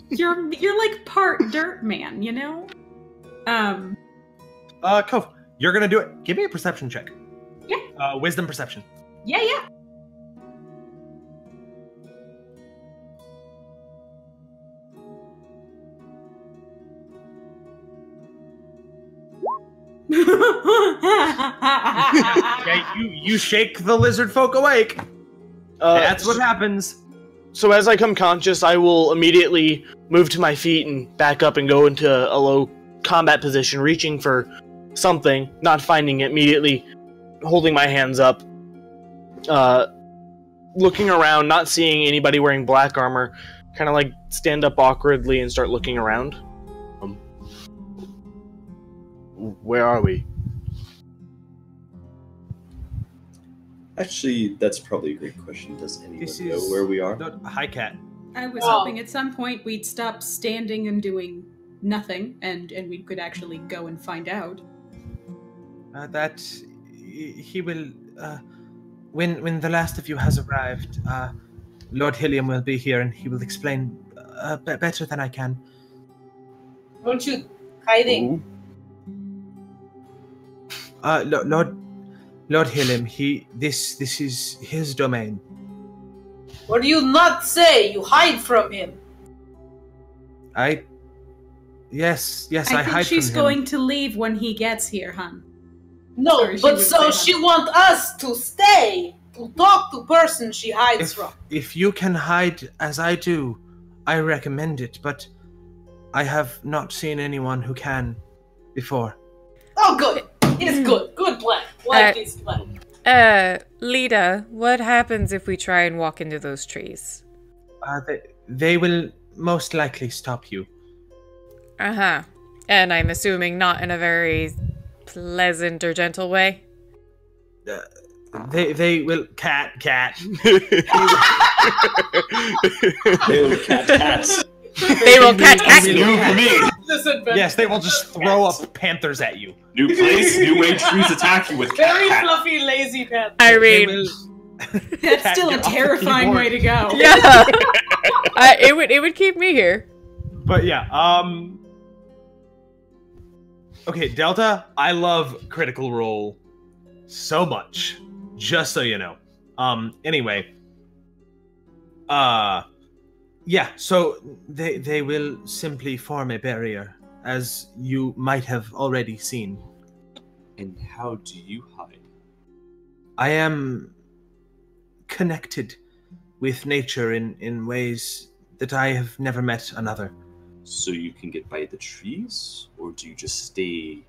You're like part dirt man, you know? Cove, you're gonna do it. Give me a perception check. Yeah. Wisdom perception. Yeah. Yeah, you shake the lizard folk awake. That's what happens. So as I come conscious, I will immediately move to my feet and back up and go into a low combat position, reaching for something, not finding it, immediately holding my hands up, looking around, not seeing anybody wearing black armor, kind of like stand up awkwardly and start looking around. Where are we? Actually, that's probably a great question. Does anyone know where we are? Hi, Cat. I was hoping at some point we'd stop standing and doing nothing, and we could actually go and find out. That he will. When the last of you has arrived, Lord Hilliam will be here, and he will explain better than I can. Aren't you hiding? Lord Hilliam, this is his domain. What do you not say? You hide from him. Yes, I I think hide she's from him. going to leave when he gets here, hon. No, Sorry, but she so would say she want us to stay, to talk to person she hides from. If you can hide as I do, I recommend it, but I have not seen anyone who can before. Oh, good. It's good. Good plan. Like this plan. Lita, what happens if we try and walk into those trees? They will most likely stop you. Uh-huh. And I'm assuming not in a very pleasant or gentle way? They will cat. They will cats. They will cat you. New for me. Yes, they will just throw up panthers at you. New place, new way trees attack you with Very cat. fluffy, lazy pet. I mean, That's still a get off the terrifying keyboard. way to go. yeah. It would keep me here. But yeah, okay, Delta, I love Critical Role so much. Just so you know. Anyway. Yeah, so they will simply form a barrier, as you might have already seen. And how do you hide? I am connected with nature in ways that I have never met another. So you can get by the trees, or do you just stay?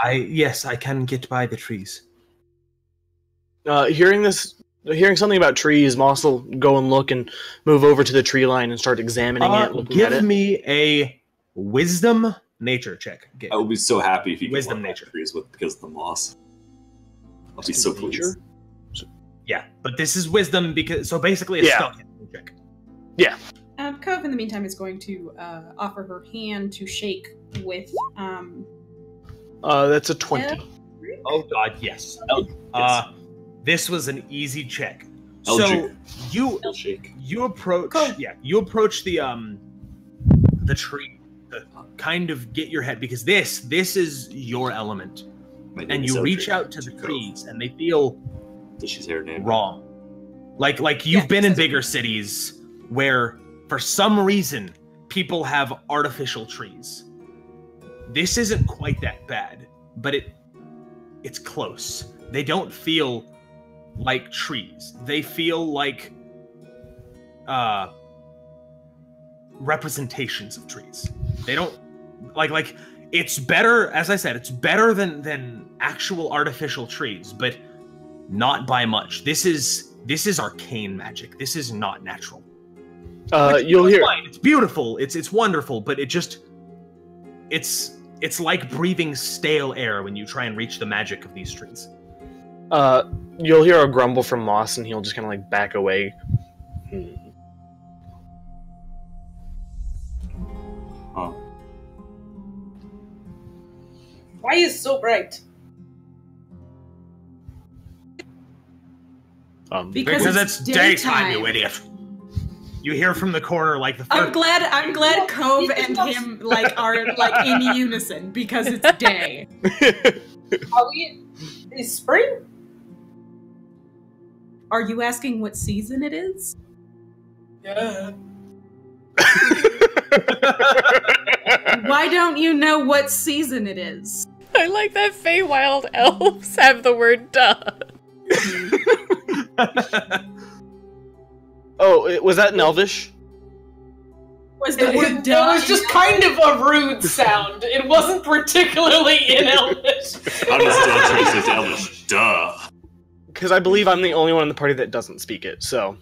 Yes, I can get by the trees. Hearing something about trees, Moss will go and look and move over to the tree line and start examining it, looking at it. Give me a wisdom nature check. I would be so happy if you could Wisdom walk nature. off trees because of the moss. I'll be so pleased. Yeah, but this is wisdom because so basically it's spell casting check. Yeah. Cove, in the meantime, is going to offer her hand to shake with. That's a 20. Oh God, yes. This was an easy check. Eldrick. So you approach you approach the tree to kind of get your head because this is your element. And you reach out to the trees and they feel wrong. Like you've been in bigger cities where for some reason people have artificial trees. This isn't quite that bad, but it's close. They don't feel like trees. They feel like representations of trees. They don't like it's better, as I said, it's better than actual artificial trees, but not by much. This is arcane magic. This is not natural. You'll hear it's beautiful, it's wonderful, but it's like breathing stale air when you try and reach the magic of these trees. You'll hear a grumble from Moss, and he'll just kind of like back away. Oh. Why is so bright? Because it's daytime, you idiot. You hear from the corner like the. I'm glad Cove and him are in unison because it's day. Are we? Is spring? Are you asking what season it is? Yeah. Why don't you know what season it is? I like that Feywild elves have the word duh. Oh, was that in Elvish? It was just kind of a rude sound. It wasn't particularly in Elvish. I'm just still trying to say Elvish. Duh. Because I believe I'm the only one in the party that doesn't speak it, so...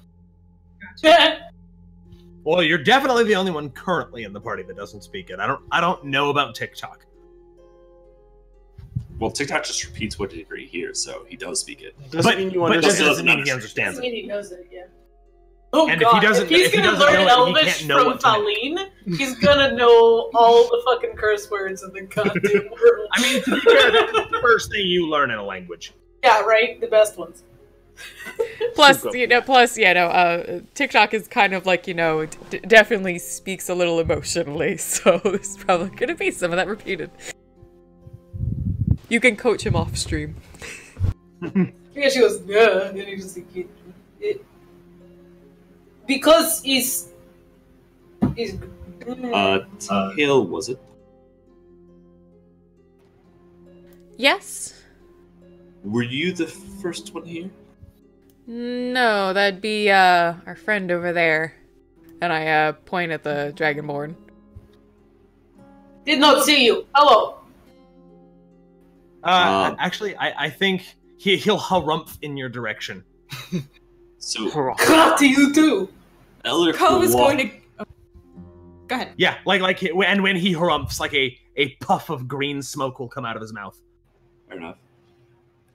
Well, you're definitely the only one currently in the party that doesn't speak it. I don't know about TikTok. Well, TikTok just repeats what he hears, so he does speak it. Doesn't mean you But understand. doesn't mean he understands Doesn't it. mean he knows it, yeah. Oh And God! if He's he gonna doesn't learn know it, he Elvish can't know from what to do. Faline, he's gonna know all the fucking curse words in the goddamn world. I mean, to be fair, that's the first thing you learn in a language. Yeah, right. The best ones. Plus, TikTok is kind of like, definitely speaks a little emotionally, so there's probably going to be some of that repeated. You can coach him off stream. Yeah, she goes, yeah, and then he just like, because he's Hill, was it? Yes? Were you the first one here? No, that'd be, our friend over there. And I, point at the Dragonborn. did not see you. Hello. Actually, I think he'll harumph in your direction. So, God to you too. Elric Cove is walk- going to... Oh. Go ahead. Yeah, and when he harumphs, like a puff of green smoke will come out of his mouth. Fair enough.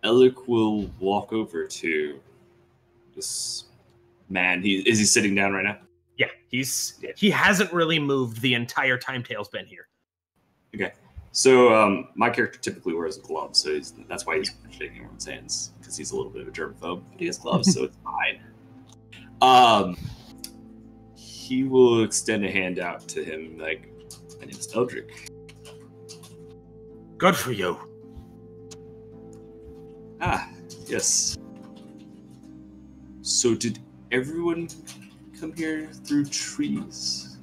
Elric will walk over to this man. Is he sitting down right now? Yeah, he hasn't really moved the entire time Tail's been here. Okay. So my character typically wears gloves, so that's why he's shaking everyone's hands, because he's a little bit of a germaphobe. But he has gloves, so it's fine. He will extend a hand out to him, like, my name's Eldrick. Good for you. Ah, yes. So did everyone come here through trees?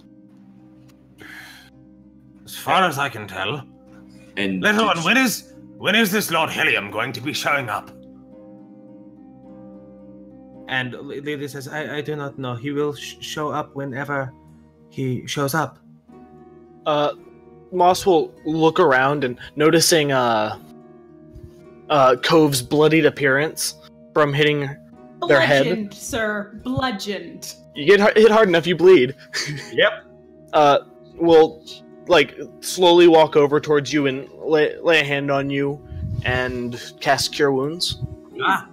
As far as I can tell. And Little one, when is this Lord Helium going to be showing up? And Lily says, I do not know. He will show up whenever he shows up. Moss will look around and noticing Cove's bloodied appearance from hitting their head. Bludgeoned, sir. Bludgeoned. You get hit hard enough, you bleed. Yep. Will slowly walk over towards you and lay a hand on you and cast Cure Wounds.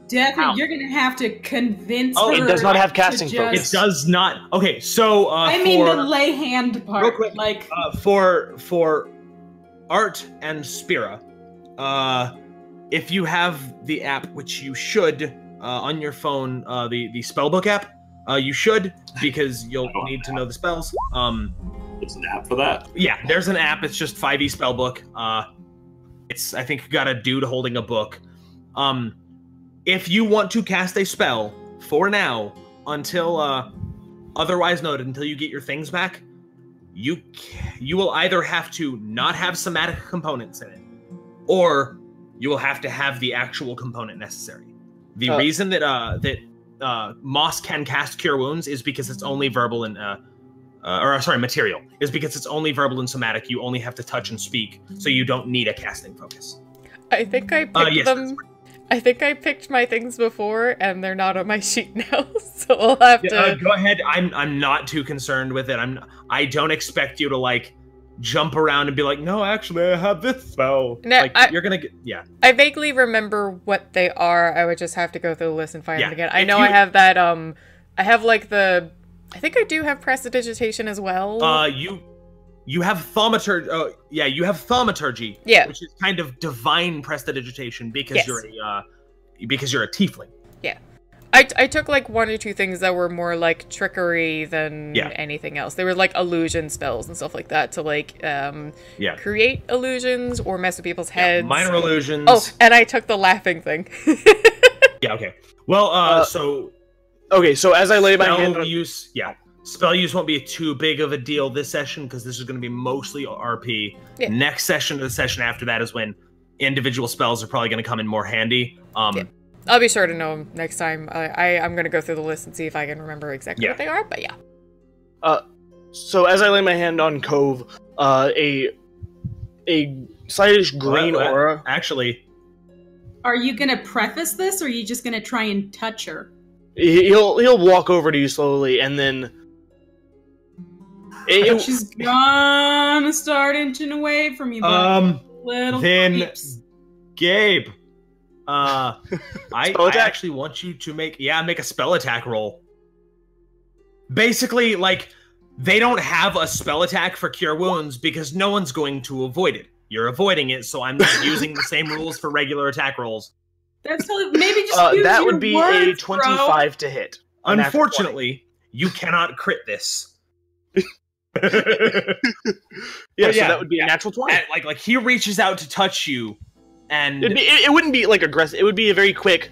Definitely, you're gonna have to convince Oh, her. it does not have to casting just- focus. It does not. Okay, so I mean the lay hand part. real quick, like for Art and Spira, if you have the app, which you should on your phone, the spellbook app, you should, because you'll need to know the spells. There's an app for that. Yeah, there's an app. It's just 5e spellbook. It's, I think, got a dude holding a book. If you want to cast a spell for now, until otherwise noted, until you get your things back, you will either have to not have somatic components in it, or you will have to have the actual component necessary. The reason that Moss can cast Cure Wounds is because it's only verbal and material, is because it's only verbal and somatic. You only have to touch and speak, so you don't need a casting focus. I think I picked them. I think I picked my things before, and they're not on my sheet now, so I'll have to... go ahead. I'm not too concerned with it. I don't expect you to, like, jump around and be like, no, actually, I have this spell. No, like, you're gonna get... Yeah. I vaguely remember what they are. I would just have to go through the list and find them again. I know you... I have that, I have, like, the... I think I do have prestidigitation as well. You have thaumaturgy. You have thaumaturgy. Yeah. Which is kind of divine prestidigitation because you're a tiefling. Yeah. I took like one or two things that were more like trickery than anything else. They were like illusion spells and stuff like that to like create illusions or mess with people's heads. Minor illusions. Oh, and I took the laughing thing. Yeah, okay. Well, Okay, so as I lay my hand on... Spell use won't be too big of a deal this session, because this is going to be mostly RP. Yeah. Next session or the session after that is when individual spells are probably going to come in more handy. I'll be sure to know them next time. I'm going to go through the list and see if I can remember exactly what they are, but yeah. So as I lay my hand on Cove, a slightish green aura... Actually... Are you going to preface this, or are you just going to try and touch her? He'll walk over to you slowly, and then... She's gonna start inching away from you, little then creeps. Gabe, I actually want you to make a spell attack roll. Basically, like, they don't have a spell attack for Cure Wounds because no one's going to avoid it. You're avoiding it, so I'm not using the same rules for regular attack rolls. That's maybe just use that your would be words, a 25 to hit. Unfortunately, you cannot crit this. So that would be a natural 20. Like he reaches out to touch you, and it wouldn't be like aggressive. It would be a very quick.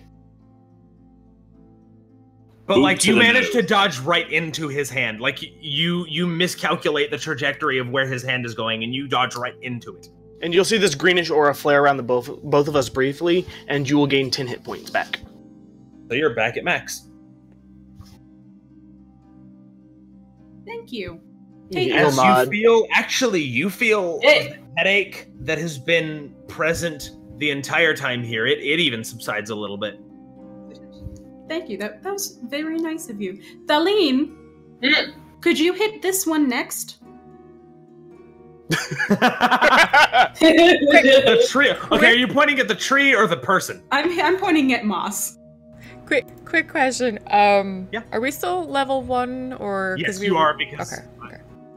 But like you manage to dodge right into his hand. Like you miscalculate the trajectory of where his hand is going, and you dodge right into it. And you'll see this greenish aura flare around both of us briefly, and you will gain 10 hit points back. So you're back at max. Thank you. As you feel the headache that has been present the entire time here. It even subsides a little bit. Thank you. That was very nice of you. Thaleen, could you hit this one next? The tree. Okay, are you pointing at the tree or the person? I'm pointing at Moss. Quick question. Are we still level 1 or? Yes, you are, because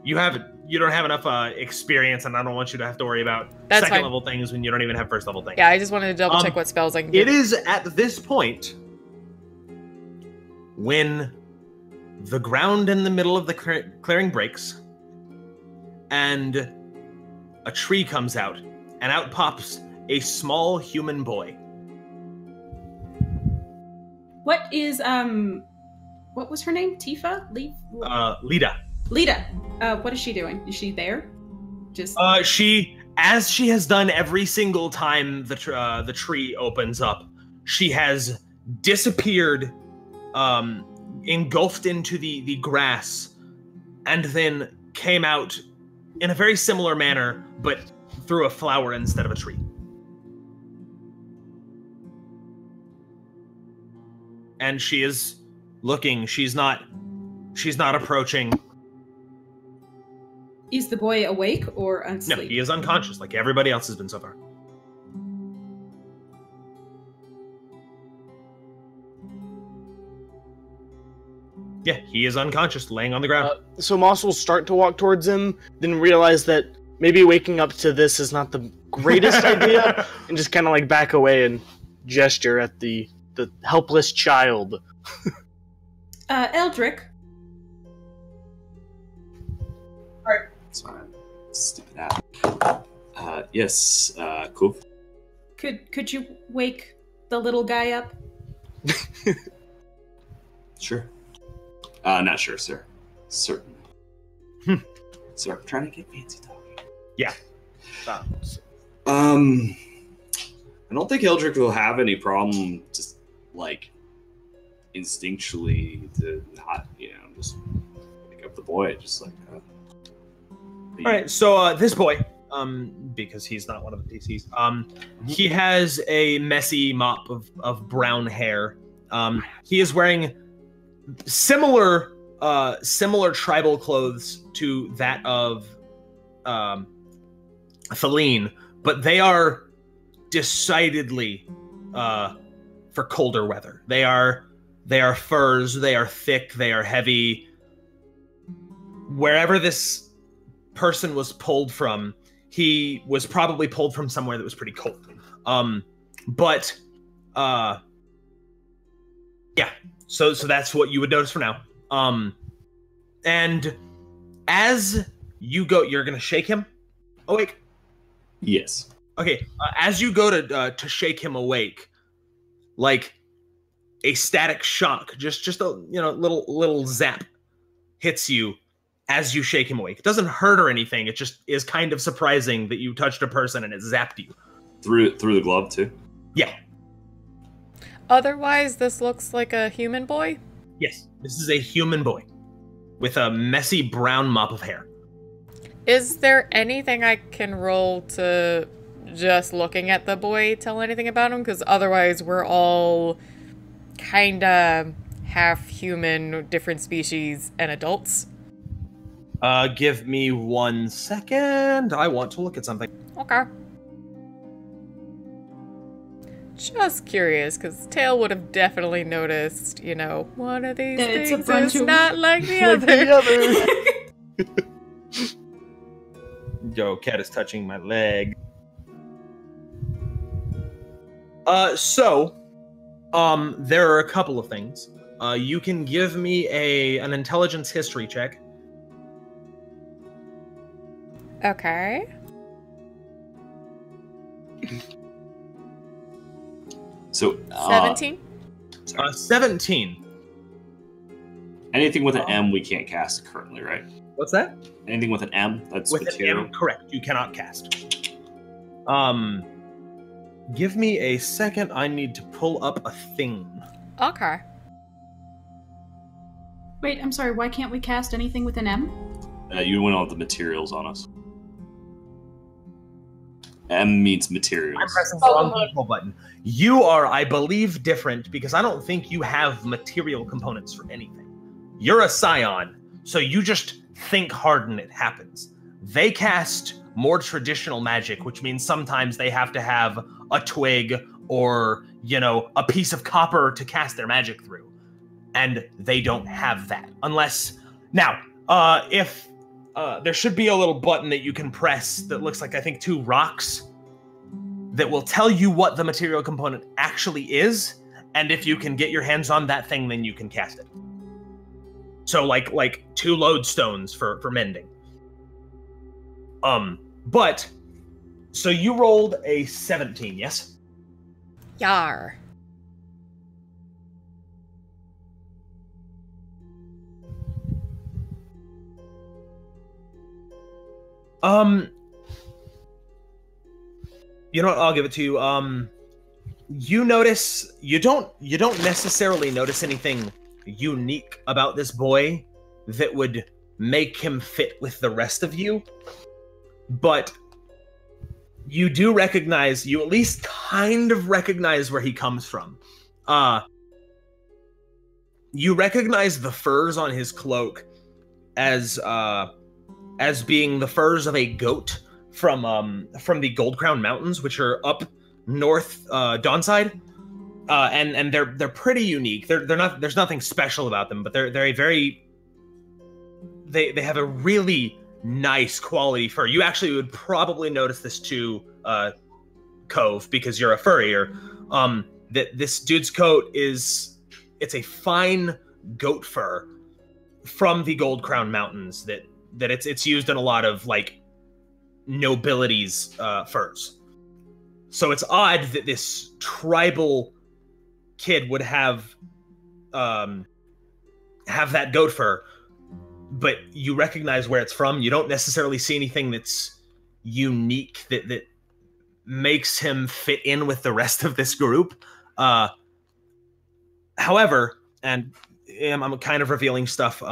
you don't have enough experience, and I don't want you to have to worry about second level things when you don't even have first level things. Yeah, I just wanted to double check what spells I can do. It is at this point when the ground in the middle of the clearing breaks, and a tree comes out, and out pops a small human boy. What is what was her name? Tifa? Lita. Lita. What is she doing? Is she there? Just she has done every single time the tree opens up. She has disappeared, engulfed into the grass, and then came out in a very similar manner, but through a flower instead of a tree. And she is looking. She's not approaching. Is the boy awake or asleep? No, he is unconscious, like everybody else has been so far. Yeah, he is unconscious, laying on the ground. So Moss will start to walk towards him, then realize that maybe waking up to this is not the greatest idea, and just kind of like back away and gesture at the helpless child. Eldrick. Sorry, stupid app. Yes, cool. Could you wake the little guy up? Sure. Not sure, sir. Certainly. Sir, I'm trying to get fancy talk. Yeah. I don't think Eldrick will have any problem just, like, instinctually to not, just pick up the boy, just like Alright, so this boy, because he's not one of the PCs, he has a messy mop of brown hair. He is wearing similar tribal clothes to that of Feline, but they are decidedly for colder weather. They are furs, they are thick, they are heavy. Wherever this person was pulled from, he was probably pulled from somewhere that was pretty cold. Yeah. So that's what you would notice for now. And as you go, you're gonna shake him awake. Yes. Okay. As you go to shake him awake, like a static shock, just a little zap hits you as you shake him awake. It doesn't hurt or anything. It just is kind of surprising that you touched a person and it zapped you. Through the glove too? Yeah. Otherwise, this looks like a human boy? Yes, this is a human boy with a messy brown mop of hair. Is there anything I can roll to just looking at the boy tell anything about him? Because otherwise we're all kind of half human, different species, and adults. Give me 1 second. I want to look at something. Okay. Just curious, because Tail would have definitely noticed, one of these things is not like the other. Yo, cat is touching my leg. There are a couple of things. You can give me an intelligence history check. Okay. So 17? 17. Anything with an M we can't cast currently, right? What's that? Anything with an M that's With material. an M, correct. You cannot cast. Give me a second. I need to pull up a thing. Okay. Wait, I'm sorry, why can't we cast anything with an M? You went all the materials on us. M means materials. I'm pressing the wrong control button. You are, I believe, different because I don't think you have material components for anything. You're a scion, so you just think hard and it happens. They cast more traditional magic, which means sometimes they have to have a twig or, a piece of copper to cast their magic through. And they don't have that. Unless... Now, if... there should be a little button that you can press that looks like, I think, 2 rocks that will tell you what the material component actually is, and if you can get your hands on that thing, then you can cast it. So, like 2 lodestones for mending. But, so you rolled a 17, yes? Yar. You know what? I'll give it to you. You notice you don't necessarily notice anything unique about this boy that would make him fit with the rest of you, but you do recognize, you at least kind of recognize where he comes from. You recognize the furs on his cloak as being the furs of a goat from the Gold Crown Mountains, which are up north, Dawnside. and they're pretty unique. They're not. There's nothing special about them, but they're a very. They have a really nice quality fur. You actually would probably notice this too, Cove, because you're a furrier. That this dude's coat it's a fine goat fur from the Gold Crown Mountains. That it's used in a lot of like nobility's furs. So it's odd that this tribal kid would have that goat fur, but you recognize where it's from. You don't necessarily see anything that's unique that makes him fit in with the rest of this group. However, and I'm kind of revealing stuff.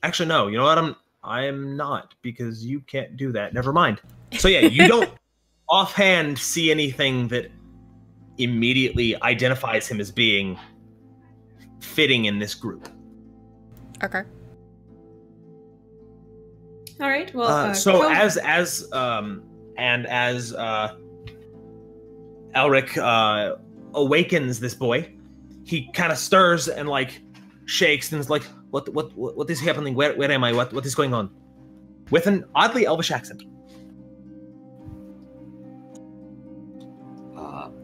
Actually, no. You know what? I am not, because you can't do that. Never mind. So yeah, you don't offhand see anything that immediately identifies him as being fitting in this group. Okay. All right. Well, so Cove- as Elric awakens this boy, he kind of stirs and like shakes and is like, "What is happening? Where am I? What is going on?" With an oddly elvish accent.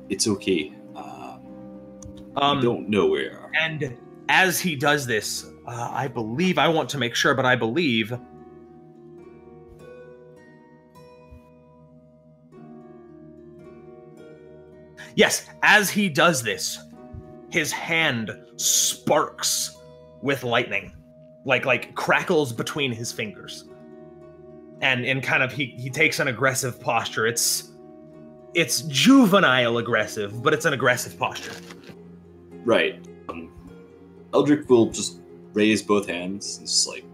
It's okay. We don't know where you are. And as he does this, I believe, I want to make sure, but I believe yes, as he does this, his hand sparks with lightning, like crackles between his fingers, and kind of he takes an aggressive posture. It's juvenile aggressive, but it's an aggressive posture. Right. Eldrick will just raise both hands and just like,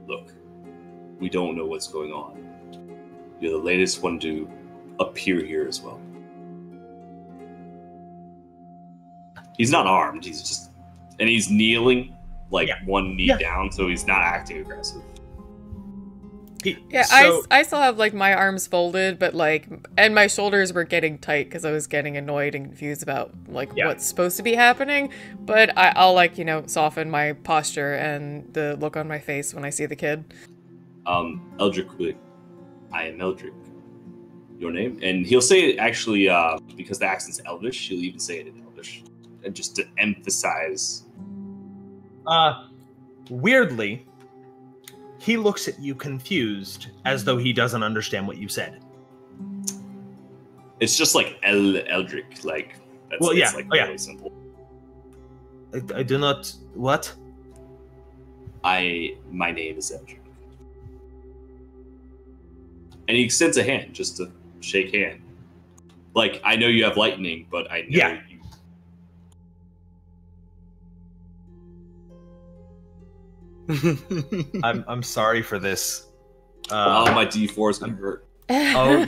look, we don't know what's going on. You're the latest one to appear here as well. He's not armed, and he's kneeling, like one knee down, so he's not acting aggressive. I still have like my arms folded, but like, and my shoulders were getting tight because I was getting annoyed and confused about like what's supposed to be happening. But I'll like, soften my posture and the look on my face when I see the kid. Eldrick, I am Eldrick. Your name? And he'll say it actually, because the accent's Elvish, he'll even say it in Elvish, and just to emphasize. Weirdly, he looks at you confused, as though he doesn't understand what you said. It's just like Eldrick, like that's it's like really simple. I do not what? My name is Eldrick. And he extends a hand just to shake hand. Like, I know you have lightning, but I know you. I'm sorry for this. My D4 is gonna hurt. Oh,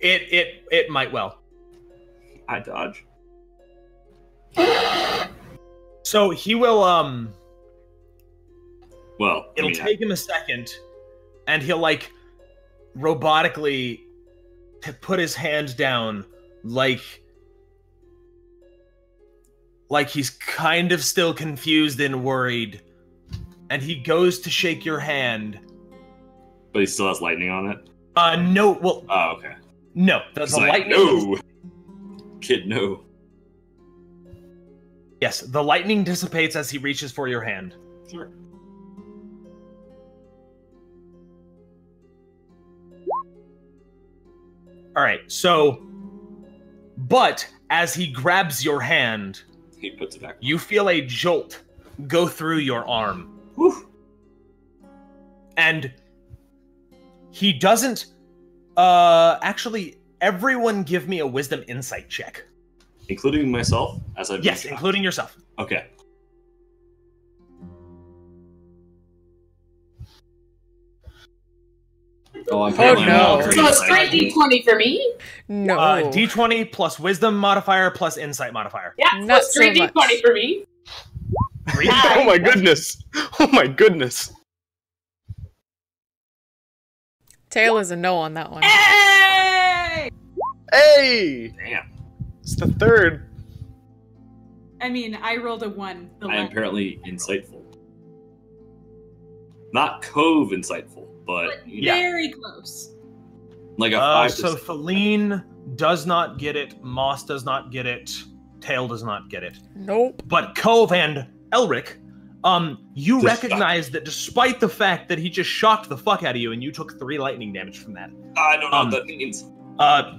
it might well. I dodge. So he will Well, it'll take him a second, and he'll like robotically put his hand down, like he's kind of still confused and worried. And he goes to shake your hand. But he still has lightning on it? No, well... Oh, okay. No, the lightning... No! Kid, no. Yes, the lightning dissipates as he reaches for your hand. Sure. Alright, so... But, as he grabs your hand... He puts it back. You feel a jolt go through your arm. Whew. And he doesn't actually, everyone give me a wisdom insight check. Including myself? As I've Yes, including yourself. Okay. Oh no. So it's straight D20 for me? No. D20 plus wisdom modifier plus insight modifier. Yeah, so it's straight D20 for me. Oh my goodness. Oh my goodness. Tail is a no on that one. Hey! Hey! Damn. It's the third. I mean, I rolled a 1. I am apparently insightful. Not Cove insightful, but very close. like a 5%. So Feline does not get it, Moss does not get it, Tail does not get it. Nope. But Cove and Elric, you Just recognize that despite the fact that he just shocked the fuck out of you and you took 3 lightning damage from that, I don't know what that means.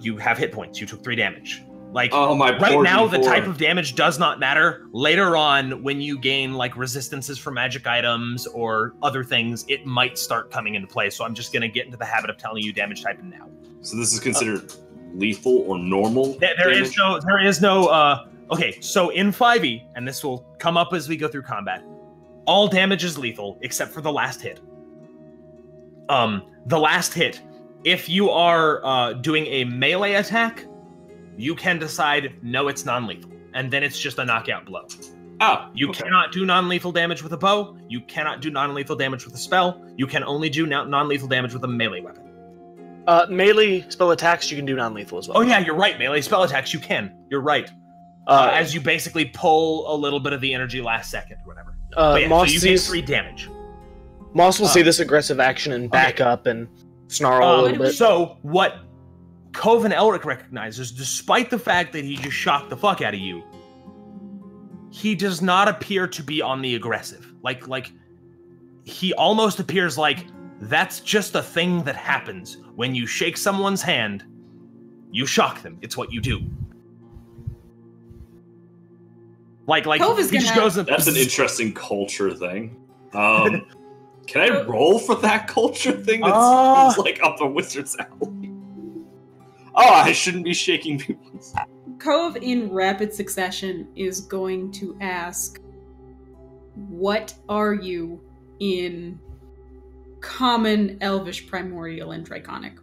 you have hit points. You took 3 damage. Like, Oh, my right poor now, the D4. type of damage does not matter. Later on, when you gain, like, resistances for magic items or other things, it might start coming into play. So I'm just going to get into the habit of telling you damage type now. So this is considered lethal or normal? There is no, okay, so in 5e, and this will come up as we go through combat, all damage is lethal except for the last hit. The last hit, if you are doing a melee attack, you can decide, no, it's non-lethal. And then it's just a knockout blow. You cannot do non-lethal damage with a bow. You cannot do non-lethal damage with a spell. You can only do non-lethal damage with a melee weapon. Melee spell attacks, you can do non-lethal as well. Oh yeah, you're right. Melee spell attacks, you can. You're right. As you basically pull a little bit of the energy last second or whatever. Moss so you take 3 damage. Moss will see this aggressive action and back up and snarl a little bit. So what Cove and Elric recognizes, despite the fact that he just shocked the fuck out of you, he does not appear to be on the aggressive. Like he almost appears like that's just a thing that happens. When you shake someone's hand, you shock them. It's what you do. Like he just goes and... That's an interesting culture thing. Can I roll for that culture thing that's like up a wizard's alley? Oh, I shouldn't be shaking people's... Cove, in rapid succession, is going to ask, what are you in Common, Elvish, Primordial, and Draconic?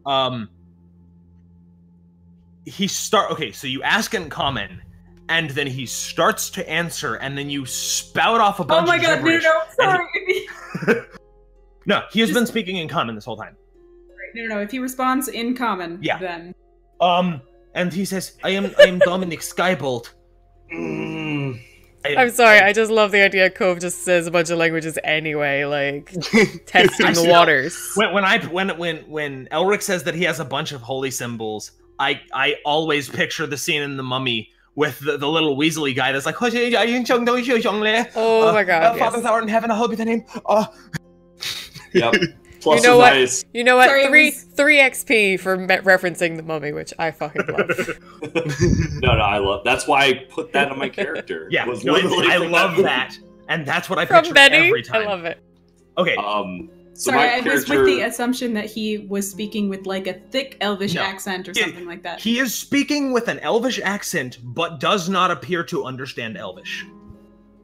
Okay, so you ask in Common, and then he starts to answer, and then you spout off a bunch of gibberish. Sorry. No, he has been speaking in Common this whole time. No. If he responds in Common, then... And he says, I am Dominic Skybolt. I'm sorry, I just love the idea Cove just says a bunch of languages anyway, like, testing the waters. When Elric says that he has a bunch of holy symbols, I always picture the scene in The Mummy with the little Weasley guy that's like, oh my god, Father, thou art in heaven, hallowed be thy name. Yep. Plus you know what? Nice. You know what? Sorry, 3 XP for referencing The Mummy, which I fucking love. No, I love. That's why I put that on my character. Yeah, I love that, and that's what I From picture Benny, every time. I love it. Okay. So sorry, my I was character... with the assumption that he was speaking with like a thick Elvish accent or something like that. He is speaking with an Elvish accent, but does not appear to understand Elvish.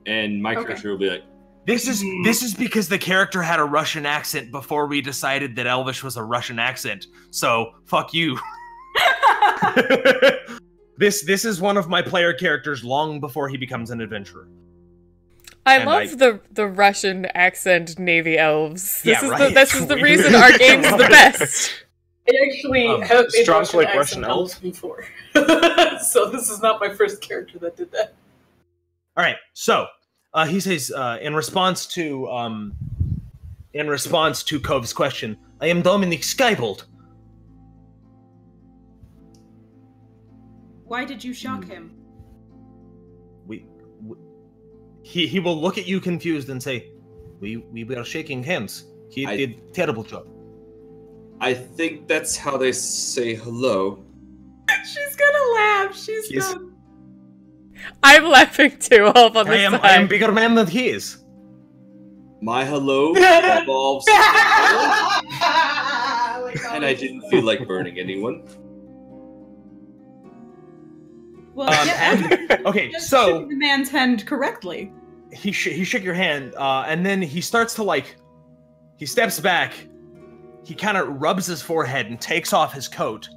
And my character will be like, This is because the character had a Russian accent before we decided that Elvish was a Russian accent. So fuck you. This is one of my player characters long before he becomes an adventurer. I love the Russian accent Navy elves. This is the We reason really our game's the best. I actually have made strong Russian like accent Russian elves elves? before. So this is not my first character that did that. All right, so he says in response to Cove's question, I am Dominic Skybolt. Why did you shock him? He will look at you confused and say, we were shaking hands. He did a terrible job. I think that's how they say hello. She's gonna laugh. She's gonna... I'm laughing too, all on the side. I am a bigger man than he is. My hello involves and I didn't feel like burning anyone. Well, okay, just so shook the man's hand correctly. He shook your hand, and then he starts to he steps back. He kind of rubs his forehead and takes off his coat,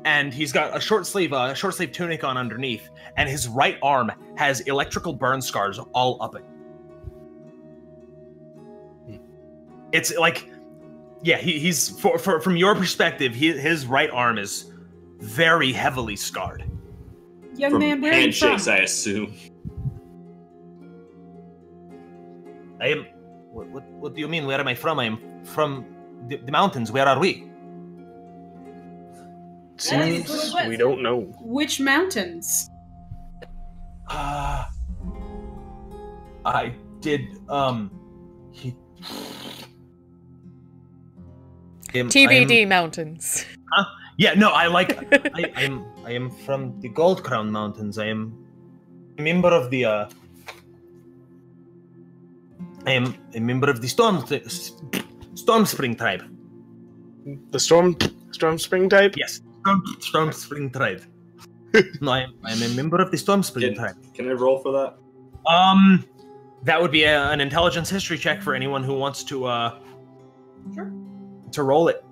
and he's got a short sleeve tunic on underneath, and his right arm has electrical burn scars all up it. It's like, yeah, he's from your perspective, his right arm is very heavily scarred. Young From man, where are you from? handshakes, I assume. I am. What do you mean? Where am I from? I am from the mountains. Where are we? Seems we don't know. Which mountains? I did. He. TBD mountains. Yeah, no, I am from the Gold Crown Mountains. I am a member of the I am a member of the Storm Spring tribe. The Storm Spring type? Yes, Storm Spring tribe. No, I am a member of the Storm Spring tribe. Can I roll for that? That would be an intelligence history check for anyone who wants to Sure. to roll it.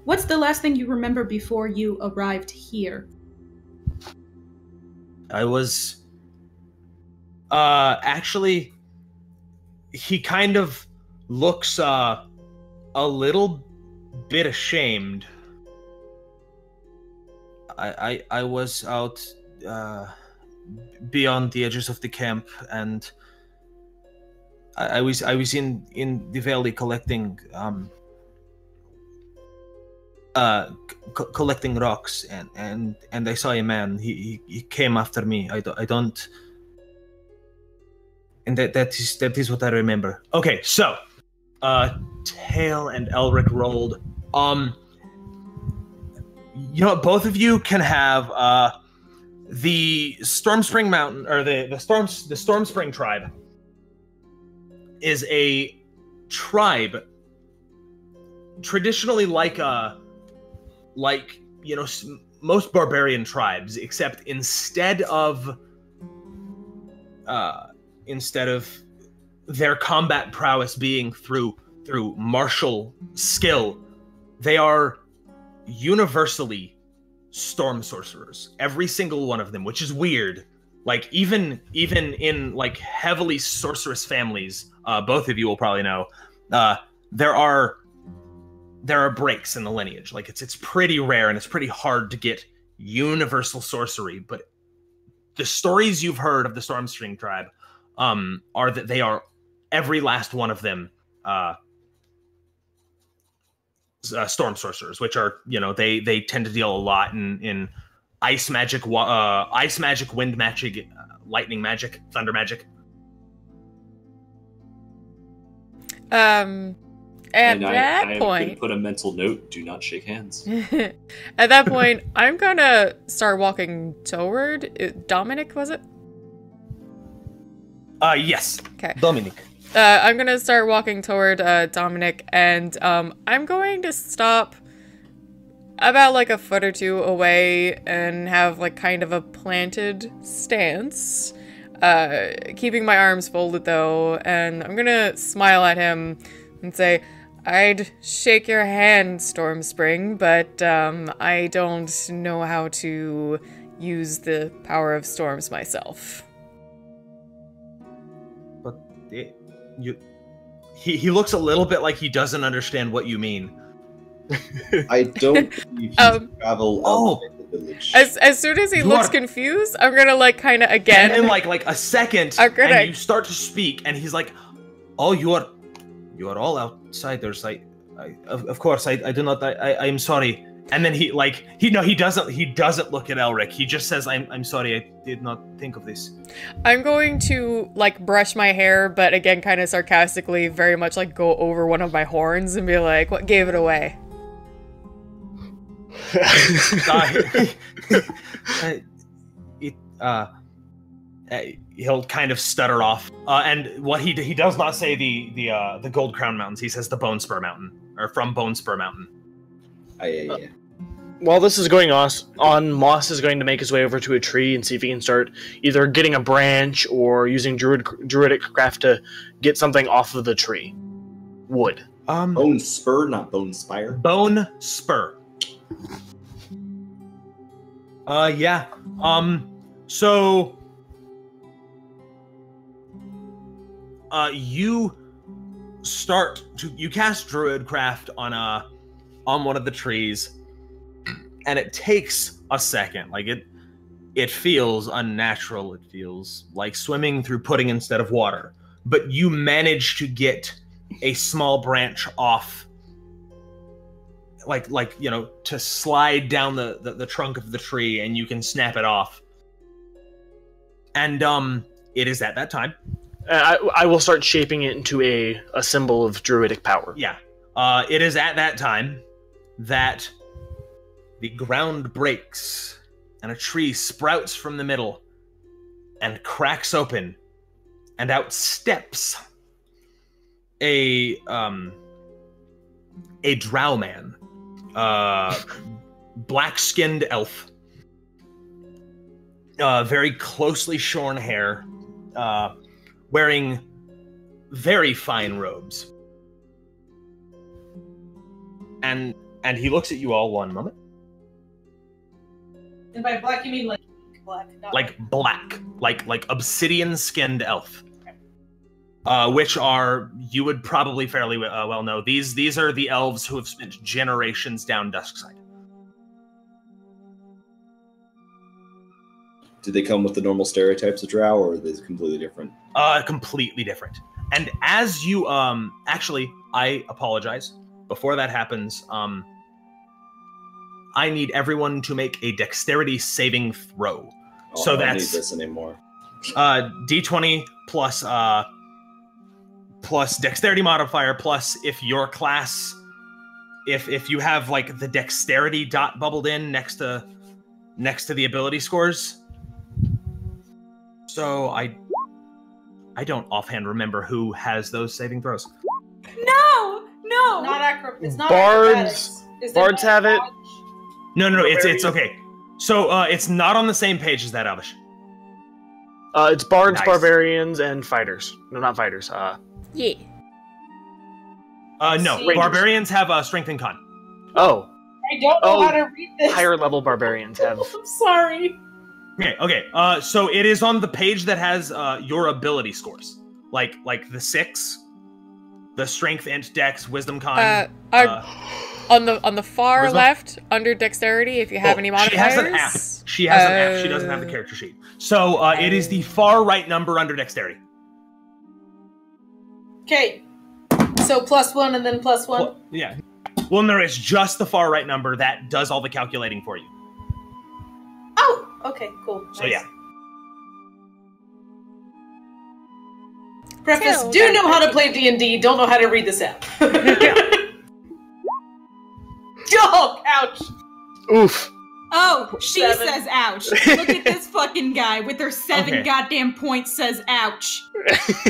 What's the last thing you remember before you arrived here? I was actually he kind of looks a little bit ashamed. I was out beyond the edges of the camp, and I was in the valley collecting collecting rocks, and I saw a man. He came after me. I don't. And that is what I remember. Okay, so Tail and Elric rolled. You know, both of you can have the Storm Spring Mountain, or the Storm Spring tribe is a tribe traditionally like you know, most barbarian tribes, except instead of their combat prowess being through martial skill, they are universally storm sorcerers. Every single one of them, which is weird. Like even in like heavily sorcerous families, both of you will probably know, there are breaks in the lineage. Like it's pretty rare and it's pretty hard to get universal sorcery. But the stories you've heard of the Stormstring tribe are that they are, every last one of them, storm sorcerers, which are, you know, they tend to deal a lot in ice magic, wind magic, lightning magic, thunder magic. At And that I'm point, gonna put a mental note: do not shake hands. at that point, I'm gonna start walking toward Dominic. Was it? Yes. Okay. Dominic. I'm gonna start walking toward Dominic, and I'm going to stop about like a foot or two away and have like kind of a planted stance, keeping my arms folded though, and I'm gonna smile at him and say, "I'd shake your hand, Stormspring, but I don't know how to use the power of storms myself." But he looks a little bit like he doesn't understand what you mean. I don't believe you travel outside the village. As soon as he looks confused, I'm gonna like kind of again. And in like a second, and you start to speak, and he's like, "Oh, you are all outsiders. Of course, I do not. I am sorry." And then he doesn't look at Elric. He just says, "I'm sorry. I did not think of this." I'm going to like brush my hair, but again, kind of sarcastically, very much like go over one of my horns and be like, "What gave it away?" He'll kind of stutter off, and what he does not say the Gold Crown Mountains. He says the Bone Spur Mountain, or from Bone Spur Mountain. Yeah. While this is going on, Moss is going to make his way over to a tree and see if he can start either getting a branch or using druidic craft to get something off of the tree. Wood. Bone Spur, not Bone Spire. Bone Spur. Yeah. So you cast Druidcraft on one of the trees, and it takes a second. Like it feels unnatural. It feels like swimming through pudding instead of water. But you manage to get a small branch off, like to slide down the trunk of the tree, and you can snap it off. And it is at that time. I will start shaping it into a symbol of druidic power. Yeah. It is at that time that the ground breaks and a tree sprouts from the middle and cracks open, and out steps a drow man, black-skinned elf, very closely shorn hair, wearing very fine robes. And he looks at you all one moment. And by black, you mean like black? Not like black, like obsidian-skinned elf. Which are, you would probably fairly well know. These are the elves who have spent generations down Duskside. Did they come with the normal stereotypes of drow, or are they completely different? Completely different. And as you, actually, I apologize. Before that happens, I need everyone to make a dexterity saving throw. Oh, So I don't that's need this anymore. D20 plus dexterity modifier, plus if your class, if you have like the dexterity dot bubbled in next to the ability scores. So I don't offhand remember who has those saving throws. No! It's not Bards- acrobatics. Is it bards have it. dodge? No, it's okay. So it's not on the same page as that, Elvish. It's bards, Nice. barbarians, and fighters. No, not fighters. Yeah. No, Rangers. barbarians have strength and con. Oh, I don't know how to read this. higher level barbarians have. I'm sorry. Okay. So it is on the page that has your ability scores, like the 6, the strength, int, dex, wisdom, con. On the far Wisdom? left, under dexterity, if you have any modifiers. She has an app. She has an app. She doesn't have the character sheet. So it is the far right number under dexterity. Okay. So +1 and then +1. Well, yeah. Well, no, it's just the far right number that does all the calculating for you. Oh, okay, cool. So Nice. yeah. Preface: Tell do that know how to person. play D&D. Don't know how to read this app. Oh, ouch. Oof. Oh, she 7. says ouch. Look at this fucking guy with her 7 Okay. goddamn points says ouch.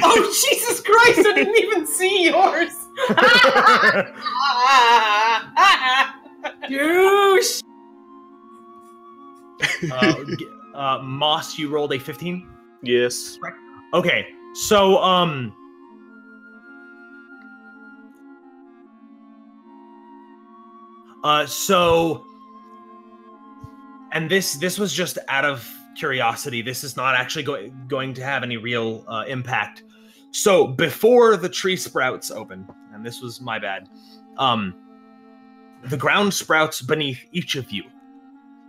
Oh, Jesus Christ! I didn't even see yours. Douche! Moss, you rolled a 15. Yes. Okay, so and this was just out of curiosity. This is not actually going to have any real impact. So before the tree sprouts open, and this was my bad, the ground sprouts beneath each of you,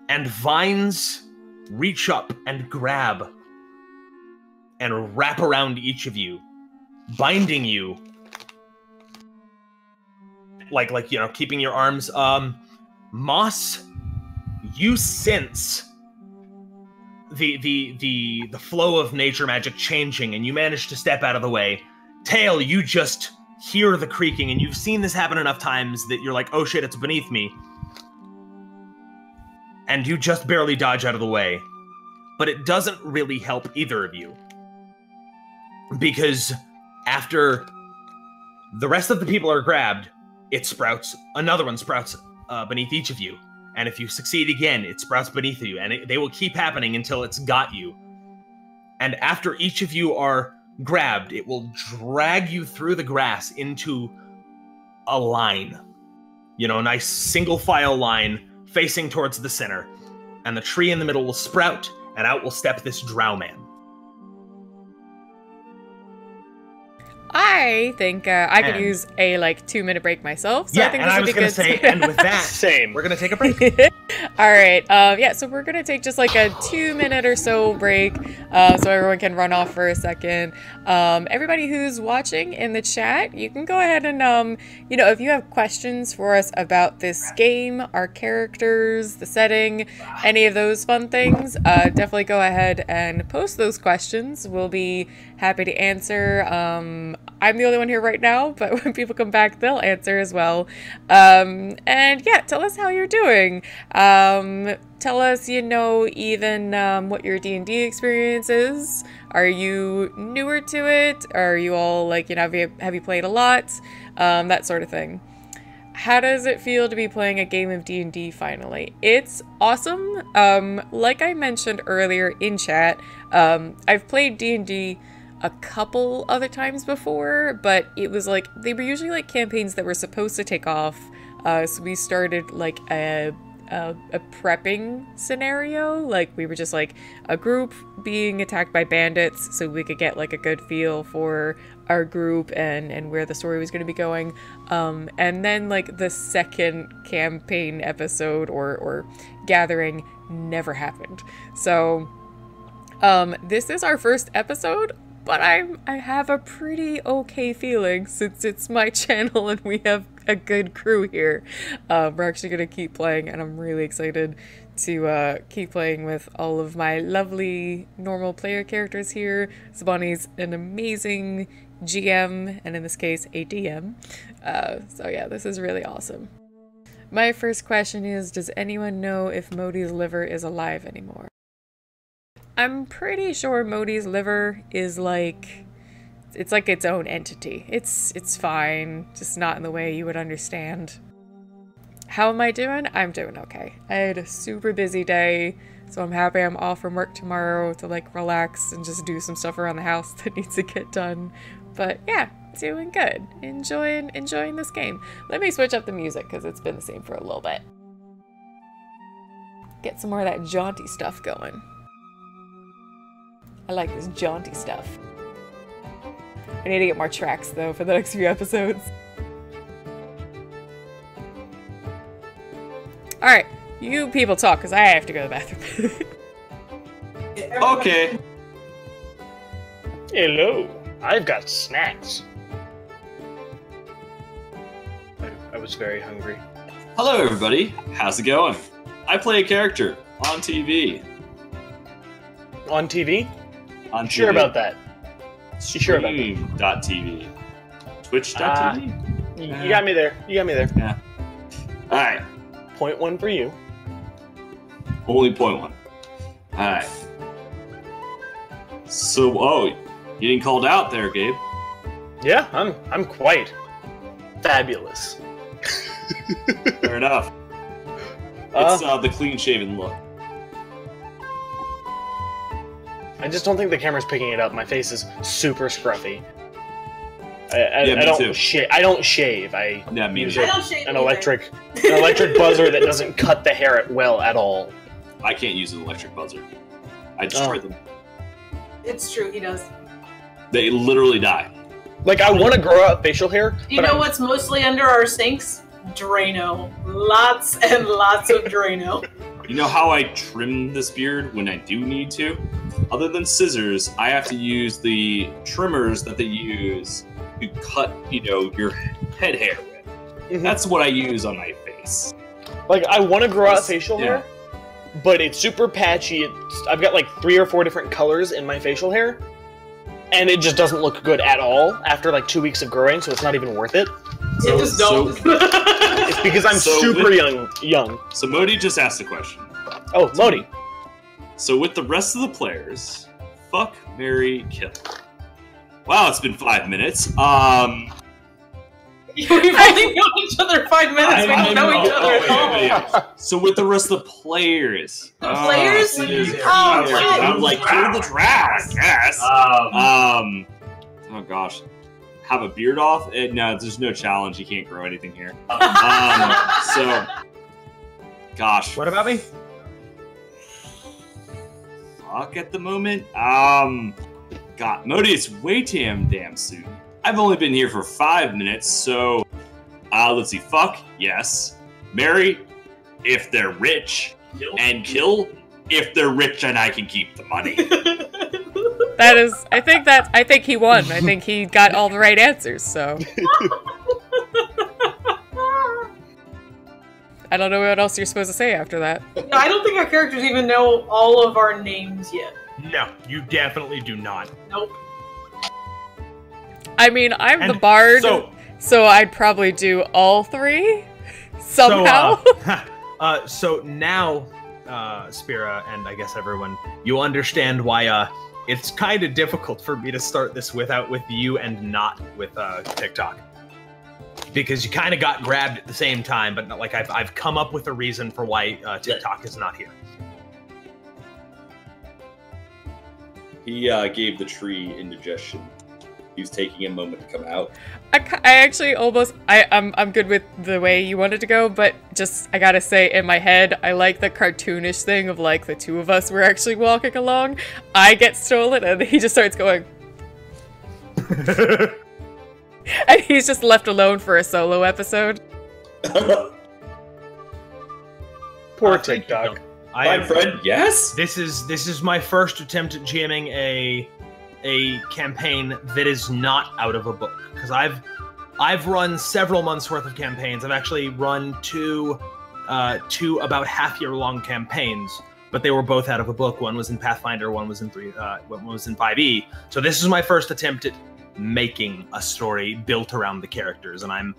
and vines reach up and grab and wrap around each of you, binding you, like keeping your arms. Moss, you sense the flow of nature magic changing, and you manage to step out of the way. Tail, you just hear the creaking, and you've seen this happen enough times that you're like, oh shit, it's beneath me. And you just barely dodge out of the way. But it doesn't really help either of you. Because after the rest of the people are grabbed, it sprouts, another one sprouts beneath each of you. And if you succeed again, it sprouts beneath you, and they will keep happening until it's got you. And after each of you are grabbed, it will drag you through the grass into a line. A nice single file line facing towards the center. And the tree in the middle will sprout, and out will step this drow man. I think I could And- use a 2-minute break myself. So Yeah, I think and this I would was be going to good. say, and with that, Same. we're going to take a break. All right. Yeah, so we're going to take just a 2-minute or so break so everyone can run off for a second. Everybody who's watching in the chat, you can go ahead and, if you have questions for us about this game, our characters, the setting, any of those fun things, definitely go ahead and post those questions. We'll be happy to answer. I'm the only one here right now, but when people come back, they'll answer as well. And yeah, tell us how you're doing. Tell us, even what your D&D experience is. Are you newer to it? Are you all have you played a lot? That sort of thing. How does it feel to be playing a game of D&D finally? It's awesome. Like I mentioned earlier in chat, I've played D&D a couple other times before, but it was they were usually campaigns that were supposed to take off. So we started a prepping scenario. We were just a group being attacked by bandits, so we could get a good feel for our group and where the story was going to be going. And then the second campaign episode or gathering never happened. So this is our first episode, but I have a pretty okay feeling since it's my channel and we have a good crew here. We're actually going to keep playing, and I'm really excited to keep playing with all of my lovely normal player characters here. Sabani's an amazing GM, and in this case, a DM. So yeah, this is really awesome. My first question is, does anyone know if Modi's liver is alive anymore? I'm pretty sure Modi's liver is it's its own entity. It's fine, just not in the way you would understand. How am I doing? I'm doing okay. I had a super busy day, so I'm happy I'm off from work tomorrow to relax and just do some stuff around the house that needs to get done. But yeah, doing good. Enjoying this game. Let me switch up the music because it's been the same for a little bit. Get some more of that jaunty stuff going. I like this jaunty stuff. I need to get more tracks, though, for the next few episodes. Alright, you people talk, because I have to go to the bathroom. Okay. Hello. I've got snacks. I was very hungry. Hello, everybody. How's it going? I play a character on TV. On TV? On Sure TV. about that. You sure about that? Stream.tv. Twitch.tv. You got me there. You got me there. Yeah. Alright. Point one for you. Only point one. Alright. So, you getting called out there, Gabe. Yeah, I'm quite fabulous. Fair enough. It's the clean-shaven look. I just don't think the camera's picking it up. My face is super scruffy. I Me don't too. I don't shave. I Yeah, me use too. I don't shave an either. electric buzzer that doesn't cut the hair well at all. I can't use an electric buzzer. I destroy them. It's true, he does. They literally die. I want to grow out facial hair. You know what's mostly under our sinks? Drano. Lots and lots of Drano. You know how I trim this beard when I do need to? Other than scissors, I have to use the trimmers that they use to cut, your head hair with. Mhm. That's what I use on my face. I want to grow out Yes, facial yeah. hair, but it's super patchy. I've got 3 or 4 different colors in my facial hair, and it just doesn't look good at all after 2 weeks of growing, so it's not even worth it. You just don't. It's because I'm So super with- young. So Modi just asked a question. Oh, Modi. So with the rest of the players, fuck, marry, kill. Wow, it's been 5 minutes. We've only known each other 5 minutes. We don't know each other at all. So with the rest of the players. The players? Oh, Oh, I'm kill the draft, I guess. Oh gosh. Have a beard off? No, there's no challenge. You can't grow anything here. So, gosh. What about me? Fuck at the moment. God, Modi, it's way damn soon. I've only been here for 5 minutes, so let's see. Fuck, yes. Marry, if they're rich, and kill if they're rich and I can keep the money. That is, I think he won. I think he got all the right answers, so. I don't know what else you're supposed to say after that. No, I don't think our characters even know all of our names yet. No, you definitely do not. Nope. I mean, I'm the bard, so I'd probably do all 3 somehow. So now, Spira, and I guess everyone, you understand why it's kind of difficult for me to start this with you and not with TikTok. Because you kind of got grabbed at the same time, but like I've come up with a reason for why TikTok is not here. He gave the tree indigestion. He was taking a moment to come out. I actually almost, I'm good with the way you wanted to go, but just, I gotta say, in my head, I like the cartoonish thing of like the 2 of us were actually walking along. I get stolen and he just starts going. And he's just left alone for a solo episode. Poor TikTok. My friend, yes? This is my first attempt at GMing a campaign that is not out of a book, because I've run several months worth of campaigns. I've actually run two about half-year-long campaigns, but they were both out of a book. One was in Pathfinder, one was in 5e. So this is my first attempt at making a story built around the characters, and I'm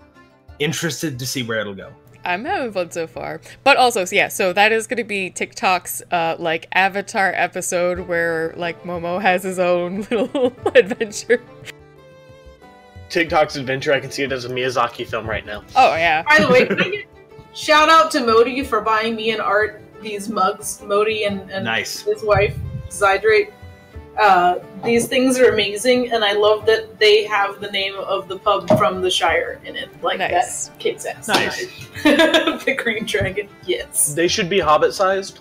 interested to see where it'll go. I'm having fun so far. But also, yeah, so that is going to be TikTok's, like, Avatar episode where, like, Momo has his own little adventure. TikTok's adventure, I can see it as a Miyazaki film right now. Oh, yeah. By the way, can I get shout out to Modi for buying me and Art these mugs. Modi and Nice. His wife, Zydrate. These things are amazing, and I love that they have the name of the pub from the Shire in it. Like, Nice. that kicks ass. Nice. The Green Dragon, yes. They should be Hobbit-sized.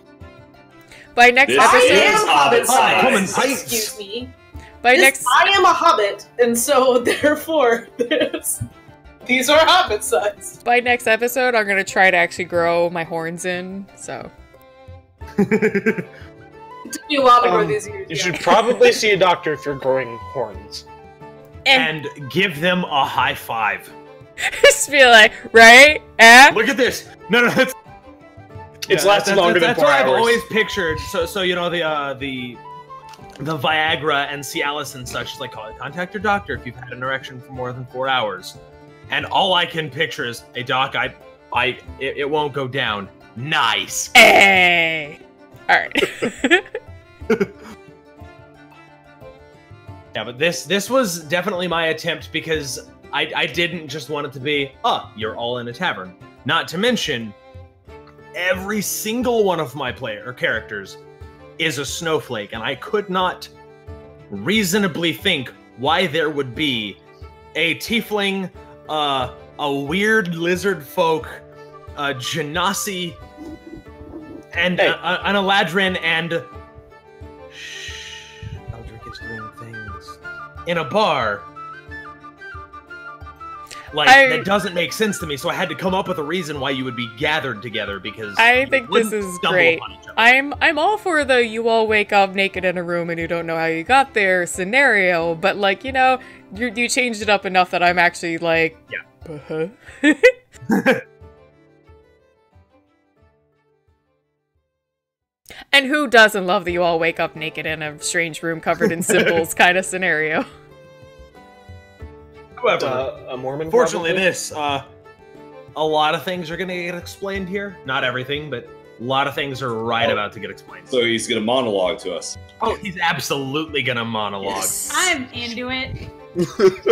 By next This I episode... is am Hobbit Hobbit Common sized. Heights. Excuse me. By This- next... I am a Hobbit, and so therefore, these are Hobbit sized. By next episode, I'm going to try to actually grow my horns in, so... It took me a while to grow these ears. You yeah. should probably see a doctor if you're growing horns. And give them a high five. Just be like, right? Look at this. No, that's It's lasted longer than that's 4 what hours. I've always pictured. So you know the Viagra and Cialis and such. It's like, contact your doctor if you've had an erection for more than 4 hours. And all I can picture is, hey doc, it won't go down. Nice. Hey! Alright. Yeah, but this was definitely my attempt, because I didn't just want it to be, you're all in a tavern. Not to mention, every single one of my characters is a snowflake, and I could not reasonably think why there would be a tiefling, a weird lizard folk, a genasi, and an Eladrin, and Eldrick is doing things in a bar. Like, that doesn't make sense to me, so I had to come up with a reason why you would be gathered together, because I think this is great. I'm all for the you all wake up naked in a room and you don't know how you got there scenario, but like, you know, you changed it up enough that I'm actually like, yeah. And who doesn't love that you all wake up naked in a strange room covered in symbols kind of scenario? However, A Mormon. fortunately, probably? this, a lot of things are going to get explained here. Not everything, but a lot of things are about to get explained. So he's gonna monologue to us. Oh, he's absolutely going to monologue. Yes. I'm into it.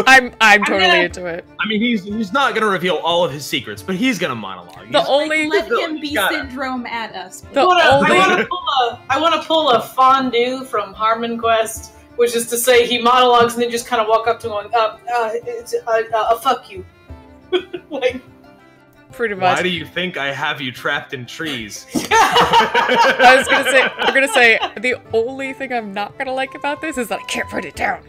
I'm totally into it. I mean, he's not going to reveal all of his secrets, but he's going to monologue. The He's- only Let him be Got it. syndrome at us. The I want to pull a fondue from Harmon Quest, which is to say he monologues and then just kind of walk up to him going, fuck you. Like, pretty much. Why do you think I have you trapped in trees? I was gonna say, the only thing I'm not gonna like about this is that I can't put it down.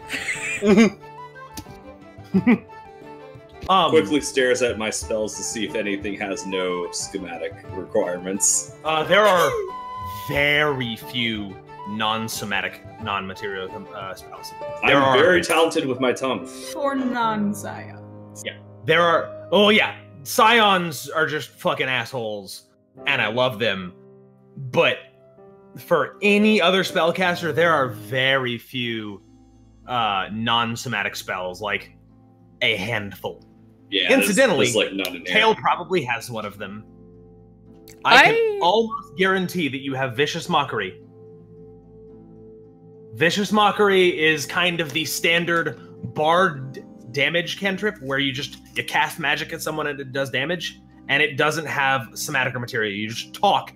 Quickly stares at my spells to see if anything has no schematic requirements. There are very few non-somatic, non-material spells. I'm very talented with my tongue. For non-Zion. There are... Oh, yeah. Scions are just fucking assholes, and I love them. But for any other spellcaster, there are very few non-somatic spells, like a handful. Yeah, incidentally, there's like none in there. Tail probably has one of them. I can almost guarantee that you have Vicious Mockery. Vicious Mockery is kind of the standard bard damage cantrip where you cast magic at someone and it does damage, and it doesn't have somatic or material. You just talk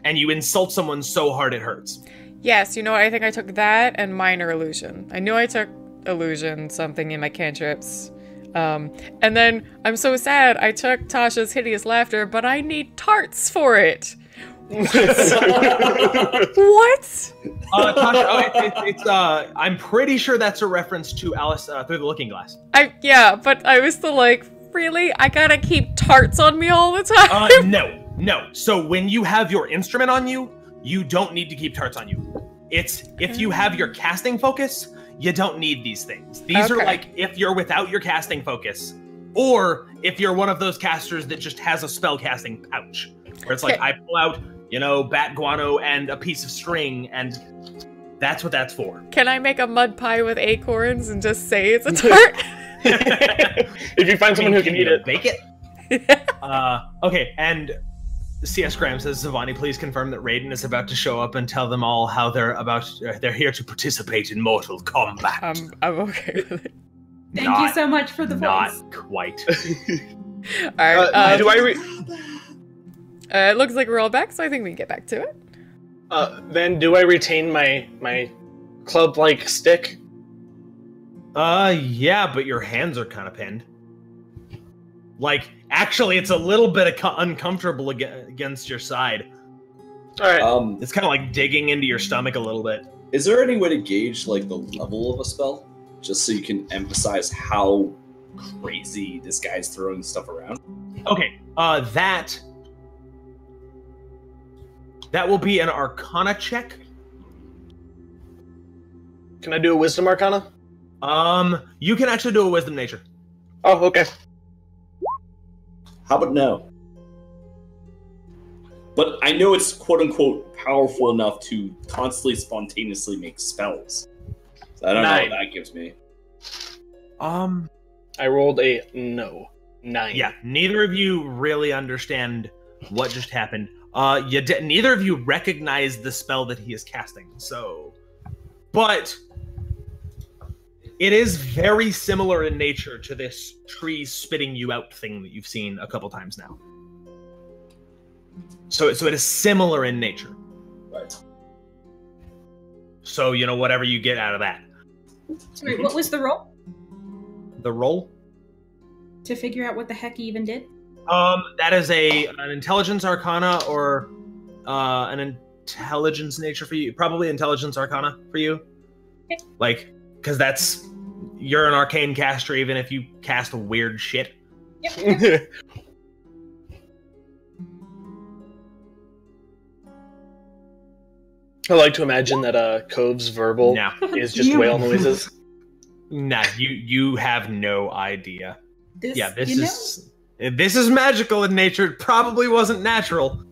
and you insult someone so hard it hurts. Yes, you know what? I think I took that and Minor Illusion. I knew I took Illusion, something in my cantrips. And then I'm so sad I took Tasha's Hideous Laughter, but I need tarts for it. What? Tasha, I'm pretty sure that's a reference to Alice Through the Looking Glass. Yeah, but I was still like, really? I gotta keep tarts on me all the time? No. So when you have your instrument on you, you don't need to keep tarts on you. It's if you have your casting focus, you don't need these things. These are like if you're without your casting focus, or if you're one of those casters that just has a spell casting pouch, where it's like I pull out, bat guano and a piece of string, and that's what that's for. Can I make a mud pie with acorns and just say it's a tart? If you find someone who can eat it, bake it. Okay, and CS Graham says, Zavani, please confirm that Raiden is about to show up and tell them all how they're here to participate in Mortal Kombat. I'm okay with it. Thank you so much for the voice. Not quite. Alright, do I it looks like we're all back, so I think we can get back to it. then do I retain my club-like stick? Yeah, but your hands are kind of pinned. Like, actually, it's a little bit uncomfortable against your side. All right. It's kind of like digging into your stomach a little bit. Is there any way to gauge like the level of a spell, just so you can emphasize how crazy this guy's throwing stuff around? Okay, that will be an Arcana check. Can I do a Wisdom Arcana? You can actually do a Wisdom Nature. Oh, okay. How about no? But I know it's quote-unquote powerful enough to constantly, spontaneously make spells. So I don't know what that gives me. I rolled a no. 9. Yeah, neither of you really understand what just happened. Neither of you recognize the spell that he is casting, so... But... it is very similar in nature to this tree spitting you out thing that you've seen a couple times now. So it is similar in nature. Right. So, whatever you get out of that. Sorry, what was the roll? The roll? To figure out what the heck he even did? That is an intelligence arcana or an intelligence nature for you. Probably intelligence arcana for you. Okay. Like, because you're an arcane caster even if you cast weird shit. Yep. I like to imagine that Cove's verbal is just whale noises. Nah, you have no idea. This is magical in nature. It probably wasn't natural.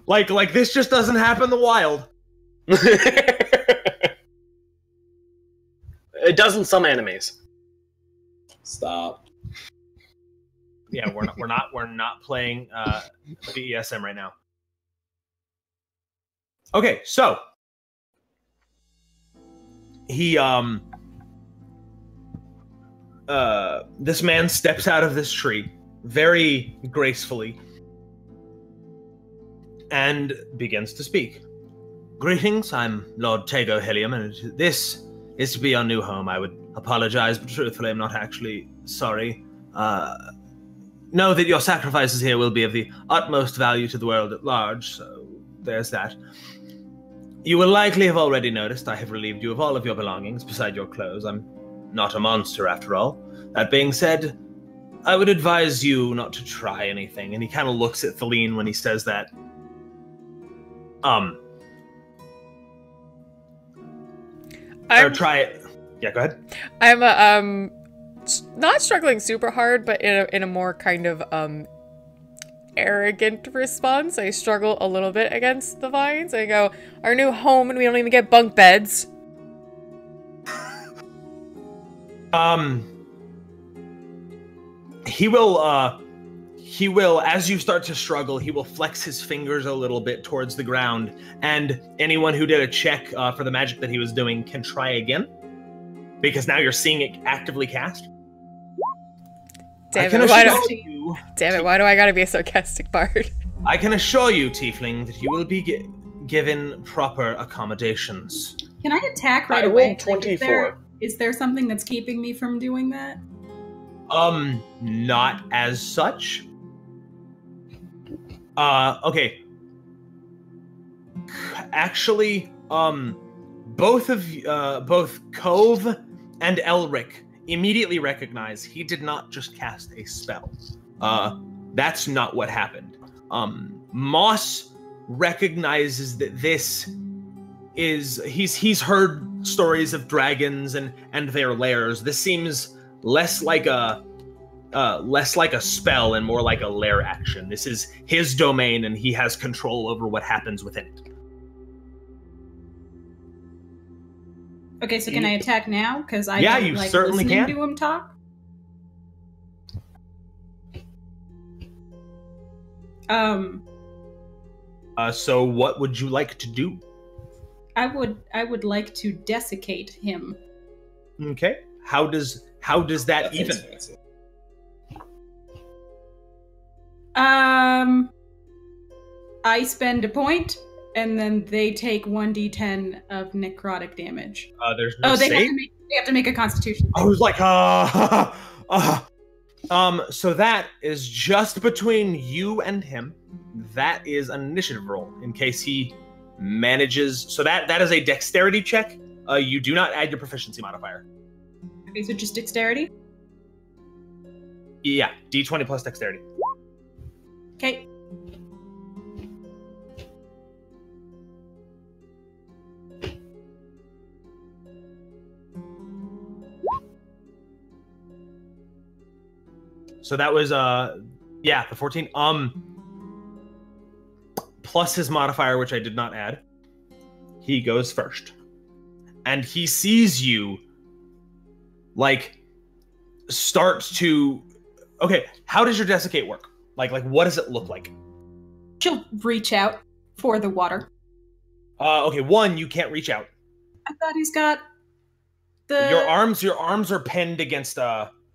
Like this just doesn't happen in the wild. It does in some animes. Stop. Yeah, we're not playing BESM right now. Okay, so he this man steps out of this tree very gracefully and begins to speak. Greetings, I'm Lord Tego Helium, and this is to be our new home. I would apologize, but truthfully, I'm not actually sorry. Know that your sacrifices here will be of the utmost value to the world at large, so there's that. You will likely have already noticed I have relieved you of all of your belongings beside your clothes. I'm not a monster after all. That being said, I would advise you not to try anything. And he kind of looks at Thaleen when he says that. Or try it. Yeah, go ahead. I'm not struggling super hard, but in a more kind of arrogant response. I struggle a little bit against the vines. I go, our new home, and we don't even get bunk beds. He will, as you start to struggle, he will flex his fingers a little bit towards the ground, and anyone who did a check for the magic that he was doing can try again, because now you're seeing it actively cast. Damn it, why do I gotta be a sarcastic bard? I can assure you, Tiefling, that you will be given proper accommodations. Can I attack right I away? rolled 24. Is there something that's keeping me from doing that? Not as such. Okay. Actually, both Cove and Elric immediately recognize he did not just cast a spell. That's not what happened. Moss recognizes that this is he's heard stories of dragons and their lairs. This seems less like a spell and more like a lair action. This is his domain, and he has control over what happens within it. Okay, so can I attack now? Because I yeah, don't you like certainly listening can. to him talk. So what would you like to do? I would like to desiccate him. Okay. How does that even? Fancy. I spend a point, and then they take 1d10 of necrotic damage. There's no they save? have to make a Constitution. I was like, so that is just between you and him. That is an initiative roll in case he manages. So that is a dexterity check. You do not add your proficiency modifier. Okay, so just dexterity? Yeah, d20 plus dexterity. Okay. So that was the 14. Plus his modifier, which I did not add. He goes first. And he sees you start to okay, how does your desiccate work? Like what does it look like? She'll reach out for the water. Okay, one, you can't reach out. I thought he's got the Your arms are pinned against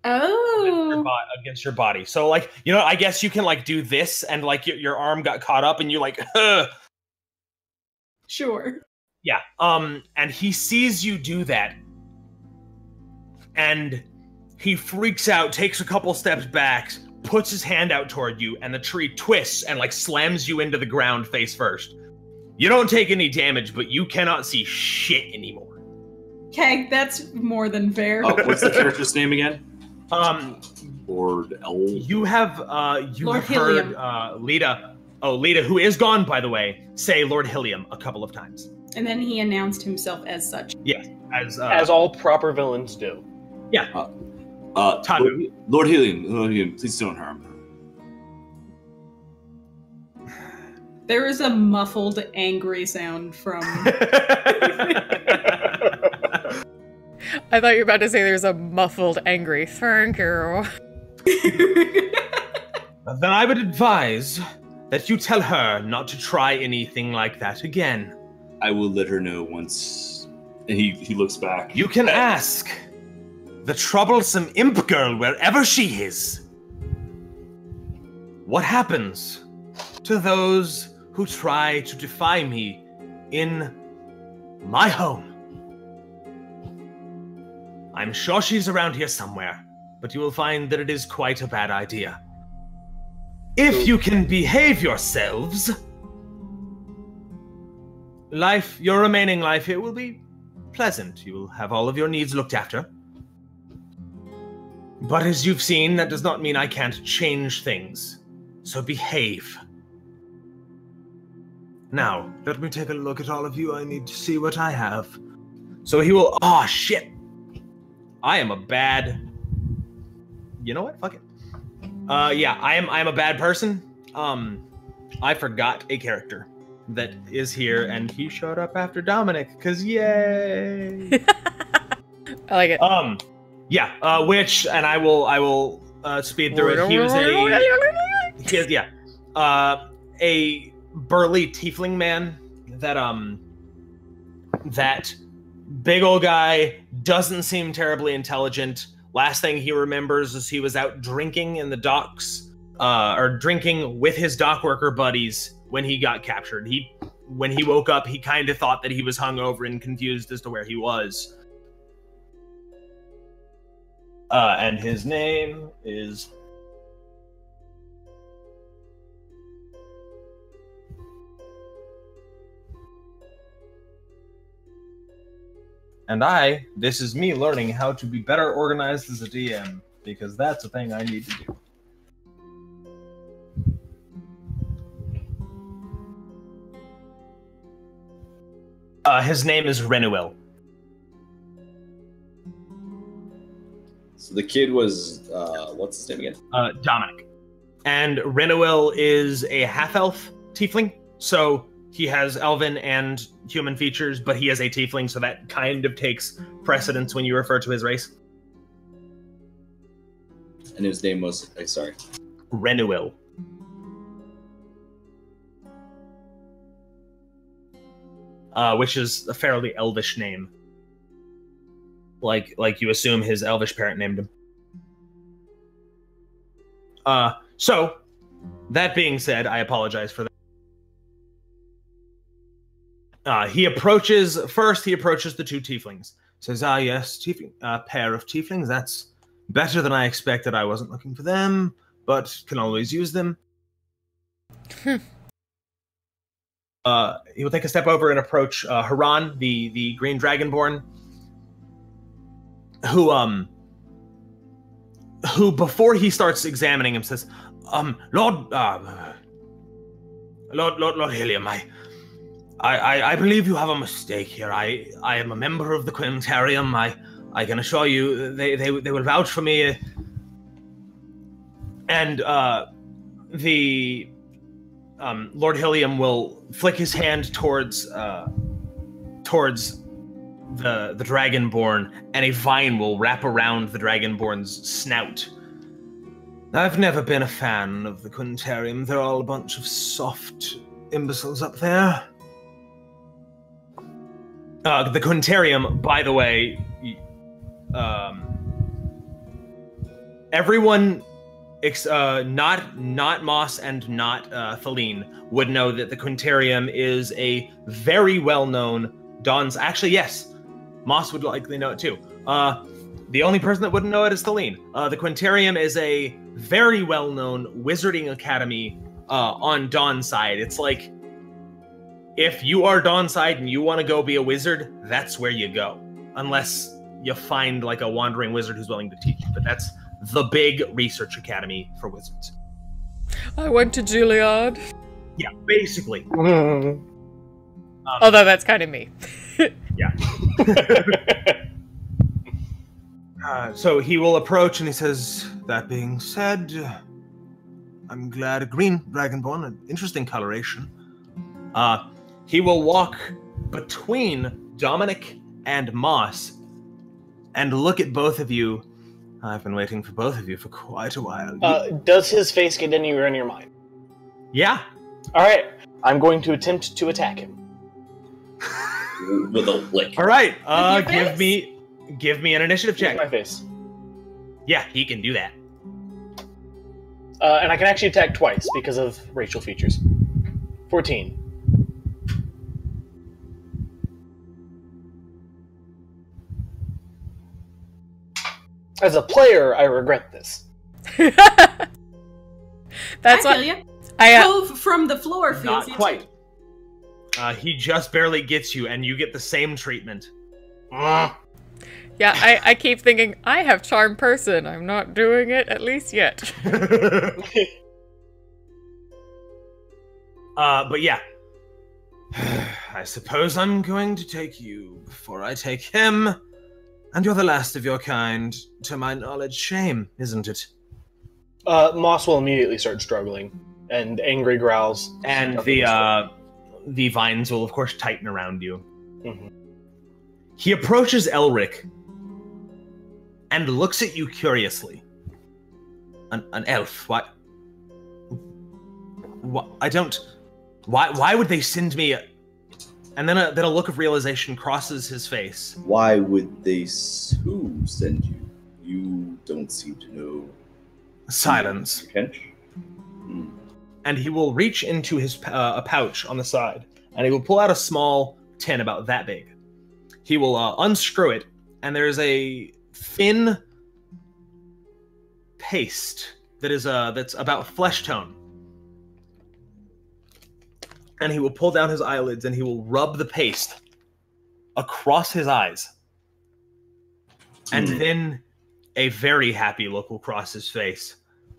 against your body. So I guess you can do this, and your arm got caught up and you Sure. Yeah. And he sees you do that. And he freaks out, takes a couple steps back, puts his hand out toward you, and the tree twists and slams you into the ground face first. You don't take any damage, but you cannot see shit anymore. Okay, that's more than fair. What's the character's name again? Lord L. You have Lord heard Lita, who is gone, by the way, say Lord Hilliam a couple of times. And then he announced himself as such. Yes, as all proper villains do. Yeah. Lord Helium, please don't harm her. There is a muffled, angry sound from... I thought you were about to say there's a muffled, angry thank you. Then I would advise that you tell her not to try anything like that again. I will let her know once. And he looks back. You can ask the troublesome imp girl wherever she is. What happens to those who try to defy me in my home? I'm sure she's around here somewhere, but you will find that it is quite a bad idea. If you can behave yourselves, your remaining life here will be pleasant. You will have all of your needs looked after. But as you've seen, that does not mean I can't change things. So behave. Now, let me take a look at all of you. I need to see what I have. So he will... Oh, shit. I am a bad... You know what? Fuck it. Yeah, I am a bad person. I forgot a character that is here, and he showed up after Dominic, because yay! I like it. Yeah, which, and I will speed through it. He was a burly tiefling man that big old guy, doesn't seem terribly intelligent. Last thing he remembers is he was out drinking in the docks, or drinking with his dock worker buddies when he got captured. When he woke up, he kind of thought that he was hungover and confused as to where he was. And his name is... And this is me learning how to be better organized as a DM, because that's a thing I need to do. His name is Renuel. So the kid was, what's his name again? Dominic. And Renuel is a half-elf tiefling, so he has elven and human features, but he is a tiefling, so that kind of takes precedence when you refer to his race. And his name was, sorry. Renuel. Which is a fairly elvish name. Like you assume his elvish parent named him. So, that being said, I apologize for that. He approaches the two tieflings. Says, yes, pair of tieflings, that's better than I expected. I wasn't looking for them, but can always use them. He will take a step over and approach Haran, the green dragonborn, who before he starts examining him says, Lord Helium, I believe you have a mistake here. I am a member of the Quintarium. I can assure you they will vouch for me. And the Lord Helium will flick his hand towards the Dragonborn, and a vine will wrap around the Dragonborn's snout. I've never been a fan of the Quintarium. They're all a bunch of soft imbeciles up there. The Quintarium, by the way, everyone, not Moss and not Feline, would know that the Quintarium is a very well-known Dawn's. Actually, yes, Moss would likely know it too. The only person that wouldn't know it is Feline. The Quintarium is a very well-known wizarding academy on Dawn's side. It's like, if you are Dawn's side and you want to go be a wizard, that's where you go. Unless you find like a wandering wizard who's willing to teach you. But that's the big research academy for wizards. I went to Juilliard. Yeah, basically. Although that's kind of me. Yeah. So he will approach and he says, that being said, I'm glad a green dragonborn, an interesting coloration. He will walk between Dominic and Moss and look at both of you. I've been waiting for both of you for quite a while. Does his face get anywhere in your mind? Yeah. Alright, I'm going to attempt to attack him. With a lick. Alright, give me an initiative check. My face. Yeah, he can do that. And I can actually attack twice because of racial features. 14. As a player, I regret this. That's I what feel you. I Cove from the floor feels Not you quite. too. He just barely gets you, and you get the same treatment. Yeah, I keep thinking, I have charm person. I'm not doing it, at least yet. But yeah. I suppose I'm going to take you before I take him. And you're the last of your kind. To my knowledge, shame, isn't it? Moss will immediately start struggling, and angry growls. And the vines will, of course, tighten around you. Mhm. He approaches Elric and looks at you curiously. An elf? What? I don't... Why would they send me... And then a look of realization crosses his face. Why would they who send you? You don't seem to know. Silence. Kench? And he will reach into his a pouch on the side, and he will pull out a small tin about that big. He will unscrew it, and there's a thin paste that is that's about flesh tone. And he will pull down his eyelids, and he will rub the paste across his eyes. And then a very happy look will cross his face.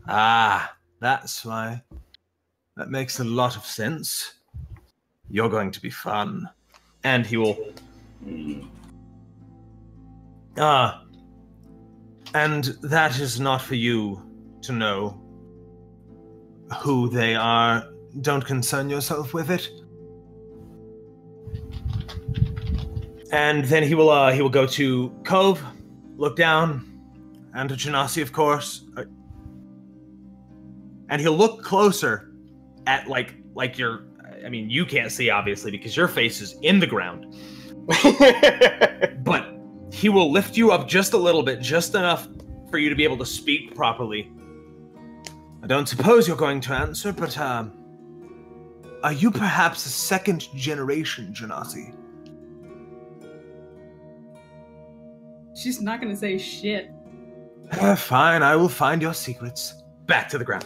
Ah, that's why. That makes a lot of sense. You're going to be fun. And he will... and that is not for you to know who they are. Don't concern yourself with it. And then he will go to Cove, look down, and to Genasi, of course. And he'll look closer at like your... I mean, you can't see, obviously, because your face is in the ground. But he will lift you up just a little bit, just enough for you to be able to speak properly. I don't suppose you're going to answer, but, are you perhaps a second generation Genasi? She's not gonna say shit. Fine, I will find your secrets. Back to the ground.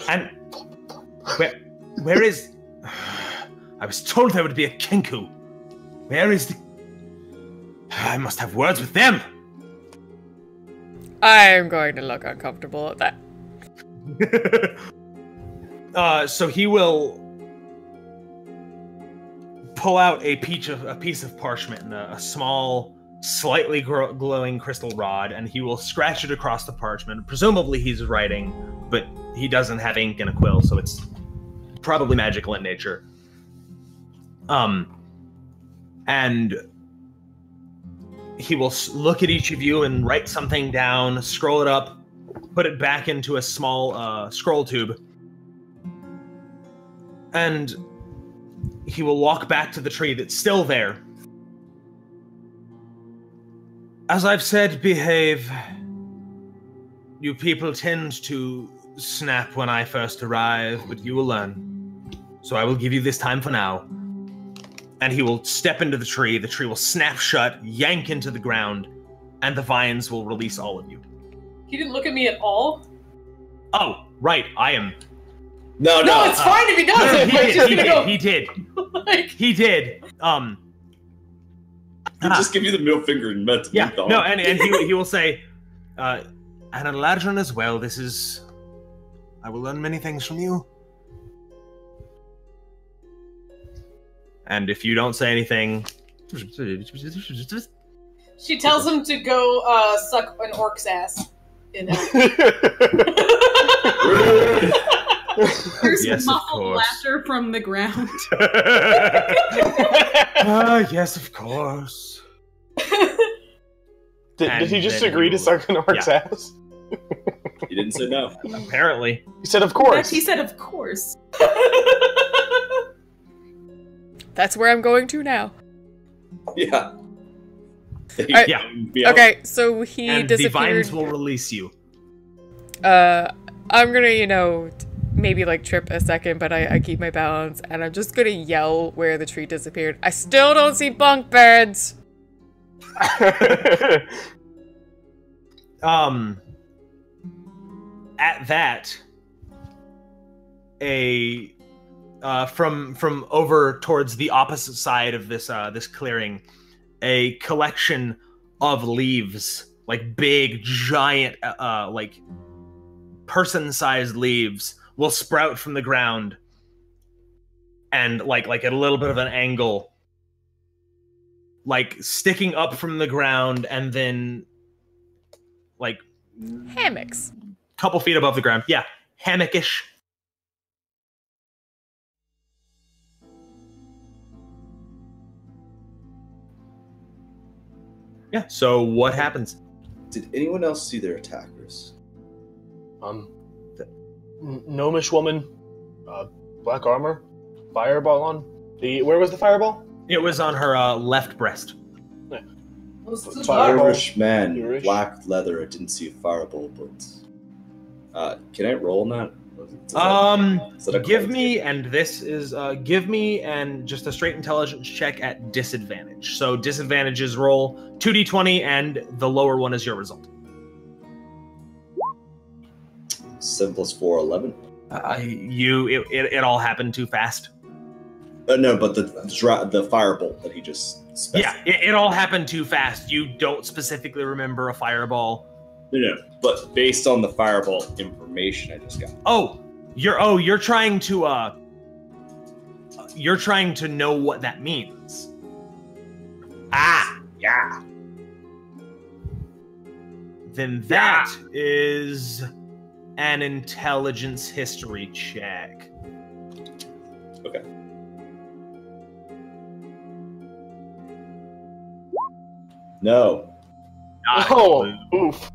And where is... I was told there would be a Kenku. Where is the... I must have words with them. I'm going to look uncomfortable at that. So he will pull out a piece of parchment and a small, slightly glowing crystal rod, and he will scratch it across the parchment. Presumably he's writing, but he doesn't have ink and a quill, so it's probably magical in nature. And he will look at each of you and write something down, scroll it up, put it back into a small scroll tube. And he will walk back to the tree that's still there. As I've said, behave. You people tend to snap when I first arrive, but you will learn. So I will give you this time for now. And he will step into the tree will snap shut, yank into the ground, and the vines will release all of you. He didn't look at me at all? Oh, right, I am... No, it's fine if he doesn't. He did. Like... He did. He'll just give you the middle finger and met. Yeah. No, and he will say, and Eladrin as well. This is. I will learn many things from you. And if you don't say anything, she tells him to go suck an orc's ass. There's yes, muffled laughter from the ground. Yes, of course. Did he just agree to suck an orc's ass? He didn't say no. Apparently. He said, of course. He said, of course. That's where I'm going to now. Yeah. Right. Yeah. Okay, so he and disappeared. The vines will release you. I'm gonna, maybe like trip a second, but I keep my balance, and I'm just gonna yell where the tree disappeared. I still don't see bunk beds. At that, from over towards the opposite side of this this clearing, a collection of leaves, like big, giant, like person-sized leaves, will sprout from the ground, and like at a little bit of an angle, like sticking up from the ground, and then like Hammocks. couple feet above the ground. Yeah, hammockish. Yeah, so what happens? Did anyone else see their attackers? Gnomish woman, black armor, fireball on. Where was the fireball? It was on her left breast. Irish man, Irish. black leather. I didn't see a fireball, but can I roll on that? Is that a Give call me, to- and this is give me and just a straight intelligence check at disadvantage. So disadvantages roll 2d20, and the lower one is your result. 7 + 4, 11. It all happened too fast. No, but the firebolt that he just specified. Yeah, it all happened too fast. You don't specifically remember a fireball. No, but based on the fireball information I just got. You're trying to know what that means. Ah, yeah. Then that is an intelligence history check. Okay. No, Oh, oof.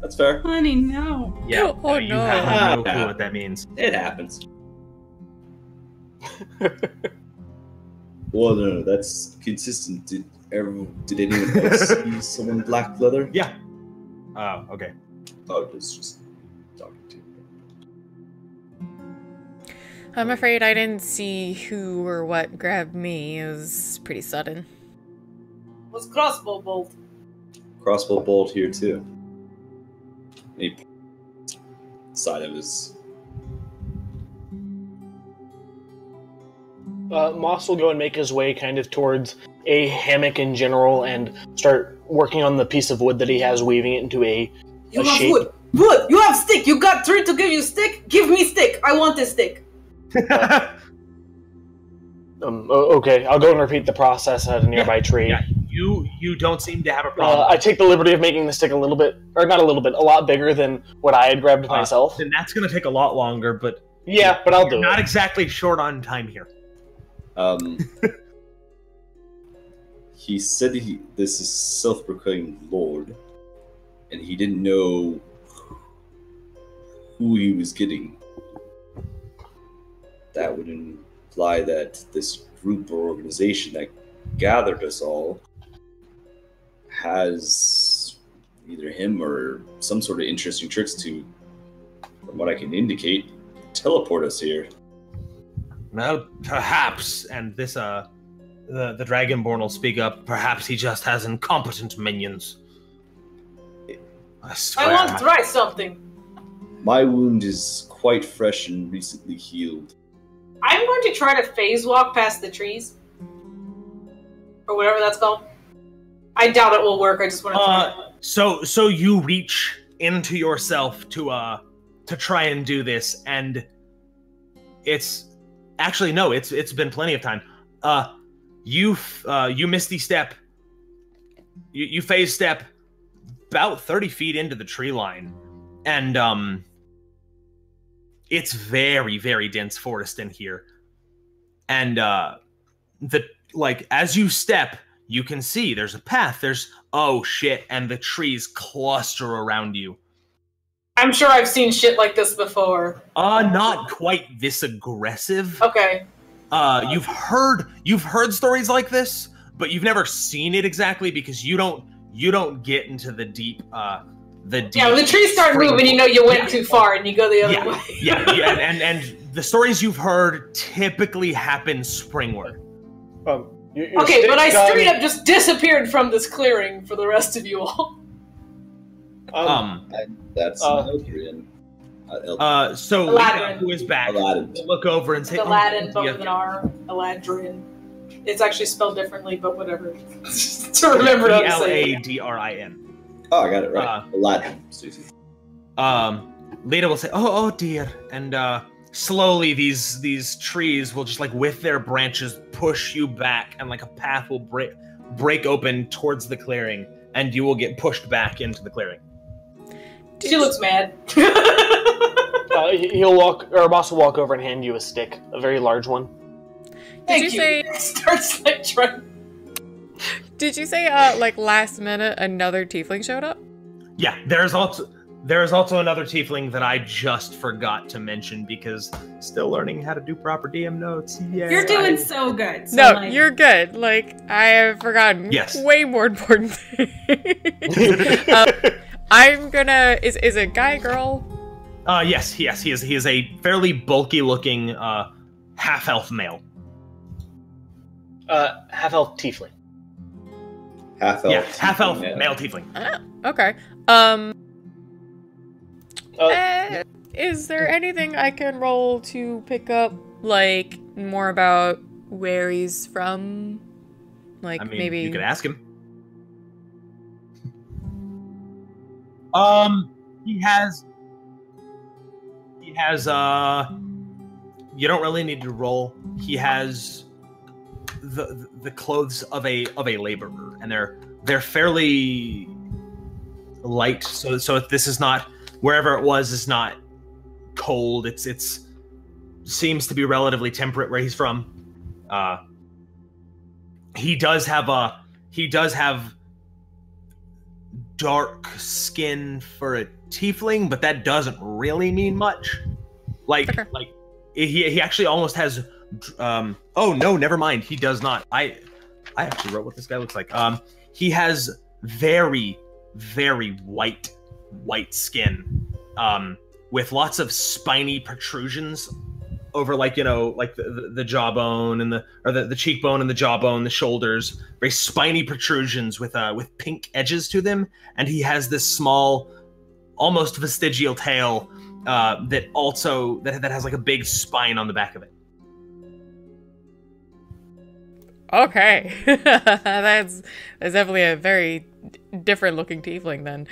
that's fair. Honey, no. Yeah. Oh, you no. have no clue what that means. It happens. Well, no, that's consistent. Did anyone else see someone black leather? Yeah. Oh, okay. Oh, it was just talking to you. I'm afraid I didn't see who or what grabbed me. It was pretty sudden. Was crossbow bolt. Crossbow bolt here too. He side of his. Moss will go and make his way kind of towards a hammock in general and start working on the piece of wood that he has, weaving it into a You have shape. wood. Wood. You have stick. You got 3 to give you stick. Give me stick. I want this stick. Okay, I'll go and repeat the process at a nearby tree. Yeah, you don't seem to have a problem. I take the liberty of making the stick a little bit, or not a little bit, a lot bigger than what I had grabbed myself. Then that's going to take a lot longer, but Yeah, but I'll do not it. exactly short on time here. He said this is self-proclaimed lord, and he didn't know who he was getting. That would imply that this group or organization that gathered us all has either him or some sort of interesting tricks to, from what I can indicate, teleport us here. Well, perhaps, and this, the Dragonborn will speak up, perhaps he just has incompetent minions. I swear. I want to try something. My wound is quite fresh and recently healed. I'm going to try to phase walk past the trees. Or whatever that's called. I doubt it will work. I just want to try it. So you reach into yourself to try and do this, and it's actually no, it's been plenty of time. You misty step. You phase step about 30 feet into the tree line, and it's very, very dense forest in here. And as you step, you can see there's a path. There's oh shit, and the trees cluster around you. I'm sure I've seen shit like this before. Not quite this aggressive. Okay. You've heard stories like this, but you've never seen it exactly because you don't get into the deep Yeah, when the trees start moving, you know you went too far and you go the other way. yeah, and the stories you've heard typically happen springward. Okay, but I straight up just disappeared from this clearing for the rest of you all. That's Eldrian. So Aladdin. Lena, who is back, Aladdin. will look over and say, Aladdin, "Oh, both yeah, with an R. Aladrin. It's actually spelled differently, but whatever. To remember how to say it. Eladrin. Oh, I got it right. Aladdin, Susie. Leda will say, "Oh dear," and slowly these trees will just like with their branches push you back, and like a path will break open towards the clearing, and you will get pushed back into the clearing. She looks mad. He'll walk, or Boss will walk over and hand you a stick, a very large one. Did you say? Starts like trying. Did you say like last minute another tiefling showed up? Yeah, there's also another tiefling that I just forgot to mention because still learning how to do proper DM notes. Yeah, You're doing so good. So no, you're good. Like I have forgotten way more important things. I'm gonna. Is it guy, girl? Yes. He is a fairly bulky looking half elf male. Half elf tiefling. Half elf. Yeah, half elf male tiefling. Okay. Is there anything I can roll to pick up, like, more about where he's from? Like, maybe... you could ask him. He has, you don't really need to roll. He has the clothes of a laborer, and they're fairly light. So if this is not, wherever it was is not cold. It's seems to be relatively temperate where he's from. He does have dark skin for a tiefling, but that doesn't really mean much. Like he actually almost has oh no, never mind. He does not. I actually wrote what this guy looks like. He has very, very white skin, with lots of spiny protrusions over, like, you know, like the jawbone and the cheekbone and the jawbone, the shoulders, very spiny protrusions with pink edges to them, and he has this small, almost vestigial tail that has like a big spine on the back of it. Okay, that's definitely a very different looking tiefling then.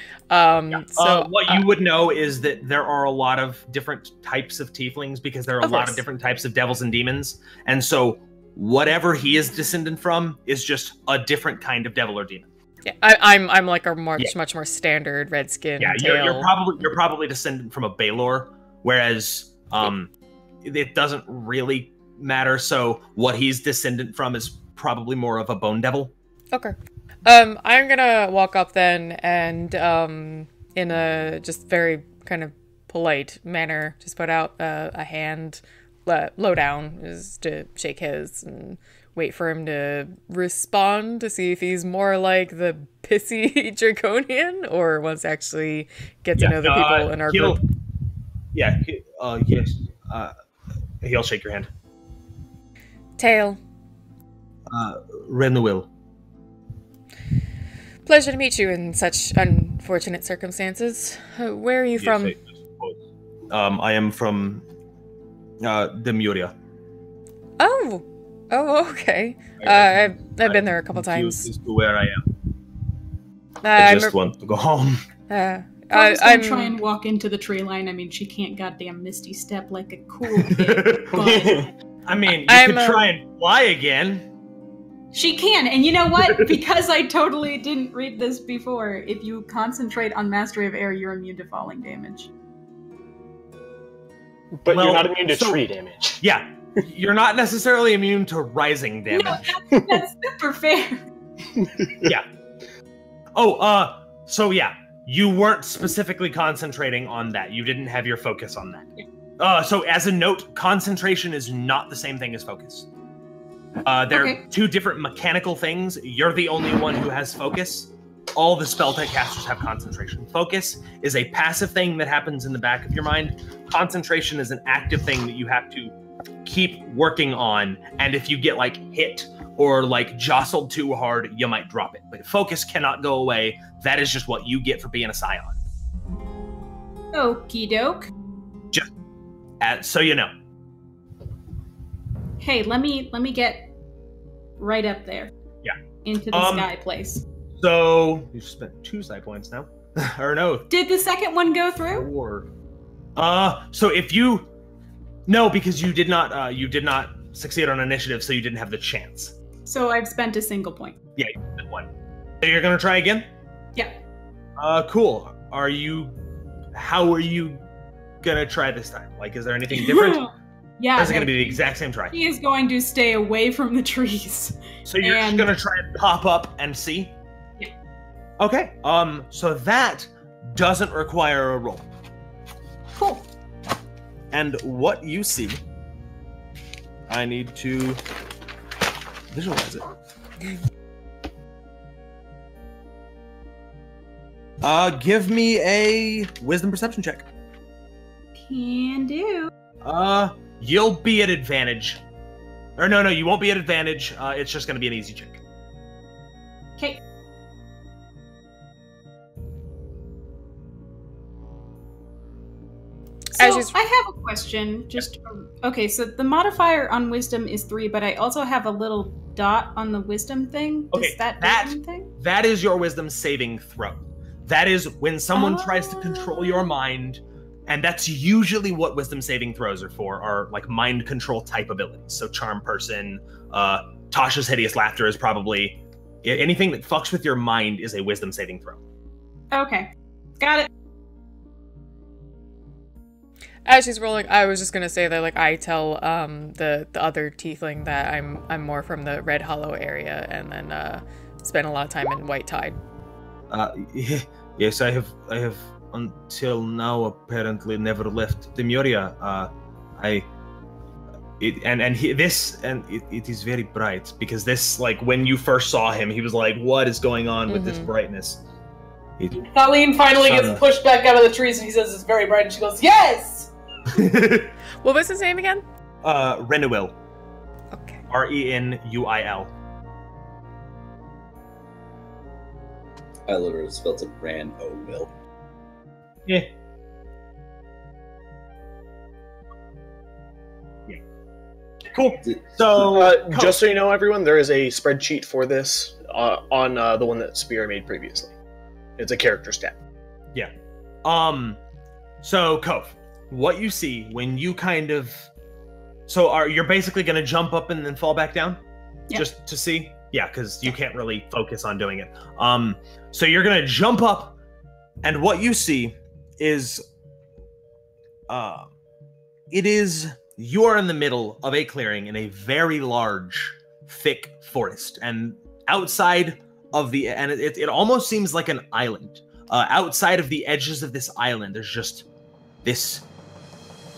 So what you would know is that there are a lot of different types of tieflings because there are a lot of different types of devils and demons, and so whatever he is descended from is just a different kind of devil or demon. Yeah, I'm like a much more standard red skin. Yeah, tail. you're probably descended from a Baylor, whereas it doesn't really matter. So what he's descendant from is probably more of a bone devil. Okay. I'm gonna walk up then and in a just very kind of polite manner just put out a hand low down just to shake his and wait for him to respond to see if he's more like the pissy draconian or wants to actually get to know the people in our group. Yeah, yes. He'll shake your hand. Tail. Renwil. Pleasure to meet you in such unfortunate circumstances. Where are you from? I am from Demuria. Oh, okay. I've been there a couple times. As to where I am. I just want to go home. I'm gonna try and walk into the tree line. I mean, she can't goddamn misty step like a cool kid. But I mean, you could try and fly again. She can, and you know what? Because I totally didn't read this before, if you concentrate on Mastery of Air, you're immune to falling damage. But you're not immune to tree damage. Yeah, you're not necessarily immune to rising damage. No, that's super fair. Yeah. Oh, so yeah, you weren't specifically concentrating on that. You didn't have your focus on that. So as a note, concentration is not the same thing as focus. They're two different mechanical things. You're the only one who has focus. All the spell tech casters have concentration. Focus is a passive thing that happens in the back of your mind. Concentration is an active thing that you have to keep working on, and if you get like hit or like jostled too hard, you might drop it. But focus cannot go away. That is just what you get for being a scion. Okie doke. Just so you know. Hey, let me get right up there. Yeah. Into the sky place. So you spent 2 side points now. Or no. Did the second one go through? 4. So if you... No, because you did not succeed on initiative, so you didn't have the chance. So I've spent a single point. Yeah, you did 1. So you're gonna try again? Yeah. Cool. How are you gonna try this time? Like, is there anything different? Yeah. Or is it gonna be the exact same try? He is going to stay away from the trees. So you're just gonna try and pop up and see? Yeah. Okay. So that doesn't require a roll. Cool. And what you see, I need to visualize it. Give me a wisdom perception check. Can do. You'll be at advantage. Or no, you won't be at advantage. It's just gonna be an easy check. Okay. So I have a question. Okay, so the modifier on wisdom is 3, but I also have a little dot on the wisdom thing. Does that do anything? That is your wisdom saving throw. That is when someone tries to control your mind, and that's usually what wisdom saving throws are for, are like mind control type abilities. So charm person, Tasha's hideous laughter is probably anything that fucks with your mind is a wisdom saving throw. Okay, got it. As she's rolling, I was just gonna say that like I tell the other tiefling that I'm more from the Red Hollow area, and then spend a lot of time in White Tide. Yes, I have until now apparently never left Demuria. It is very bright because this, like, when you first saw him, he was like, "What is going on with this brightness?" Colleen finally gets pushed back out of the trees, and he says it's very bright, and she goes, "Yes!" What was his name again? Renuil. Okay. Renuil. I literally spelled it Ran-O-Will. Yeah. Cool. So, just so you know, everyone, there is a spreadsheet for this on the one that Spira made previously. It's a character stat. Yeah. So, Cove, what you see when you kind of... So, you're basically going to jump up and then fall back down? Yeah. Just to see? Yeah, because you can't really focus on doing it. So you're going to jump up, and what you see is... You are in the middle of a clearing in a very large, thick forest. And outside of the... And it almost seems like an island. Outside of the edges of this island, there's just this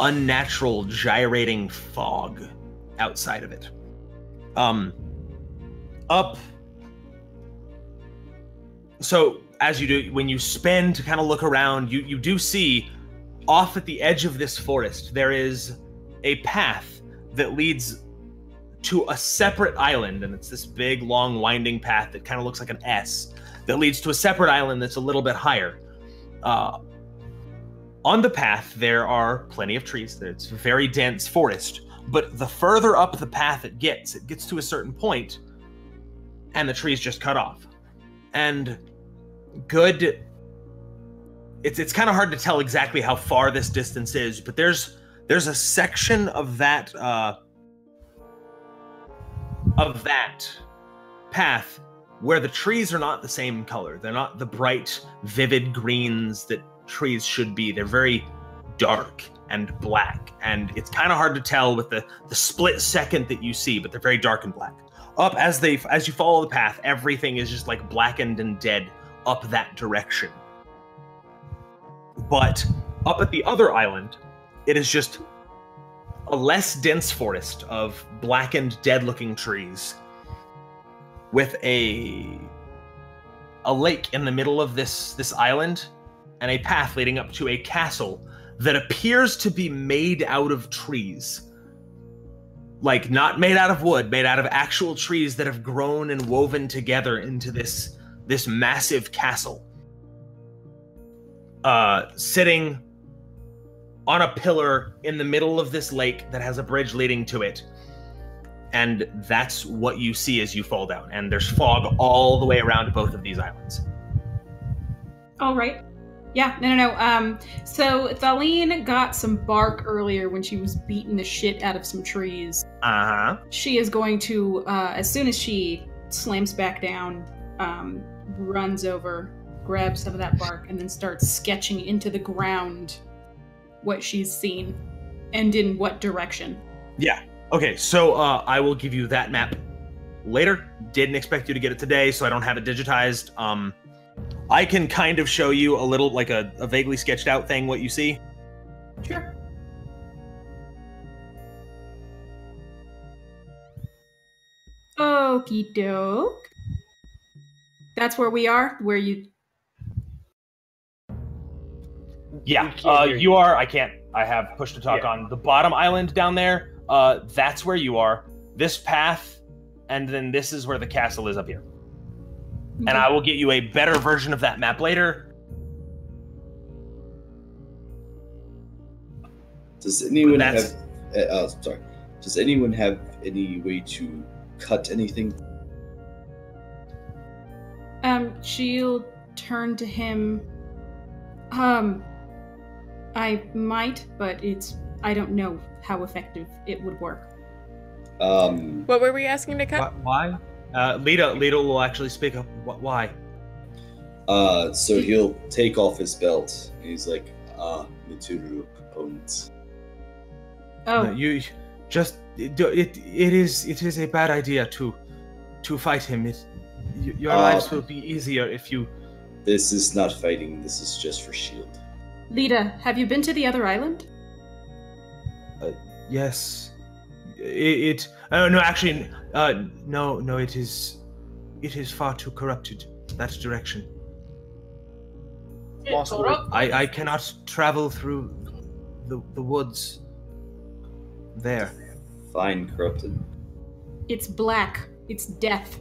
unnatural, gyrating fog outside of it. Up. So, as you do, when you spin to kind of look around, you do see off at the edge of this forest, there is a path that leads to a separate island, and it's this big, long, winding path that kind of looks like an S that leads to a separate island that's a little bit higher. On the path, there are plenty of trees. It's a very dense forest, but the further up the path it gets to a certain point, and the trees just cut off. And it's kind of hard to tell exactly how far this distance is, but there's a section of that path where the trees are not the same color. They're not the bright, vivid greens that trees should be. They're very dark and black, and it's kind of hard to tell with the split second that you see, but they're very dark and black. Up as you follow the path, everything is just like blackened and dead up that direction. But up at the other island, it is just a less dense forest of blackened, dead-looking trees with a lake in the middle of this island and a path leading up to a castle that appears to be made out of trees. Like, not made out of wood, made out of actual trees that have grown and woven together into this massive castle. Sitting on a pillar in the middle of this lake that has a bridge leading to it and that's what you see as you fall down. And there's fog all the way around both of these islands. All right. Yeah, no. So Thaleen got some bark earlier when she was beating the shit out of some trees. Uh-huh. She is going to, as soon as she slams back down, runs over, grabs some of that bark, and then starts sketching into the ground what she's seen and in what direction. Yeah. Okay, so I will give you that map later. Didn't expect you to get it today, so I don't have it digitized. I can kind of show you a little, like a vaguely sketched out thing, what you see. Sure. Okie doke. That's where we are? Where you... Yeah, you are, I have push to talk on the bottom island down there. That's where you are. This path, and then this is where the castle is up here. And I will get you a better version of that map later. Does anyone have... sorry. Does anyone have any way to cut anything? She'll turn to him. I might, but I don't know how effective it would work. What were we asking to cut? Why? Lita will actually speak up. Why? So he'll take off his belt, and he's like, Mituru opponents. Oh. No, you just it is a bad idea to fight him. Your lives will be easier if you... This is not fighting, this is just for shield. Lita, have you been to the other island? Yes. No, actually, no, it is far too corrupted, that direction. I cannot travel through the woods there. Fine, corrupted. It's black. It's death.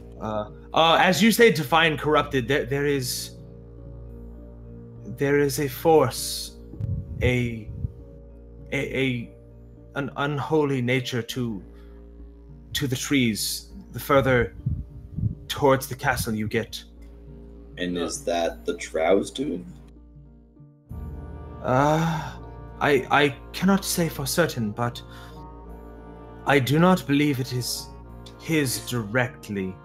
As you say, define corrupted, there is a force, an unholy nature to the trees. The further towards the castle you get. And is that the Trow's doing? I cannot say for certain, but I do not believe it is his directly.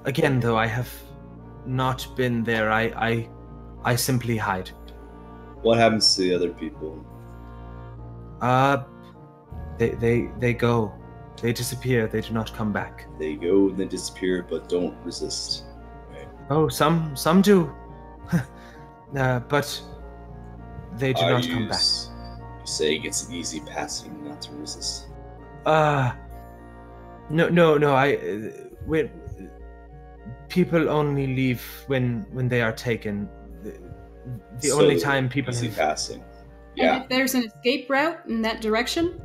Again, though, I have not been there. I simply hide. What happens to the other people? They go. They disappear. They do not come back. They go and they disappear, but don't resist. Right. Oh, some do. But they do not come back. You saying it's an easy passing not to resist? No. When people only leave when they are taken. The only time people easy have... passing. Yeah. And if there's an escape route in that direction?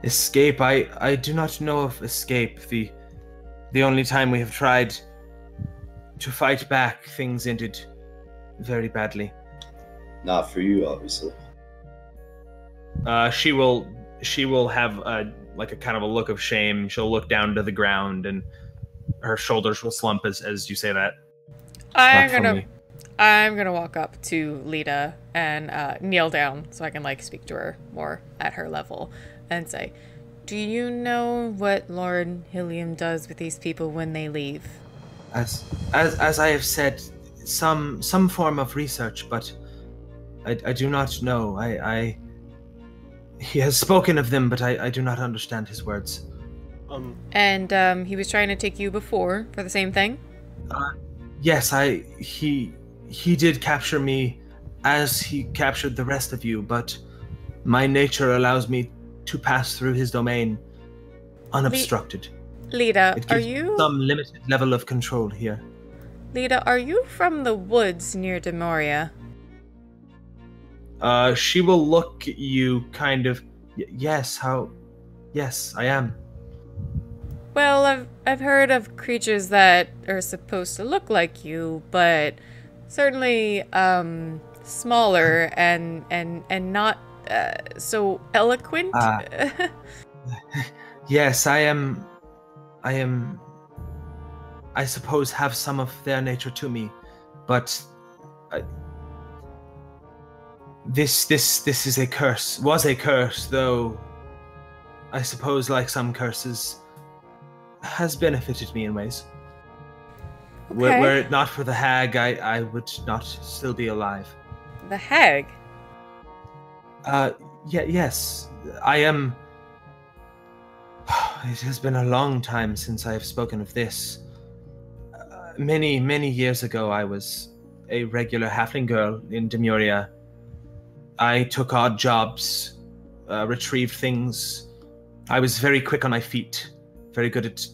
Escape. I do not know of escape. The only time we have tried to fight back, things ended very badly. Not for you, obviously. She will have a kind of a look of shame. She'll look down to the ground, and her shoulders will slump as you say that. I'm gonna walk up to Lita and kneel down so I can speak to her more at her level and say, "Do you know what Lord Hilliam does with these people when they leave?" As I have said, some form of research, but I do not know. He has spoken of them, but I do not understand his words. And he was trying to take you before for the same thing? Yes, he did capture me as he captured the rest of you, but my nature allows me to pass through his domain unobstructed. Lita, It are gives you... some limited level of control here. Lita, are you from the woods near Demoria? She will look at you kind of... Yes, Yes, I am. Well, I've heard of creatures that are supposed to look like you, but certainly smaller and not so eloquent. Yes, I suppose have some of their nature to me, but this is a curse. Was a curse, though. I suppose, like some curses, has benefited me in ways. Okay. Were it not for the hag, I would not still be alive. The hag? Yes. I am... It has been a long time since I have spoken of this. Many, many years ago, I was a regular halfling girl in Demuria. I took odd jobs, retrieved things. I was very quick on my feet, very good at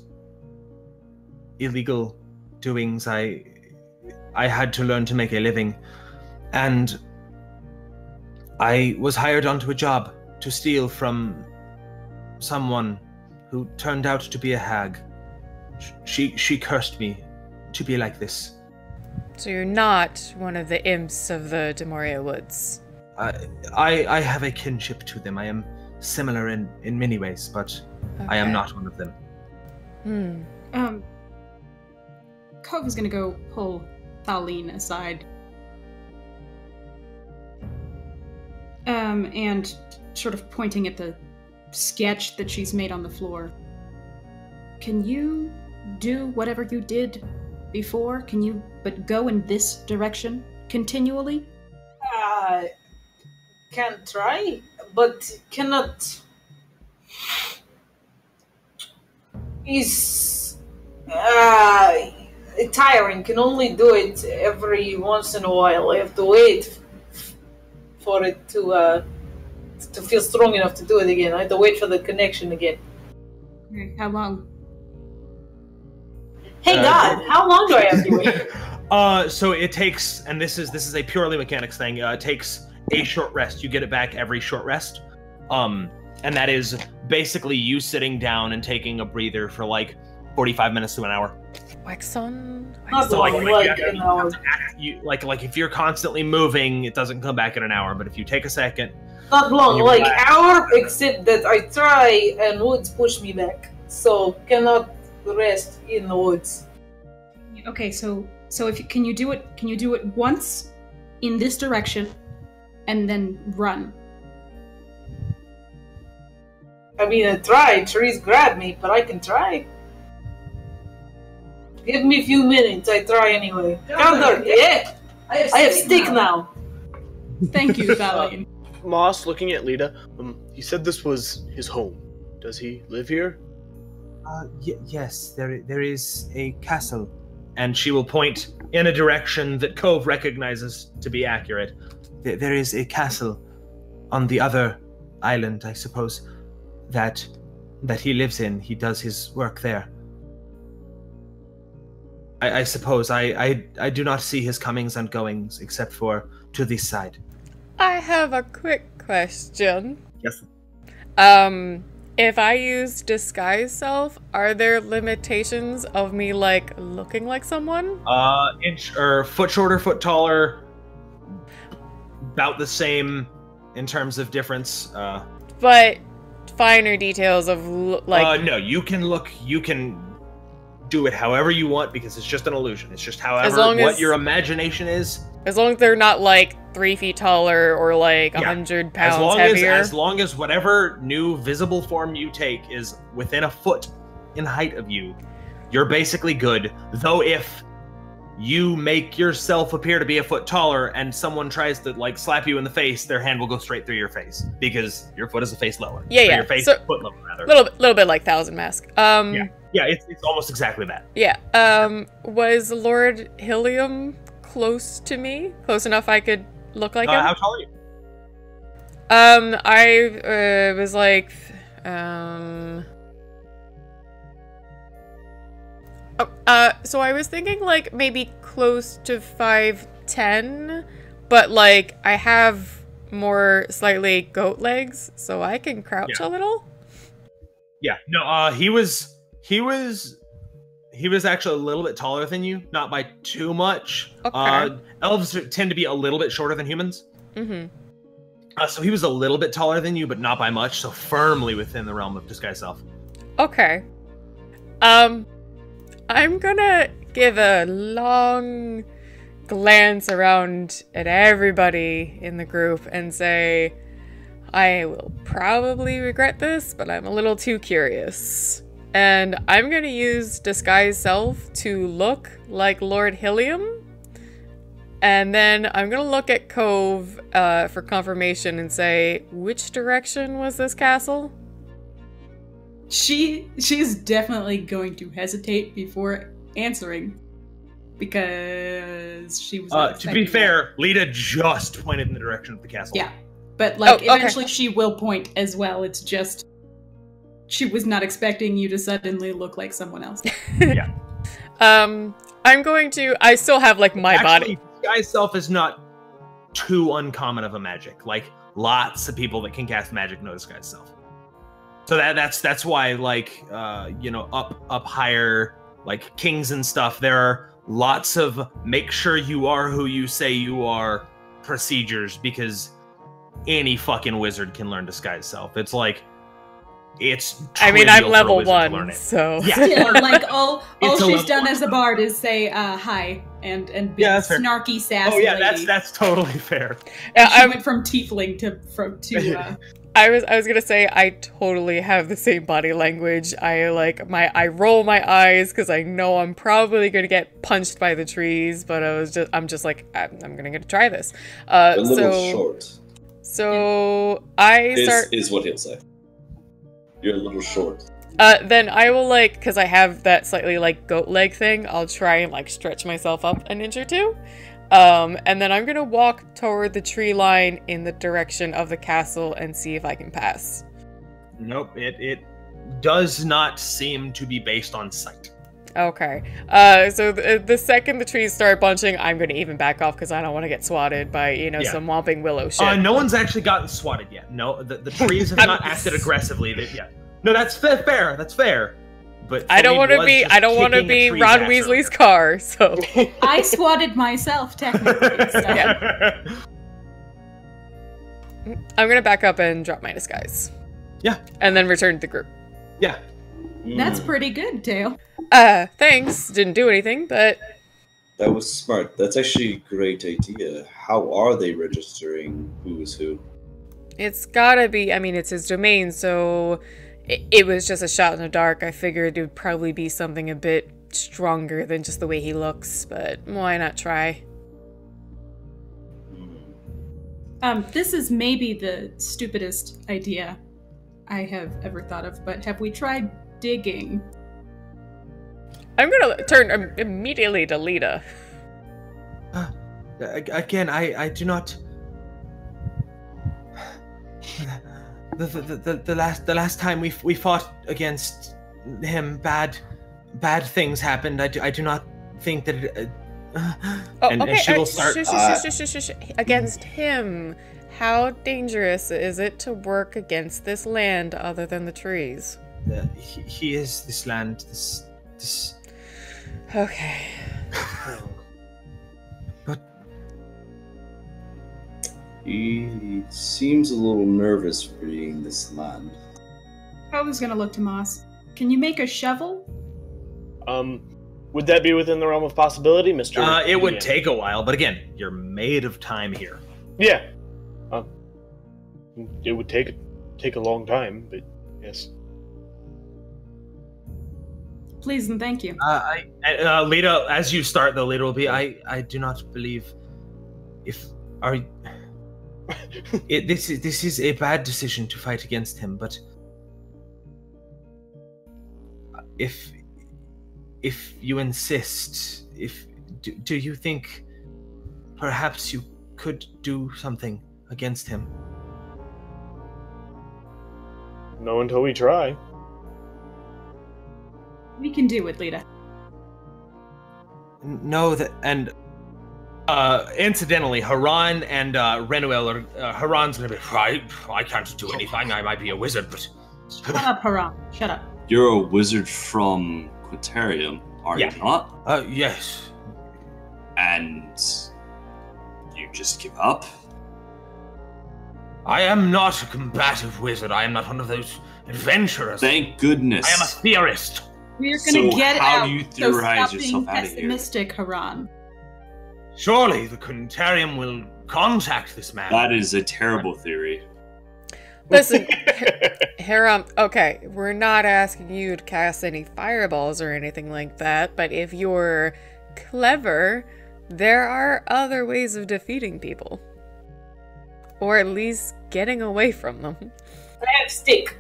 illegal doings. I had to learn to make a living, and I was hired onto a job to steal from someone who turned out to be a hag. She cursed me to be like this. So you're not one of the imps of the Demoria Woods? I have a kinship to them. I am similar in many ways, but Okay. I am not one of them. Cove is gonna go pull Thaleen aside. And sort of pointing at the sketch that she's made on the floor. Can you do whatever you did before? Can you but go in this direction continually? Can try, but cannot. Is tiring. Can only do it every once in a while. I have to wait for it to feel strong enough to do it again. I have to wait for the connection again. Okay, how long? Hey God, how long do I have to wait? So it takes, and this is a purely mechanics thing. It takes a short rest. You get it back every short rest. And that is basically you sitting down and taking a breather for like 45 minutes to an hour. Wax on. Not So long, like an hour. Like if you're constantly moving, it doesn't come back in an hour. But if you take a second, Not long, you're like relaxed. hour, except that I try and woods push me back, so cannot rest in the woods. Okay, so if can you do it once in this direction and then run? I mean, I try. Trees grab me, but I can try. Give me a few minutes. I try anyway. Counter, yeah. I have stick now. Thank you, Thaleen. Moss, looking at Lita, he said this was his home. Does he live here? Yes, there is a castle. and she will point in a direction that Cove recognizes to be accurate. There is a castle on the other island, I suppose, that he lives in. He does his work there. I suppose I do not see his comings and goings except for to this side. I have a quick question. Yes. If I use disguise self, are there limitations of me, like, looking like someone? Inch or foot shorter, foot taller, about the same in terms of difference. But finer details of, like... no, you can do it however you want because it's just an illusion. It's just however what your imagination is. As long as they're not, like, 3 feet taller or, like, 100 pounds heavier. As long as whatever new visible form you take is within a foot in height of you, you're basically good. Though if you make yourself appear to be a foot taller and someone tries to, like, slap you in the face, their hand will go straight through your face because your foot is a face lower. Yeah, yeah. Your face, So, foot lower, rather. Little bit like Thousand Mask. Yeah, it's almost exactly that. Yeah. Was Lord Helium close to me? Close enough I could look like him? How tall are you? I was like, so I was thinking like maybe close to 5'10", but like I have more slightly goat legs, so I can crouch a little. Yeah, no, he was actually a little bit taller than you, not by too much. Okay. Elves tend to be a little bit shorter than humans. Mm-hmm. So he was a little bit taller than you, but not by much, so firmly within the realm of disguise self. Okay. I'm gonna give a long glance around at everybody in the group and say, I will probably regret this, but I'm a little too curious. And I'm gonna use Disguise Self to look like Lord Helium. And then I'm gonna look at Cove for confirmation and say, which direction was this castle? She's definitely going to hesitate before answering because she was. To be fair, Lita just pointed in the direction of the castle. Yeah, but like okay. eventually she will point as well. It's just she was not expecting you to suddenly look like someone else. Yeah. I'm going to. I still have like my body. Disguise Self is not too uncommon of a magic. Like lots of people that can cast magic know Disguise Self. So that's why, like, up higher, like kings and stuff, there are lots of make sure you are who you say you are procedures, because any fucking wizard can learn Disguise Self. It's like, it's I mean, I'm trivial for a level wizard to learn 1, it. so Yeah. Still, like all It's a she's level done one. as a bard is say hi and be Yeah, that's fair. snarky sassy. Oh yeah, lady. that's totally fair. Yeah, She went from tiefling to I was gonna say I totally have the same body language. I roll my eyes because I know I'm probably gonna get punched by the trees, but I'm just like I'm gonna try this. A little short. So I start Is what he'll say. You're a little short. then I will because I have that slightly like goat leg thing. I'll try and like stretch myself up an inch or two. And then I'm gonna walk toward the tree line in the direction of the castle and see if I can pass. Nope, it does not seem to be based on sight. Okay. So the second the trees start bunching, I'm gonna even back off because I don't want to get swatted by some whomping willow shit. No one's actually gotten swatted yet. No, the trees have not acted aggressively yet. No, that's fair. That's fair. But I don't want to be Ron Weasley's car. So I swatted myself technically. So. Yeah. I'm gonna back up and drop my disguise. Yeah. And then return to the group. Yeah. That's pretty good, Dale. Thanks. Didn't do anything, but That was smart. That's actually a great idea. How are they registering who is who? it's gotta be. I mean, it's his domain, so it was just a shot in the dark. I figured it would probably be something a bit stronger than just the way he looks, but why not try? This is maybe the stupidest idea I have ever thought of, but have we tried digging? I'm gonna turn immediately to Lita. Again, I do not. The last time we fought against him, bad things happened. I do not think that it, Okay. she will start Shush. Against him. How dangerous is it to work against this land other than the trees? he is this land. This. Okay. But He seems a little nervous freeing this land. I was gonna look to Moss. Can you make a shovel? Would that be within the realm of possibility, Mr.? It would take a while, but again, you're made of time here. Yeah. It would take a long time, but yes. Please and thank you. Lita, as you start, though, Lita will be. I do not believe. This is a bad decision to fight against him, but if you insist, do you think perhaps you could do something against him? No, until we try. We can do it, Lita. No, and incidentally, Haran and Renuel are. Haran's gonna be. I can't do anything. I might be a wizard, but. Shut up, Haran. Shut up. You're a wizard from Quatarium, are you not? Yes. And you just give up? I am not a combative wizard. I am not one of those adventurous. Thank goodness. I am a theorist. We're gonna So get how out. do you So theorize stop yourself being out of here? pessimistic, Haran. Surely the Quintarium will contact this man. That is a terrible theory. Listen, Hiram, okay, we're not asking you to cast any fireballs or anything like that, but if you're clever, there are other ways of defeating people. Or at least getting away from them. I have stick.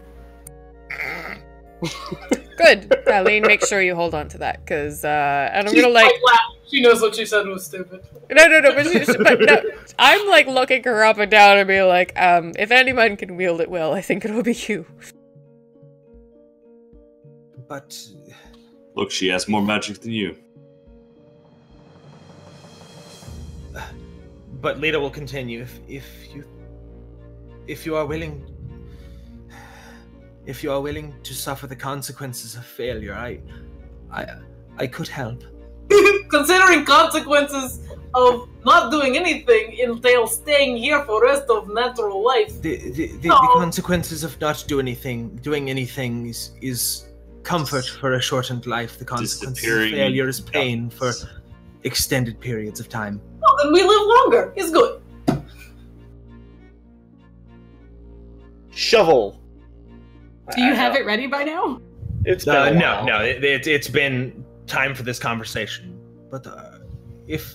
Good. Eileen, make sure you hold on to that, because, and I'm She's gonna, like... quite loud. She knows what she said was stupid. No, but no, I'm, like, looking her up and down and being like, if anyone can wield it well, I think it'll be you. But Look, she has more magic than you. But Lita will continue. If you are willing to suffer the consequences of failure, I could help. Considering consequences of not doing anything entails staying here for the rest of natural life. The No. consequences of not doing anything is comfort for a shortened life. The consequences of Disappearing. failure is pain for extended periods of time. Oh, then we live longer. It's good. Shovel. Do you have it ready by now? It's been a No, while. no. It's been time for this conversation. But if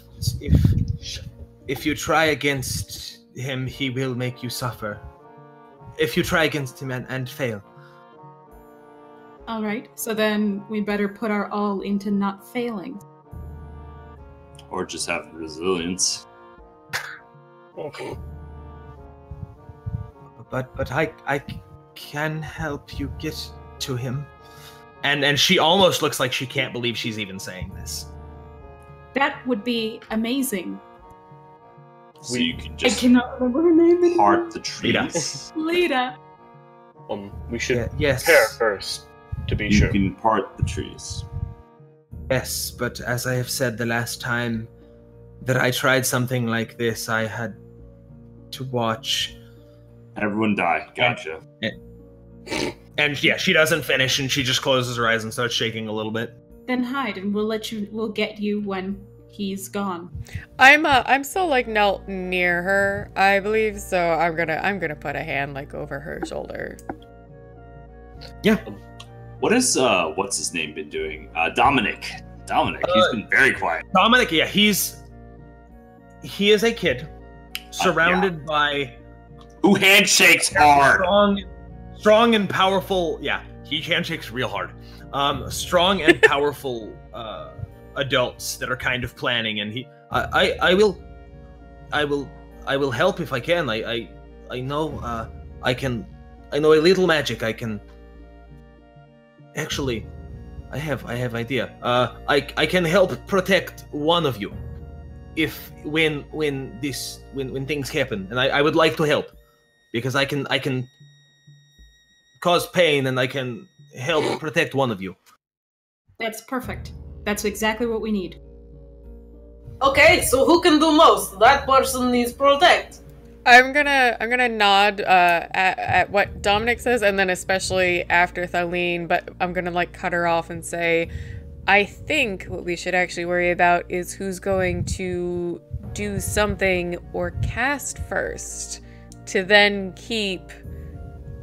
you try against him, he will make you suffer. If you try against him and fail. All right. So then we better put our all into not failing. Or just have resilience. But I can help you get to him. And she almost looks like she can't believe she's even saying this. That would be amazing. So you can I just cannot remember her name anymore. part the trees. Lita. We should Yes. prepare first, to be You sure. can part the trees. Yes, but as I have said the last time that I tried something like this, I had to watch. Everyone die. Gotcha. And yeah, she doesn't finish, and she just closes her eyes and starts shaking a little bit. Then hide, and we'll get you when he's gone. I'm still, like, knelt near her, I believe, so I'm gonna put a hand, like, over her shoulder. What is what's his name been doing? Dominic. He's been very quiet. Dominic, yeah, he is a kid surrounded by Who handshakes hard? strong and powerful. Yeah, he handshakes real hard. Strong and powerful adults that are kind of planning, and I will help if I can. I know I know a little magic. I can actually. I have idea. I can help protect one of you, when things happen, and I would like to help, because I can cause pain, and I can help protect one of you. That's perfect. That's exactly what we need. Okay, so who can do most? That person needs protect. I'm gonna nod at what Dominic says, and then especially after Thaleen, but I'm gonna, like, cut her off and say, I think what we should actually worry about is who's going to do something or cast first, to then keep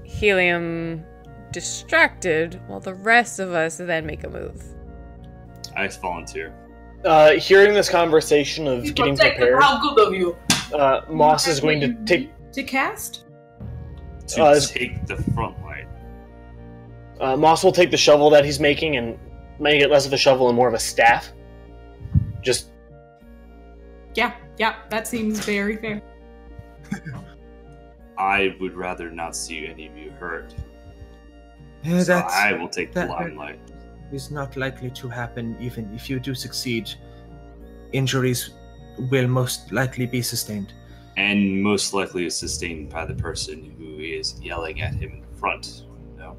Helium distracted while the rest of us then make a move. I volunteer. Hearing this conversation of Be getting protected. prepared, How good of you. Moss is going to take To cast? To take the front light. Moss will take the shovel that he's making and make it less of a shovel and more of a staff. Just Yeah, that seems very fair. I would rather not see any of you hurt. Yeah, So I will take the that- limelight. is not likely to happen. Even if you do succeed, injuries will most likely be sustained. And most likely is sustained by the person who is yelling at him in front. No?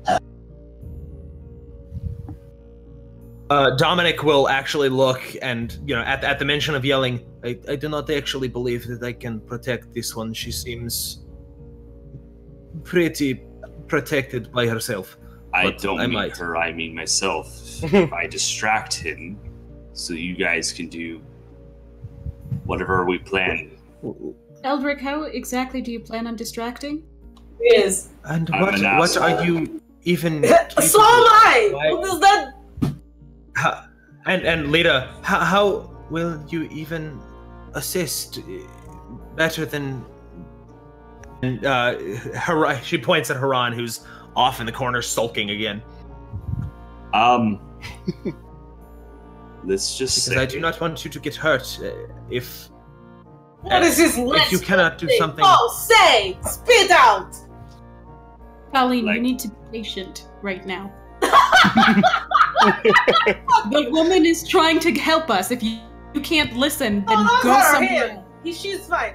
Dominic will actually look, and at the mention of yelling, I do not actually believe that I can protect this one. She seems pretty protected by herself. I But don't I mean might. her, I mean myself. If I distract him, so you guys can do whatever we plan. Eldrick, how exactly do you plan on distracting? Yes. And I'm what an are asshole. you even? So am I! Why- What is that? And Lita, how will you even assist better than? She points at Haran, who's off in the corner sulking again. Let's just Because say I do not want you to get hurt if What is this? if you cannot do something. Oh, say! Spit out! Colleen, Like- you need to be patient right now. The woman is trying to help us. If you can't listen, then Oh, go not her, somewhere. him. She's fine.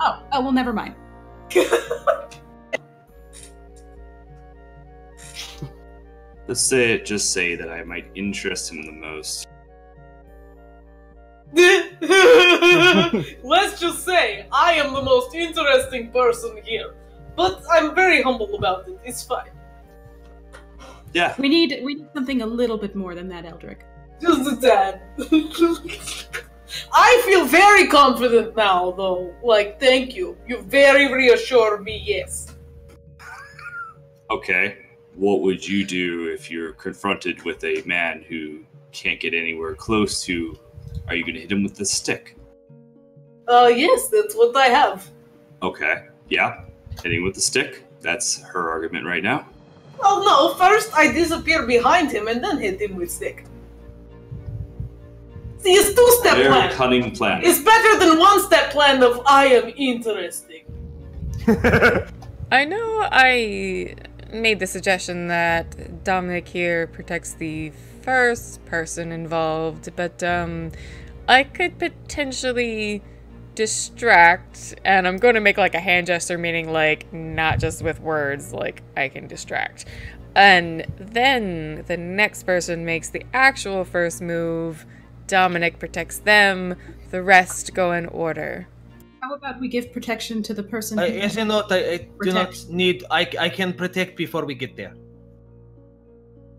Oh, well, never mind. Let's just say that I might interest him the most. Let's just say I am the most interesting person here. But I'm very humble about it. It's fine. Yeah, We need something a little bit more than that, Eldrick. Just a tad. I feel very confident now, though. Like, thank you. You very reassured me, yes. okay. What would you do if you're confronted with a man who can't get anywhere close to? Are you going to hit him with the stick? Yes, that's what I have. Okay, yeah. Hitting with the stick. That's her argument right now. Oh no, first I disappear behind him and then hit him with stick. See, it's two-step Very plan. cunning plan. It's better than one-step plan of I am interesting. I know I made the suggestion that Dominic here protects the first person involved, but I could potentially distract, and I'm going to make like a hand gesture, meaning like not just with words, like I can distract. And then the next person makes the actual first move, Dominic protects them, the rest go in order. How about we give protection to the person who Yes, you know, I do not Protect. need. I can protect before we get there.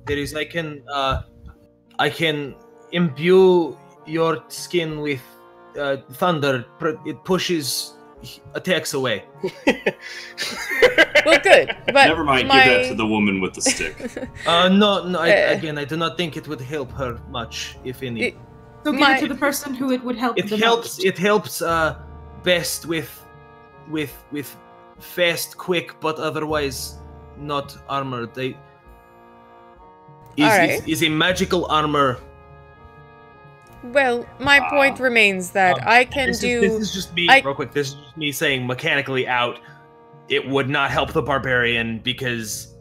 There is. I can imbue your skin with thunder. It pushes attacks away. Well, good, but Never mind, give that to the woman with the stick. No. Again, I do not think it would help her much, if any. It- So give it to the person who it would help It the helps. most. It helps best with fast, quick, but otherwise not armor. Alright. Is a magical armor. Well, my point remains that I can This do. is just me, real quick. This is just me saying mechanically out. It would not help the barbarian because,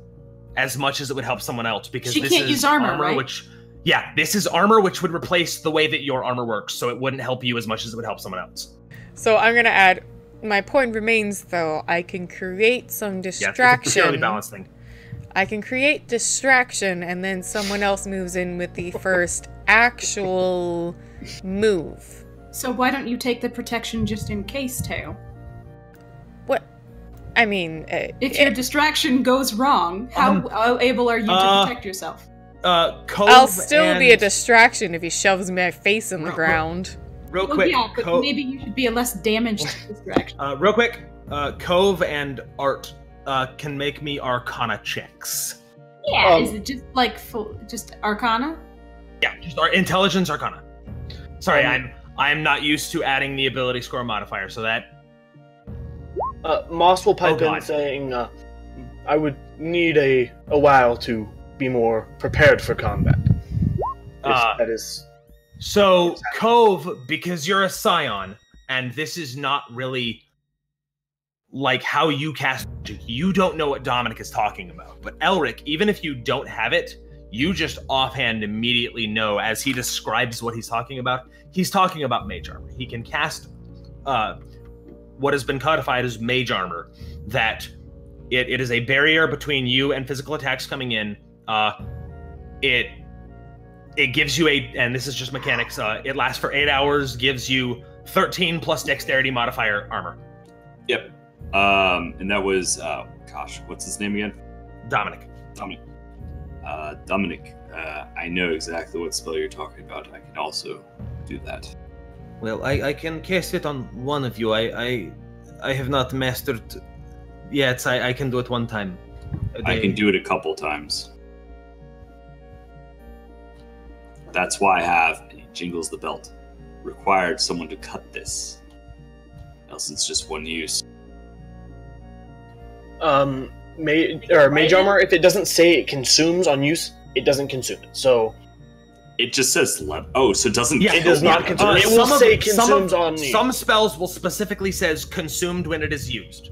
as much as it would help someone else, because She this can't is use armor, right? which, yeah, this is armor which would replace the way that your armor works, so it wouldn't help you as much as it would help someone else. So I'm gonna add. My point remains, though, I can create some Yeah, it's a distraction. purely balanced thing. I can create distraction, and then someone else moves in with the first actual move. So why don't you take the protection just in case, Teo? What? I mean, If your distraction goes wrong, how able are you to protect yourself? Cove I'll still be a and- distraction if he shoves my face in the ground. Real Well, quick, yeah, but maybe you should be a less damaged distraction. real quick, Cove and Art can make me Arcana checks. Yeah, is it just like just Arcana? Yeah, just our intelligence Arcana. Sorry, I'm not used to adding the ability score modifier, so that. Moss will pipe in God. saying, I would need a while to be more prepared for combat. If that is... So, Cove, because you're a Scion, and this is not really like how you cast magic, you don't know what Dominic is talking about. But Elric, even if you don't have it, you just offhand immediately know as he describes what he's talking about. He's talking about mage armor. He can cast what has been codified as mage armor, that it is a barrier between you and physical attacks coming in. It gives you and this is just mechanics, it lasts for 8 hours, gives you 13 plus dexterity modifier armor. Yep. And that was, gosh, what's his name again? Dominic. Dominic, I know exactly what spell you're talking about. I can also do that. Well, I can cast it on one of you. I have not mastered yet. I can do it one time. I can do it a couple times. That's why I have, and he jingles the belt, required someone to cut this. Else it's just one use. Mage armor, if it doesn't say it consumes on use, it doesn't consume it. So it just says so it doesn't. Yeah, it does not consume. It will say consumes on use. Some spells will specifically says consumed when it is used.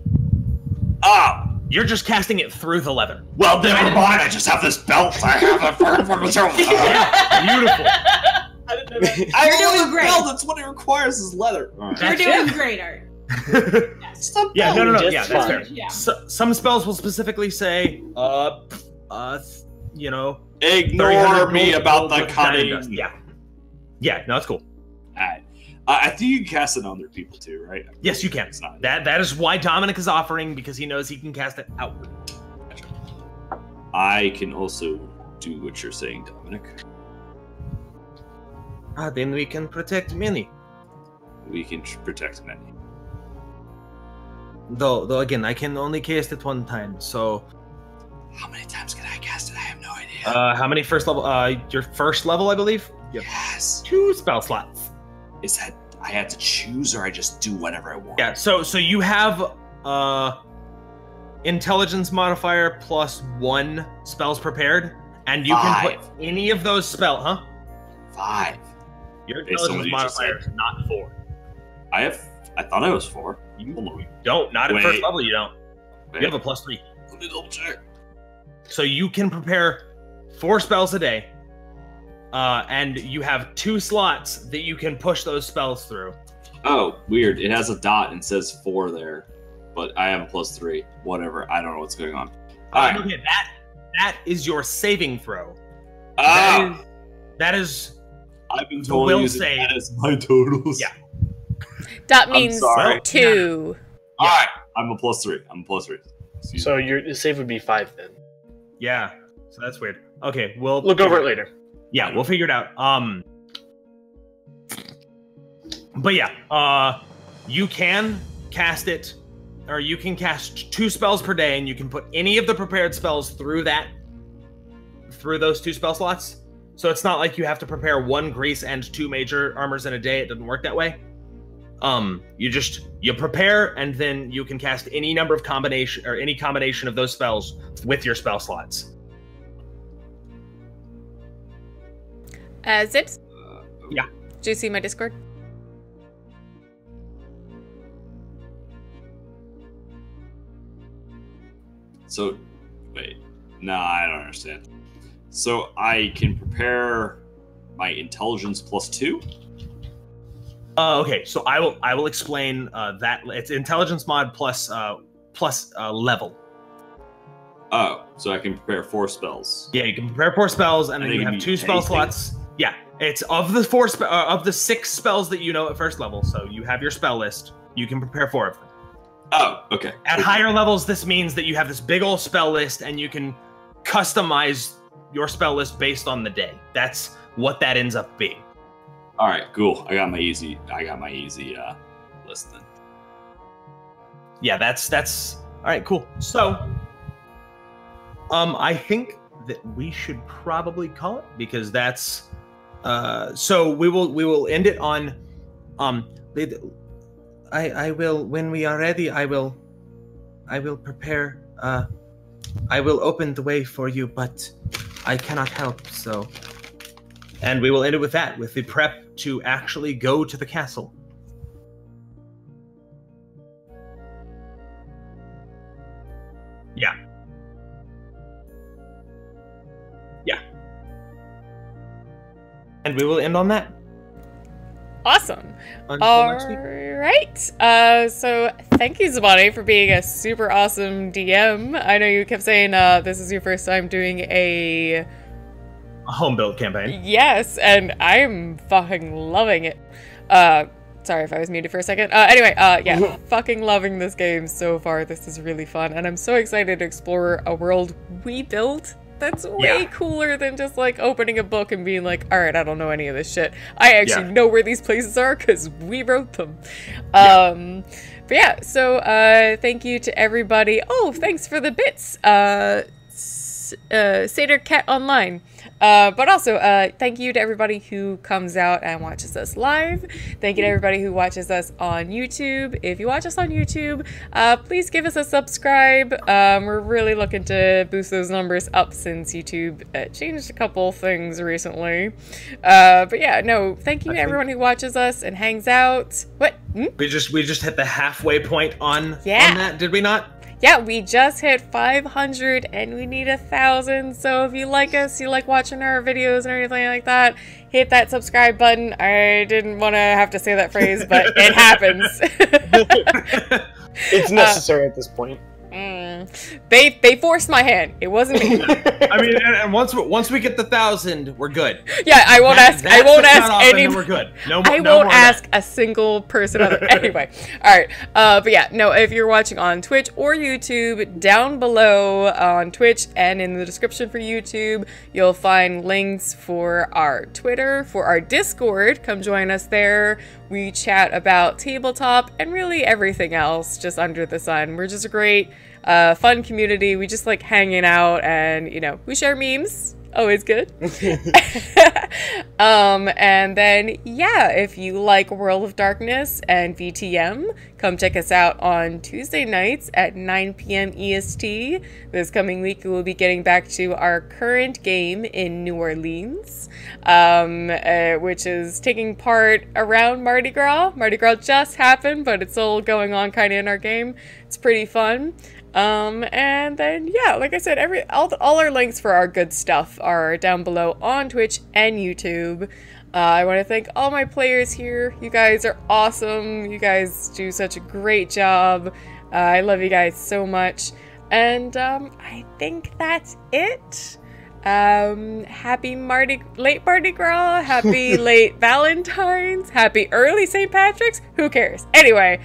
Ah, you're just casting it through the leather. Well, never mind. I just have this belt. I have a beautiful. I didn't know that. I You're have doing a great. belt. That's what it requires is leather. You're doing great, Art. Yeah, no. Just Yeah, that's fair. fine. Yeah. Some spells will specifically say, you know, Ignore me gold, about the gold, diamond cutting. dust. Yeah, no, it's cool. Alright. I think you can cast it on other people too, right? Yes, you can. It's not. That is why Dominic is offering, because he knows he can cast it outward. I can also do what you're saying, Dominic. Then we can protect many. We can protect many. Though again, I can only cast it one time. So, How many times can I cast it? I have no idea. How many first level? Your first level, I believe. Yep. Yes. 2 spell slots. Is that I have to choose, or I just do whatever I want? Yeah. So you have intelligence modifier plus 1 spells prepared, and you can put any of those spells. Huh? 5. Your Based on intelligence what you just modifier is said. not 4. I thought I was 4. You don't. Not at Wait. first level. You don't. Wait, You have a plus 3. let me double check. So you can prepare 4 spells a day, and you have 2 slots that you can push those spells through. Oh, weird. It has a dot and says 4 there, but I have a plus 3. Whatever. I don't know what's going on. All right. Okay, that is your saving throw. Ah, That is I've been will totally using save. that as my totals. Yeah. That I'm means sorry. 2. All right. I'm a plus 3. Excuse So me. your save would be 5 then. Yeah. So that's weird. Okay, we'll Look over it later. Yeah, we'll figure it out. But yeah, you can cast it, or you can cast 2 spells per day, and you can put any of the prepared spells through those 2 spell slots. So it's not like you have to prepare 1 grease and 2 major armors in a day. It doesn't work that way. You prepare, and then you can cast any number of any combination of those spells with your spell slots. Zips? Yeah. Did you see my Discord? So, wait. No, I don't understand. So I can prepare my intelligence plus 2? Okay, so I will explain that it's intelligence mod plus level. Oh, so I can prepare 4 spells. Yeah, you can prepare 4 spells, and then And you they have can 2 be spell anything? slots. Yeah, it's of the of the 6 spells that you know at first level. So you have your spell list. You can prepare 4 of them. Oh, okay. At higher levels, this means that you have this big old spell list, and you can customize your spell list based on the day. That's what that ends up being. All right, cool. I got my easy list then. Yeah, that's all right. Cool. So, I think that we should probably call it, because that's so we will end it on I will, when we are ready, I will prepare I will open the way for you, but I cannot help, so. And we will end it with that, with the prep to actually go to the castle. Yeah. Yeah. And we will end on that. Awesome. Until All next week. right. So thank you, Zabani, for being a super awesome DM. I know you kept saying this is your first time doing a A home build campaign. yes, and I'm fucking loving it. Sorry if I was muted for a second. Anyway, yeah, fucking loving this game so far. This is really fun, and I'm so excited to explore a world we built that's way cooler than just, like, opening a book and being like, alright, I don't know any of this shit. I actually know where these places are, because we wrote them. But yeah, so, thank you to everybody. Oh, thanks for the bits, Satyr Cat Online. But also, thank you to everybody who comes out and watches us live. Thank you to everybody who watches us on YouTube. If you watch us on YouTube, please give us a subscribe. We're really looking to boost those numbers up since YouTube changed a couple things recently. But yeah, no, thank you to everyone who watches us and hangs out. What? We just hit the halfway point on that, did we not? Yeah, we just hit 500 and we need 1,000. So if you like us, you like watching our videos and everything like that, hit that subscribe button. I didn't want to have to say that phrase, but it happens. It's necessary at this point. They forced my hand. It wasn't me. I mean, and once we get the 1,000, we're good. Yeah, I won't ask any. We're good. I won't ask a single person. Anyway, all right. But yeah, no. If you're watching on Twitch or YouTube, down below on Twitch and in the description for YouTube, you'll find links for our Twitter, for our Discord. Come join us there. We chat about tabletop and really everything else just under the sun. We're just a great, fun community. We just like hanging out and, you know, we share memes. Always good. And then, yeah, if you like World of Darkness and VTM, come check us out on Tuesday nights at 9 p.m. EST. This coming week, we will be getting back to our current game in New Orleans, which is taking part around Mardi Gras. Mardi Gras just happened, but it's all going on kind of in our game. It's pretty fun. And then, yeah, like I said, all our links for our good stuff are down below on Twitch and YouTube. I want to thank all my players here. You guys are awesome. You guys do such a great job. I love you guys so much. And, I think that's it. Happy late Mardi Gras, happy late Valentine's, happy early St. Patrick's, who cares? Anyway,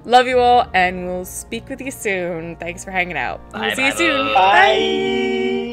love you all, and we'll speak with you soon. Thanks for hanging out. We'll see you soon. Bye.